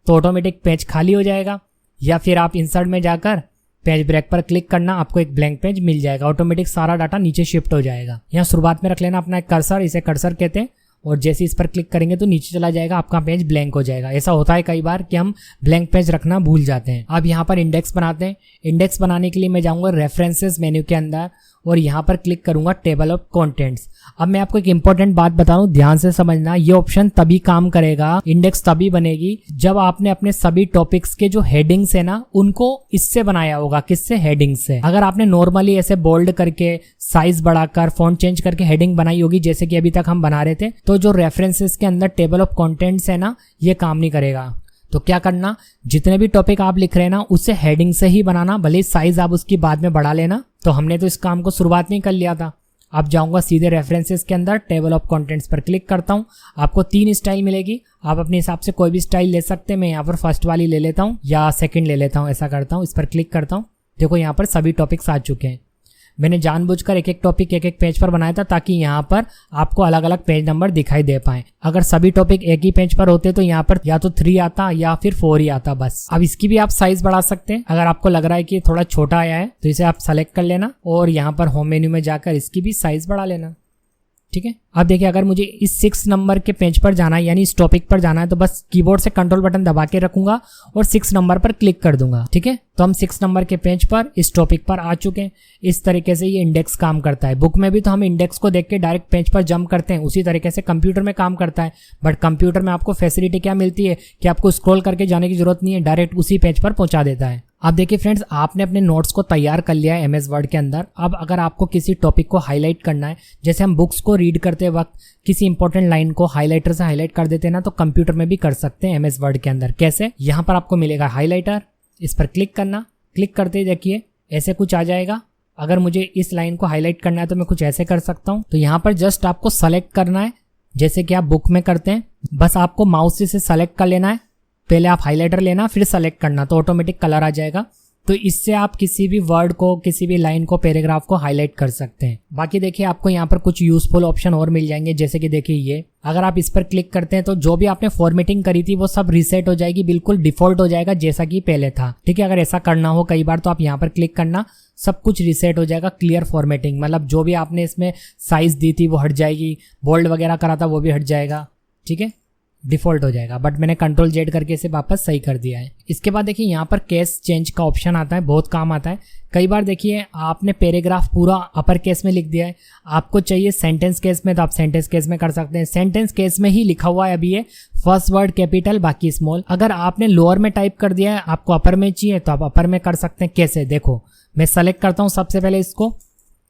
Speaker 1: तो ऑटोमेटिक पेज खाली हो जाएगा, या फिर आप इंसर्ट में जाकर पेज ब्रेक पर क्लिक करना, आपको एक ब्लैंक पेज मिल जाएगा। ऑटोमेटिक सारा डाटा नीचे शिफ्ट हो जाएगा। यहाँ शुरुआत में रख लेना अपना एक कर्सर, इसे कर्सर कहते हैं, और जैसे इस पर क्लिक करेंगे तो नीचे चला जाएगा, आपका पेज ब्लैंक हो जाएगा। ऐसा होता है कई बार कि हम ब्लैंक पेज रखना भूल जाते हैं। अब यहाँ पर इंडेक्स बनाते हैं। इंडेक्स बनाने के लिए मैं जाऊँगा रेफरेंसेस मेन्यू के अंदर और यहाँ पर क्लिक करूँगा टेबल ऑफ कंटेंट्स। अब मैं आपको एक इंपॉर्टेंट बात बता रहा हूँ, ध्यान से समझना। ये ऑप्शन तभी काम करेगा, इंडेक्स तभी बनेगी जब आपने अपने सभी टॉपिक्स के जो हेडिंग्स है ना उनको इससे बनाया होगा। किससे? हेडिंग से। अगर आपने नॉर्मली ऐसे बोल्ड करके, साइज बढ़ाकर, फॉन्ट चेंज करके हेडिंग बनाई होगी जैसे कि अभी तक हम बना रहे थे, तो जो रेफरेंसेस के अंदर टेबल ऑफ कंटेंट्स है ना, ये काम नहीं करेगा। तो क्या करना, जितने भी टॉपिक आप लिख रहे हैं ना उससे हेडिंग से ही बनाना, भले ही साइज आप उसकी बाद में बढ़ा लेना। तो हमने तो इस काम को शुरुआत में ही कर लिया था। अब जाऊंगा सीधे रेफरेंसेस के अंदर, टेबल ऑफ कंटेंट्स पर क्लिक करता हूं। आपको 3 स्टाइल मिलेगी, आप अपने हिसाब से कोई भी स्टाइल ले सकते हैं। मैं यहाँ पर फर्स्ट वाली ले लेता हूँ या सेकंड ले लेता हूँ, ऐसा करता हूँ। इस पर क्लिक करता हूँ, देखो यहाँ पर सभी टॉपिक्स आ चुके हैं। मैंने जानबूझकर एक एक टॉपिक एक एक पेज पर बनाया था ताकि यहाँ पर आपको अलग अलग पेज नंबर दिखाई दे पाए। अगर सभी टॉपिक एक ही पेज पर होते तो यहाँ पर या तो 3 आता या फिर 4 ही आता बस। अब इसकी भी आप साइज बढ़ा सकते हैं। अगर आपको लग रहा है कि थोड़ा छोटा आया है तो इसे आप सेलेक्ट कर लेना और यहाँ पर होम मेन्यू में जाकर इसकी भी साइज बढ़ा लेना। ठीक है, अब देखिए अगर मुझे इस 6 नंबर के पेज पर जाना है यानी इस टॉपिक पर जाना है तो बस कीबोर्ड से कंट्रोल बटन दबा के रखूंगा और 6 नंबर पर क्लिक कर दूंगा। ठीक है, तो हम 6 नंबर के पेज पर इस टॉपिक पर आ चुके हैं। इस तरीके से ये इंडेक्स काम करता है। बुक में भी तो हम इंडेक्स को देख के डायरेक्ट पेज पर जंप करते हैं, उसी तरीके से कंप्यूटर में काम करता है। बट कंप्यूटर में आपको फैसिलिटी क्या मिलती है कि आपको स्क्रॉल करके जाने की जरूरत नहीं है, डायरेक्ट उसी पेज पर पहुंचा देता है। अब देखिए फ्रेंड्स, आपने अपने नोट्स को तैयार कर लिया है एमएस वर्ड के अंदर। अब अगर आपको किसी टॉपिक को हाईलाइट करना है, जैसे हम बुक्स को रीड करते वक्त किसी इंपॉर्टेंट लाइन को हाईलाइटर से हाईलाइट कर देते हैं ना, तो कंप्यूटर में भी कर सकते हैं एमएस वर्ड के अंदर। कैसे? यहाँ पर आपको मिलेगा हाईलाइटर, इस पर क्लिक करना। क्लिक करते ही देखिए ऐसे कुछ आ जाएगा। अगर मुझे इस लाइन को हाईलाइट करना है तो मैं कुछ ऐसे कर सकता हूँ। तो यहाँ पर जस्ट आपको सेलेक्ट करना है जैसे कि आप बुक में करते हैं। बस आपको माउस से सेलेक्ट कर लेना है, पहले आप हाईलाइटर लेना फिर सेलेक्ट करना, तो ऑटोमेटिक कलर आ जाएगा। तो इससे आप किसी भी वर्ड को, किसी भी लाइन को, पैराग्राफ को हाईलाइट कर सकते हैं। बाकी देखिए आपको यहाँ पर कुछ यूजफुल ऑप्शन और मिल जाएंगे, जैसे कि देखिए ये अगर आप इस पर क्लिक करते हैं तो जो भी आपने फॉर्मेटिंग करी थी वो सब रीसेट हो जाएगी, बिल्कुल डिफॉल्ट हो जाएगा जैसा कि पहले था। ठीक है, अगर ऐसा करना हो कई बार तो आप यहाँ पर क्लिक करना, सब कुछ रीसेट हो जाएगा। क्लियर फॉर्मेटिंग मतलब जो भी आपने इसमें साइज दी थी वो हट जाएगी, बोल्ड वगैरह करा था वो भी हट जाएगा। ठीक है, डिफॉल्ट हो जाएगा। बट मैंने कंट्रोल जेड करके इसे वापस सही कर दिया है। इसके बाद देखिए यहाँ पर केस चेंज का ऑप्शन आता है, बहुत काम आता है। कई बार देखिए आपने पैराग्राफ पूरा अपर केस में लिख दिया है, आपको चाहिए सेंटेंस केस में, तो आप सेंटेंस केस में कर सकते हैं। सेंटेंस केस में ही लिखा हुआ है अभी ये, फर्स्ट वर्ड कैपिटल बाकी स्मॉल। अगर आपने लोअर में टाइप कर दिया है, आपको अपर में चाहिए तो आप अपर में कर सकते हैं। कैसे? देखो मैं सेलेक्ट करता हूँ सबसे पहले इसको,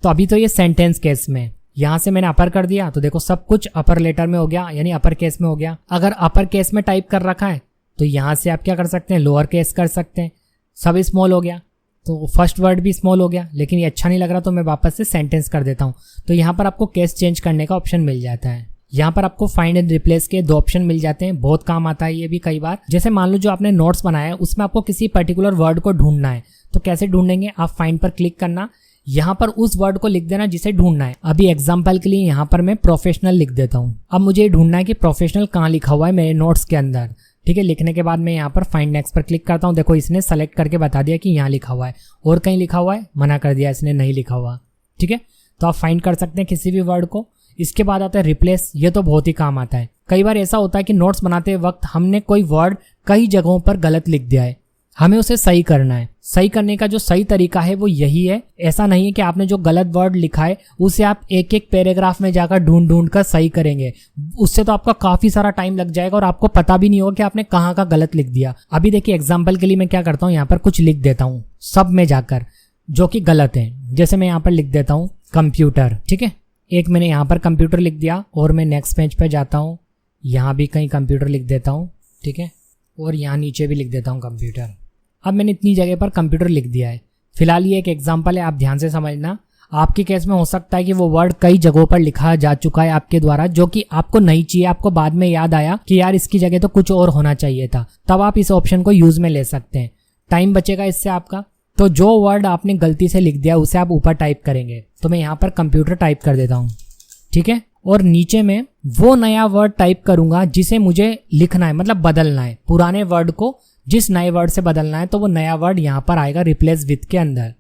Speaker 1: तो अभी तो ये सेंटेंस केस में, यहाँ से मैंने अपर कर दिया तो देखो सब कुछ अपर लेटर में हो गया, यानी अपर केस में हो गया। अगर अपर केस में टाइप कर रखा है तो यहाँ से आप क्या कर सकते हैं, लोअर केस कर सकते हैं। सब स्मॉल हो गया तो फर्स्ट वर्ड भी स्मॉल हो गया, लेकिन ये अच्छा नहीं लग रहा तो मैं वापस से सेंटेंस कर देता हूँ। तो यहाँ पर आपको केस चेंज करने का ऑप्शन मिल जाता है। यहाँ पर आपको फाइंड एंड रिप्लेस के 2 ऑप्शन मिल जाते हैं, बहुत काम आता है ये भी कई बार। जैसे मान लो जो आपने नोट्स बनाया है उसमें आपको किसी पर्टिकुलर वर्ड को ढूंढना है, तो कैसे ढूंढेंगे? आप फाइंड पर क्लिक करना, यहाँ पर उस वर्ड को लिख देना जिसे ढूंढना है। अभी एग्जांपल के लिए यहाँ पर मैं प्रोफेशनल लिख देता हूँ। अब मुझे ढूंढना है कि प्रोफेशनल कहाँ लिखा हुआ है मेरे नोट्स के अंदर। ठीक है, लिखने के बाद मैं यहाँ पर फाइंड नेक्स्ट पर क्लिक करता हूँ। देखो इसने सेलेक्ट करके बता दिया कि यहाँ लिखा हुआ है, और कहीं लिखा हुआ है मना कर दिया, इसने नहीं लिखा हुआ। ठीक है, तो आप फाइंड कर सकते हैं किसी भी वर्ड को। इसके बाद आता है रिप्लेस, ये तो बहुत ही काम आता है। कई बार ऐसा होता है कि नोट्स बनाते वक्त हमने कोई वर्ड कई जगहों पर गलत लिख दिया है, हमें उसे सही करना है। सही करने का जो सही तरीका है वो यही है। ऐसा नहीं है कि आपने जो गलत वर्ड लिखा है उसे आप एक एक पैराग्राफ में जाकर ढूंढ कर सही करेंगे, उससे तो आपका काफी सारा टाइम लग जाएगा और आपको पता भी नहीं होगा कि आपने कहाँ का गलत लिख दिया। अभी देखिए एग्जाम्पल के लिए मैं क्या करता हूँ, यहाँ पर कुछ लिख देता हूँ सब में जाकर जो कि गलत है। जैसे मैं यहाँ पर लिख देता हूँ कंप्यूटर। ठीक है, एक मैंने यहाँ पर कंप्यूटर लिख दिया और मैं नेक्स्ट पेज पे जाता हूँ, यहाँ भी कहीं कंप्यूटर लिख देता हूँ। ठीक है, और यहाँ नीचे भी लिख देता हूँ कंप्यूटर। अब मैंने इतनी जगह पर कंप्यूटर लिख दिया है। फिलहाल ये एक एग्जांपल है, आप ध्यान से समझना। आपके केस में हो सकता है कि वो वर्ड कई जगहों पर लिखा जा चुका है आपके द्वारा, जो कि आपको नहीं चाहिए, आपको बाद में याद आया कि यार इसकी जगह तो कुछ और होना चाहिए था, तब आप इस ऑप्शन को यूज में ले सकते हैं। टाइम बचेगा इससे आपका। तो जो वर्ड आपने गलती से लिख दिया उसे आप ऊपर टाइप करेंगे, तो मैं यहाँ पर कंप्यूटर टाइप कर देता हूँ। ठीक है, और नीचे में वो नया वर्ड टाइप करूंगा जिसे मुझे लिखना है, मतलब बदलना है। पुराने वर्ड को जिस नए वर्ड से बदलना है तो वो नया वर्ड यहाँ पर आएगा रिप्लेस विथ के अंदर।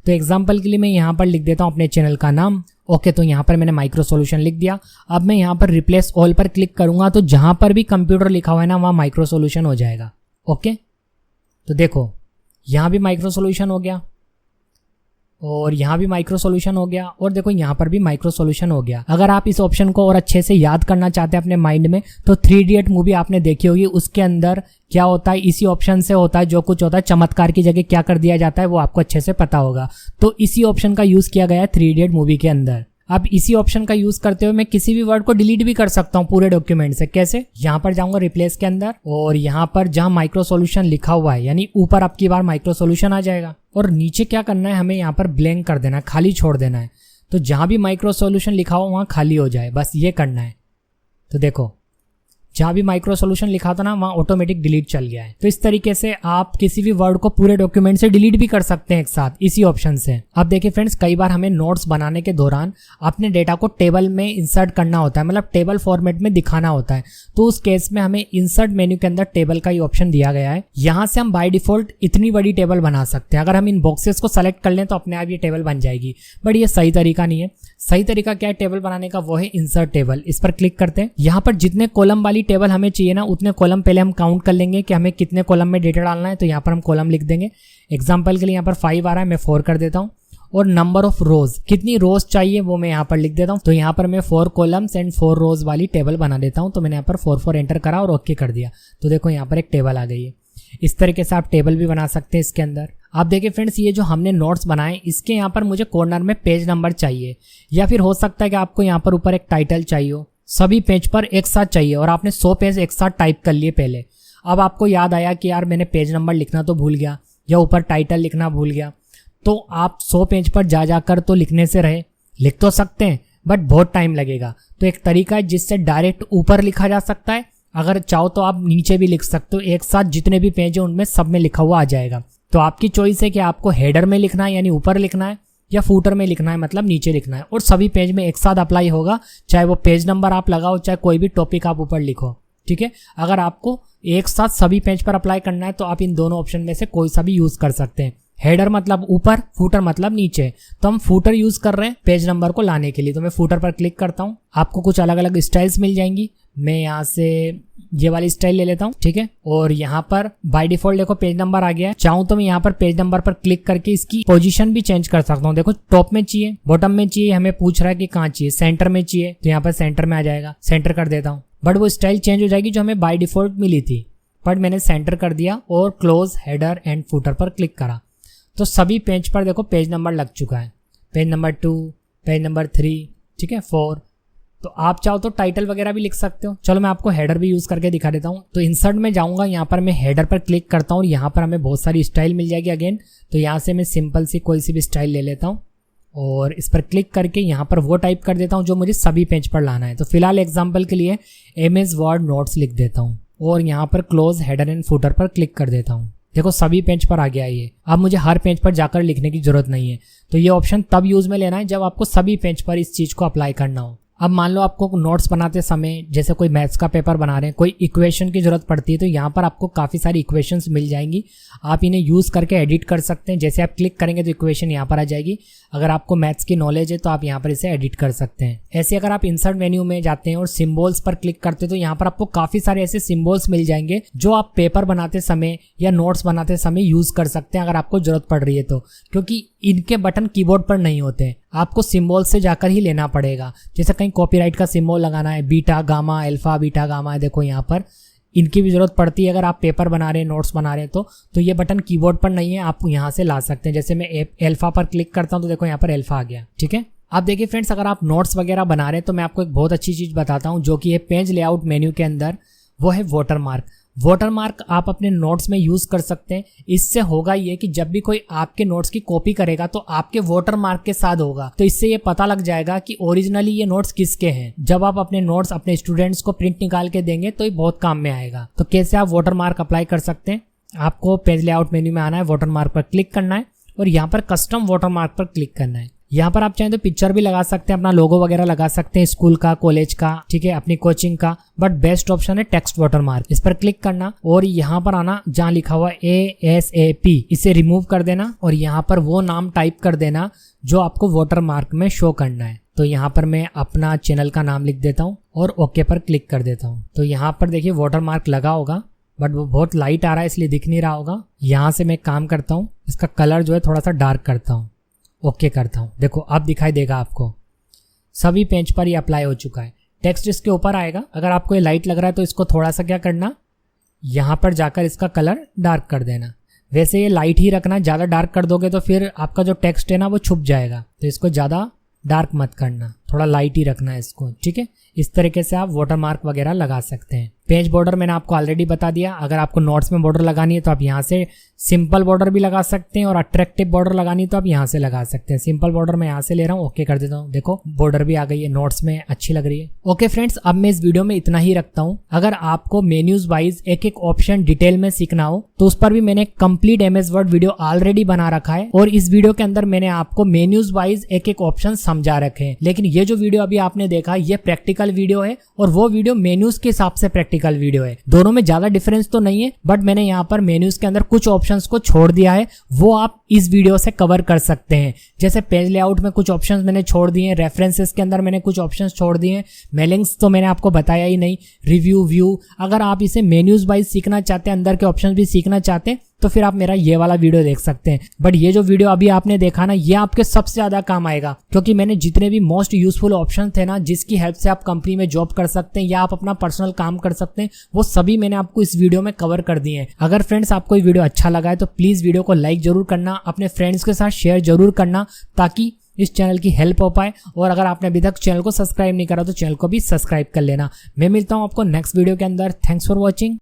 Speaker 1: तो एग्जाम्पल के लिए मैं यहाँ पर लिख देता हूँ अपने चैनल का नाम ओके, तो यहाँ पर मैंने माइक्रो सॉल्यूशन लिख दिया। अब मैं यहाँ पर रिप्लेस ऑल पर क्लिक करूंगा तो जहां पर भी कंप्यूटर लिखा हुआ है ना वहाँ माइक्रो सॉल्यूशन हो जाएगा। ओके, तो देखो यहाँ भी माइक्रो सॉल्यूशन हो गया और यहाँ भी माइक्रो सॉल्यूशन हो गया और देखो यहाँ पर भी माइक्रो सॉल्यूशन हो गया। अगर आप इस ऑप्शन को और अच्छे से याद करना चाहते हैं अपने माइंड में तो 3 इडियट मूवी आपने देखी होगी, उसके अंदर क्या होता है, इसी ऑप्शन से होता है, जो कुछ होता है चमत्कार की जगह क्या कर दिया जाता है वो आपको अच्छे से पता होगा। तो इसी ऑप्शन का यूज किया गया है 3 इडियट मूवी के अंदर। अब इसी ऑप्शन का यूज करते हुए मैं किसी भी वर्ड को डिलीट भी कर सकता हूँ पूरे डॉक्यूमेंट से। कैसे? यहाँ पर जाऊंगा रिप्लेस के अंदर और यहाँ पर जहाँ माइक्रो सॉल्यूशन लिखा हुआ है यानी ऊपर अब की बार माइक्रो सॉल्यूशन आ जाएगा और नीचे क्या करना है, हमें यहाँ पर ब्लैंक कर देना है, खाली छोड़ देना है। तो जहां भी माइक्रो सॉल्यूशन लिखा हो वहां खाली हो जाए, बस ये करना है। तो देखो जहां भी माइक्रो सॉल्यूशन लिखा था ना वहां ऑटोमेटिक डिलीट चल गया है। तो इस तरीके से आप किसी भी वर्ड को पूरे डॉक्यूमेंट से डिलीट भी कर सकते हैं एक साथ इसी ऑप्शन से। अब देखिए फ्रेंड्स, कई बार हमें नोट्स बनाने के दौरान अपने डेटा को टेबल में इंसर्ट करना होता है, मतलब टेबल फॉर्मेट में दिखाना होता है। तो उस केस में हमें इंसर्ट मेन्यू के अंदर टेबल का ही ऑप्शन दिया गया है। यहाँ से हम बाय डिफॉल्ट इतनी बड़ी टेबल बना सकते हैं। अगर हम इन बॉक्सेस को सेलेक्ट कर लें तो अपने आप ये टेबल बन जाएगी, बट ये सही तरीका नहीं है। सही तरीका क्या है टेबल बनाने का, वो है इंसर्ट टेबल। इस पर क्लिक करते हैं। यहाँ पर जितने कॉलम वाली टेबल हमें चाहिए ना उतने कॉलम पहले हम काउंट कर लेंगे कि हमें कितने कॉलम में डेटा डालना है। तो यहाँ पर हम कॉलम लिख देंगे। एग्जाम्पल के लिए यहाँ पर 5 आ रहा है, मैं 4 कर देता हूँ। और नंबर ऑफ रोज, कितनी रोज चाहिए वो मैं यहाँ पर लिख देता हूँ। तो यहाँ पर मैं 4 कॉलम्स एंड 4 रोज वाली टेबल बना देता हूँ। तो मैंने यहाँ पर 4 एंटर करा और ओके कर दिया। तो देखो यहाँ पर एक टेबल आ गई है। इस तरीके से आप टेबल भी बना सकते हैं इसके अंदर। आप देखिए फ्रेंड्स, ये जो हमने नोट्स बनाए इसके यहाँ पर मुझे कॉर्नर में पेज नंबर चाहिए, या फिर हो सकता है कि आपको यहाँ पर ऊपर एक टाइटल चाहिए हो। सभी पेज पर एक साथ चाहिए और आपने 100 पेज एक साथ टाइप कर लिए पहले। अब आपको याद आया कि यार मैंने पेज नंबर लिखना तो भूल गया या ऊपर टाइटल लिखना भूल गया, तो आप 100 पेज पर जा जाकर तो लिखने से रहे, लिख तो सकते हैं बट बहुत टाइम लगेगा। तो एक तरीका है जिससे डायरेक्ट ऊपर लिखा जा सकता है। अगर चाहो तो आप नीचे भी लिख सकते हो, एक साथ जितने भी पेज है उनमें सब में लिखा हुआ आ जाएगा। तो आपकी चॉइस है कि आपको हेडर में लिखना है यानी ऊपर लिखना है, या फूटर में लिखना है मतलब नीचे लिखना है। और सभी पेज में एक साथ अप्लाई होगा, चाहे वो पेज नंबर आप लगाओ चाहे कोई भी टॉपिक आप ऊपर लिखो। ठीक है, अगर आपको एक साथ सभी पेज पर अप्लाई करना है तो आप इन दोनों ऑप्शन में से कोई सा भी यूज कर सकते हैं। हेडर मतलब ऊपर, फूटर मतलब नीचे। तो हम फूटर यूज कर रहे हैं पेज नंबर को लाने के लिए। तो मैं फूटर पर क्लिक करता हूँ। आपको कुछ अलग अलग स्टाइल्स मिल जाएंगी। मैं यहाँ से ये वाली स्टाइल ले लेता हूँ। ठीक है, और यहाँ पर बाय डिफॉल्ट देखो पेज नंबर आ गया है। चाहूँ तो मैं यहाँ पर पेज नंबर पर क्लिक करके इसकी पोजीशन भी चेंज कर सकता हूँ। देखो टॉप में चाहिए, बॉटम में चाहिए, हमें पूछ रहा है कि कहाँ चाहिए, सेंटर में चाहिए तो यहाँ पर सेंटर में आ जाएगा, सेंटर कर देता हूँ। बट वो स्टाइल चेंज हो जाएगी जो हमें बाय डिफॉल्ट मिली थी, बट मैंने सेंटर कर दिया और क्लोज हेडर एंड फूटर पर क्लिक करा। तो सभी पेज पर देखो पेज नंबर लग चुका है। पेज नंबर 2, पेज नंबर 3, ठीक है 4। तो आप चाहो तो टाइटल वगैरह भी लिख सकते हो। चलो मैं आपको हेडर भी यूज करके दिखा देता हूँ। तो इंसर्ट में जाऊंगा, यहाँ पर मैं हेडर पर क्लिक करता हूँ और यहाँ पर हमें बहुत सारी स्टाइल मिल जाएगी अगेन। तो यहाँ से मैं सिंपल सी कोई सी भी स्टाइल ले लेता हूँ और इस पर क्लिक करके यहाँ पर वो टाइप कर देता हूँ जो मुझे सभी पेज पर लाना है। तो फिलहाल एग्जाम्पल के लिए MS वर्ड नोट्स लिख देता हूँ और यहाँ पर क्लोज हेडर एंड फुटर पर क्लिक कर देता हूँ। देखो सभी पेज पर आ गया ये। अब मुझे हर पेज पर जाकर लिखने की जरूरत नहीं है। तो ये ऑप्शन तब यूज में लेना है जब आपको सभी पेज पर इस चीज को अप्लाई करना हो। अब मान लो आपको नोट्स बनाते समय जैसे कोई मैथ्स का पेपर बना रहे हैं, कोई इक्वेशन की जरूरत पड़ती है, तो यहाँ पर आपको काफ़ी सारी इक्वेशंस मिल जाएंगी। आप इन्हें यूज़ करके एडिट कर सकते हैं। जैसे आप क्लिक करेंगे तो इक्वेशन यहाँ पर आ जाएगी। अगर आपको मैथ्स की नॉलेज है तो आप यहाँ पर इसे एडिट कर सकते हैं। ऐसे अगर आप इंसर्ट मेन्यू में जाते हैं और सिम्बॉल्स पर क्लिक करते हैं तो यहाँ पर आपको काफ़ी सारे ऐसे सिम्बॉल्स मिल जाएंगे जो आप पेपर बनाते समय या नोट्स बनाते समय यूज़ कर सकते हैं अगर आपको जरूरत पड़ रही है तो, क्योंकि इनके बटन कीबोर्ड पर नहीं होते, आपको सिंबल से जाकर ही लेना पड़ेगा। जैसे कहीं कॉपीराइट का सिंबल लगाना है, beta gamma alpha beta gamma है, देखो यहाँ पर इनकी भी जरूरत पड़ती है अगर आप पेपर बना रहे हैं नोट्स बना रहे हैं तो ये बटन कीबोर्ड पर नहीं है, आप यहाँ से ला सकते हैं। जैसे मैं अल्फा पर क्लिक करता हूँ तो देखो यहाँ पर अल्फा आ गया। ठीक है, आप देखिए फ्रेंड्स, अगर आप नोट्स वगैरह बना रहे हैं तो मैं आपको एक बहुत अच्छी चीज बताता हूँ जो कि है पेज लेआउट मेन्यू के अंदर, वो है वाटरमार्क। वाटरमार्क आप अपने नोट्स में यूज कर सकते हैं। इससे होगा ये कि जब भी कोई आपके नोट्स की कॉपी करेगा तो आपके वाटरमार्क के साथ होगा, तो इससे ये पता लग जाएगा कि ओरिजिनली ये नोट्स किसके हैं। जब आप अपने नोट्स अपने स्टूडेंट्स को प्रिंट निकाल के देंगे तो ये बहुत काम में आएगा। तो कैसे आप वाटरमार्क अप्लाई कर सकते हैं, आपको पेज लेआउट मेन्यू में आना है, वाटरमार्क पर क्लिक करना है और यहाँ पर कस्टम वाटरमार्क पर क्लिक करना है। यहाँ पर आप चाहें तो पिक्चर भी लगा सकते हैं, अपना लोगो वगैरह लगा सकते हैं, स्कूल का, कॉलेज का, ठीक है, अपनी कोचिंग का, बट बेस्ट ऑप्शन है टेक्स्ट वाटरमार्क। इस पर क्लिक करना और यहाँ पर आना जहाँ लिखा हुआ ASAP, इसे रिमूव कर देना और यहाँ पर वो नाम टाइप कर देना जो आपको वाटरमार्क में शो करना है। तो यहाँ पर मैं अपना चैनल का नाम लिख देता हूँ और ओके पर क्लिक कर देता हूँ। तो यहाँ पर देखिए वाटर मार्क लगा होगा, बट वो बहुत लाइट आ रहा है इसलिए दिख नहीं रहा होगा। यहाँ से मैं काम करता हूँ, इसका कलर जो है थोड़ा सा डार्क करता हूँ, ओके करता हूँ। देखो अब दिखाई देगा आपको, सभी पेज पर ये अप्लाई हो चुका है। टेक्स्ट इसके ऊपर आएगा। अगर आपको ये लाइट लग रहा है तो इसको थोड़ा सा क्या करना, यहाँ पर जाकर इसका कलर डार्क कर देना। वैसे ये लाइट ही रखना, ज़्यादा डार्क कर दोगे तो फिर आपका जो टेक्स्ट है ना वो छुप जाएगा, तो इसको ज़्यादा डार्क मत करना, थोड़ा लाइट ही रखना है इसको, ठीक है। इस तरीके से आप वाटर मार्क वगैरह लगा सकते हैं। पेज बॉर्डर मैंने आपको ऑलरेडी बता दिया। अगर आपको नोट्स में बॉर्डर लगानी है तो आप यहाँ से सिंपल बॉर्डर भी लगा सकते हैं और अट्रैक्टिव बॉर्डर लगानी है तो आप यहाँ से लगा सकते हैं। सिंपल बॉर्डर मैं यहाँ से ले रहा हूँ, ओके कर देता हूँ। देखो बॉर्डर भी आ गई है, नोट्स में अच्छी लग रही है। ओके फ्रेंड्स, अब मैं इस वीडियो में इतना ही रखता हूँ। अगर आपको मेन्यूज वाइज एक एक ऑप्शन डिटेल में सीखना हो तो उस पर भी मैंने complete MS word video already बना रखा है और इस वीडियो के अंदर मैंने आपको मेन्यूज वाइज एक एक ऑप्शन समझा रखे हैं। लेकिन ये जो वीडियो अभी आपने देखा ये प्रैक्टिकल वीडियो है और वो वीडियो मेन्यूज के हिसाब से प्रैक्टिकल वीडियो है। दोनों में ज्यादा डिफरेंस तो नहीं है, बट मैंने यहाँ पर मेन्यूज के अंदर कुछ ऑप्शंस को छोड़ दिया है, वो आप इस वीडियो से कवर कर सकते हैं। जैसे पेज लेआउट में कुछ ऑप्शंस मैंने छोड़ दिए हैं, रेफरेंसेस के अंदर मैंने कुछ ऑप्शंस छोड़ दिए हैं, मेलिंग्स तो मैंने आपको बताया ही नहीं, रिव्यू व्यू। अगर आप इसे मेन्यूज वाइज सीखना चाहते हैं, अंदर के ऑप्शंस भी सीखना चाहते हैं तो फिर आप मेरा ये वाला वीडियो देख सकते हैं। बट ये जो वीडियो अभी आपने देखा ना, ये आपके सबसे ज्यादा काम आएगा, क्योंकि मैंने जितने भी मोस्ट यूजफुल ऑप्शन थे ना जिसकी हेल्प से आप कंपनी में जॉब कर सकते हैं या आप अपना पर्सनल काम कर सकते हैं, वो सभी मैंने आपको इस वीडियो में कवर कर दिए हैं। अगर फ्रेंड्स आपको ये वीडियो अच्छा लगा है तो प्लीज वीडियो को लाइक जरूर करना, अपने फ्रेंड्स के साथ शेयर जरूर करना ताकि इस चैनल की हेल्प हो पाए। और अगर आपने अभी तक चैनल को सब्सक्राइब नहीं करा तो चैनल को भी सब्सक्राइब कर लेना। मैं मिलता हूं आपको नेक्स्ट वीडियो के अंदर। Thanks for watching.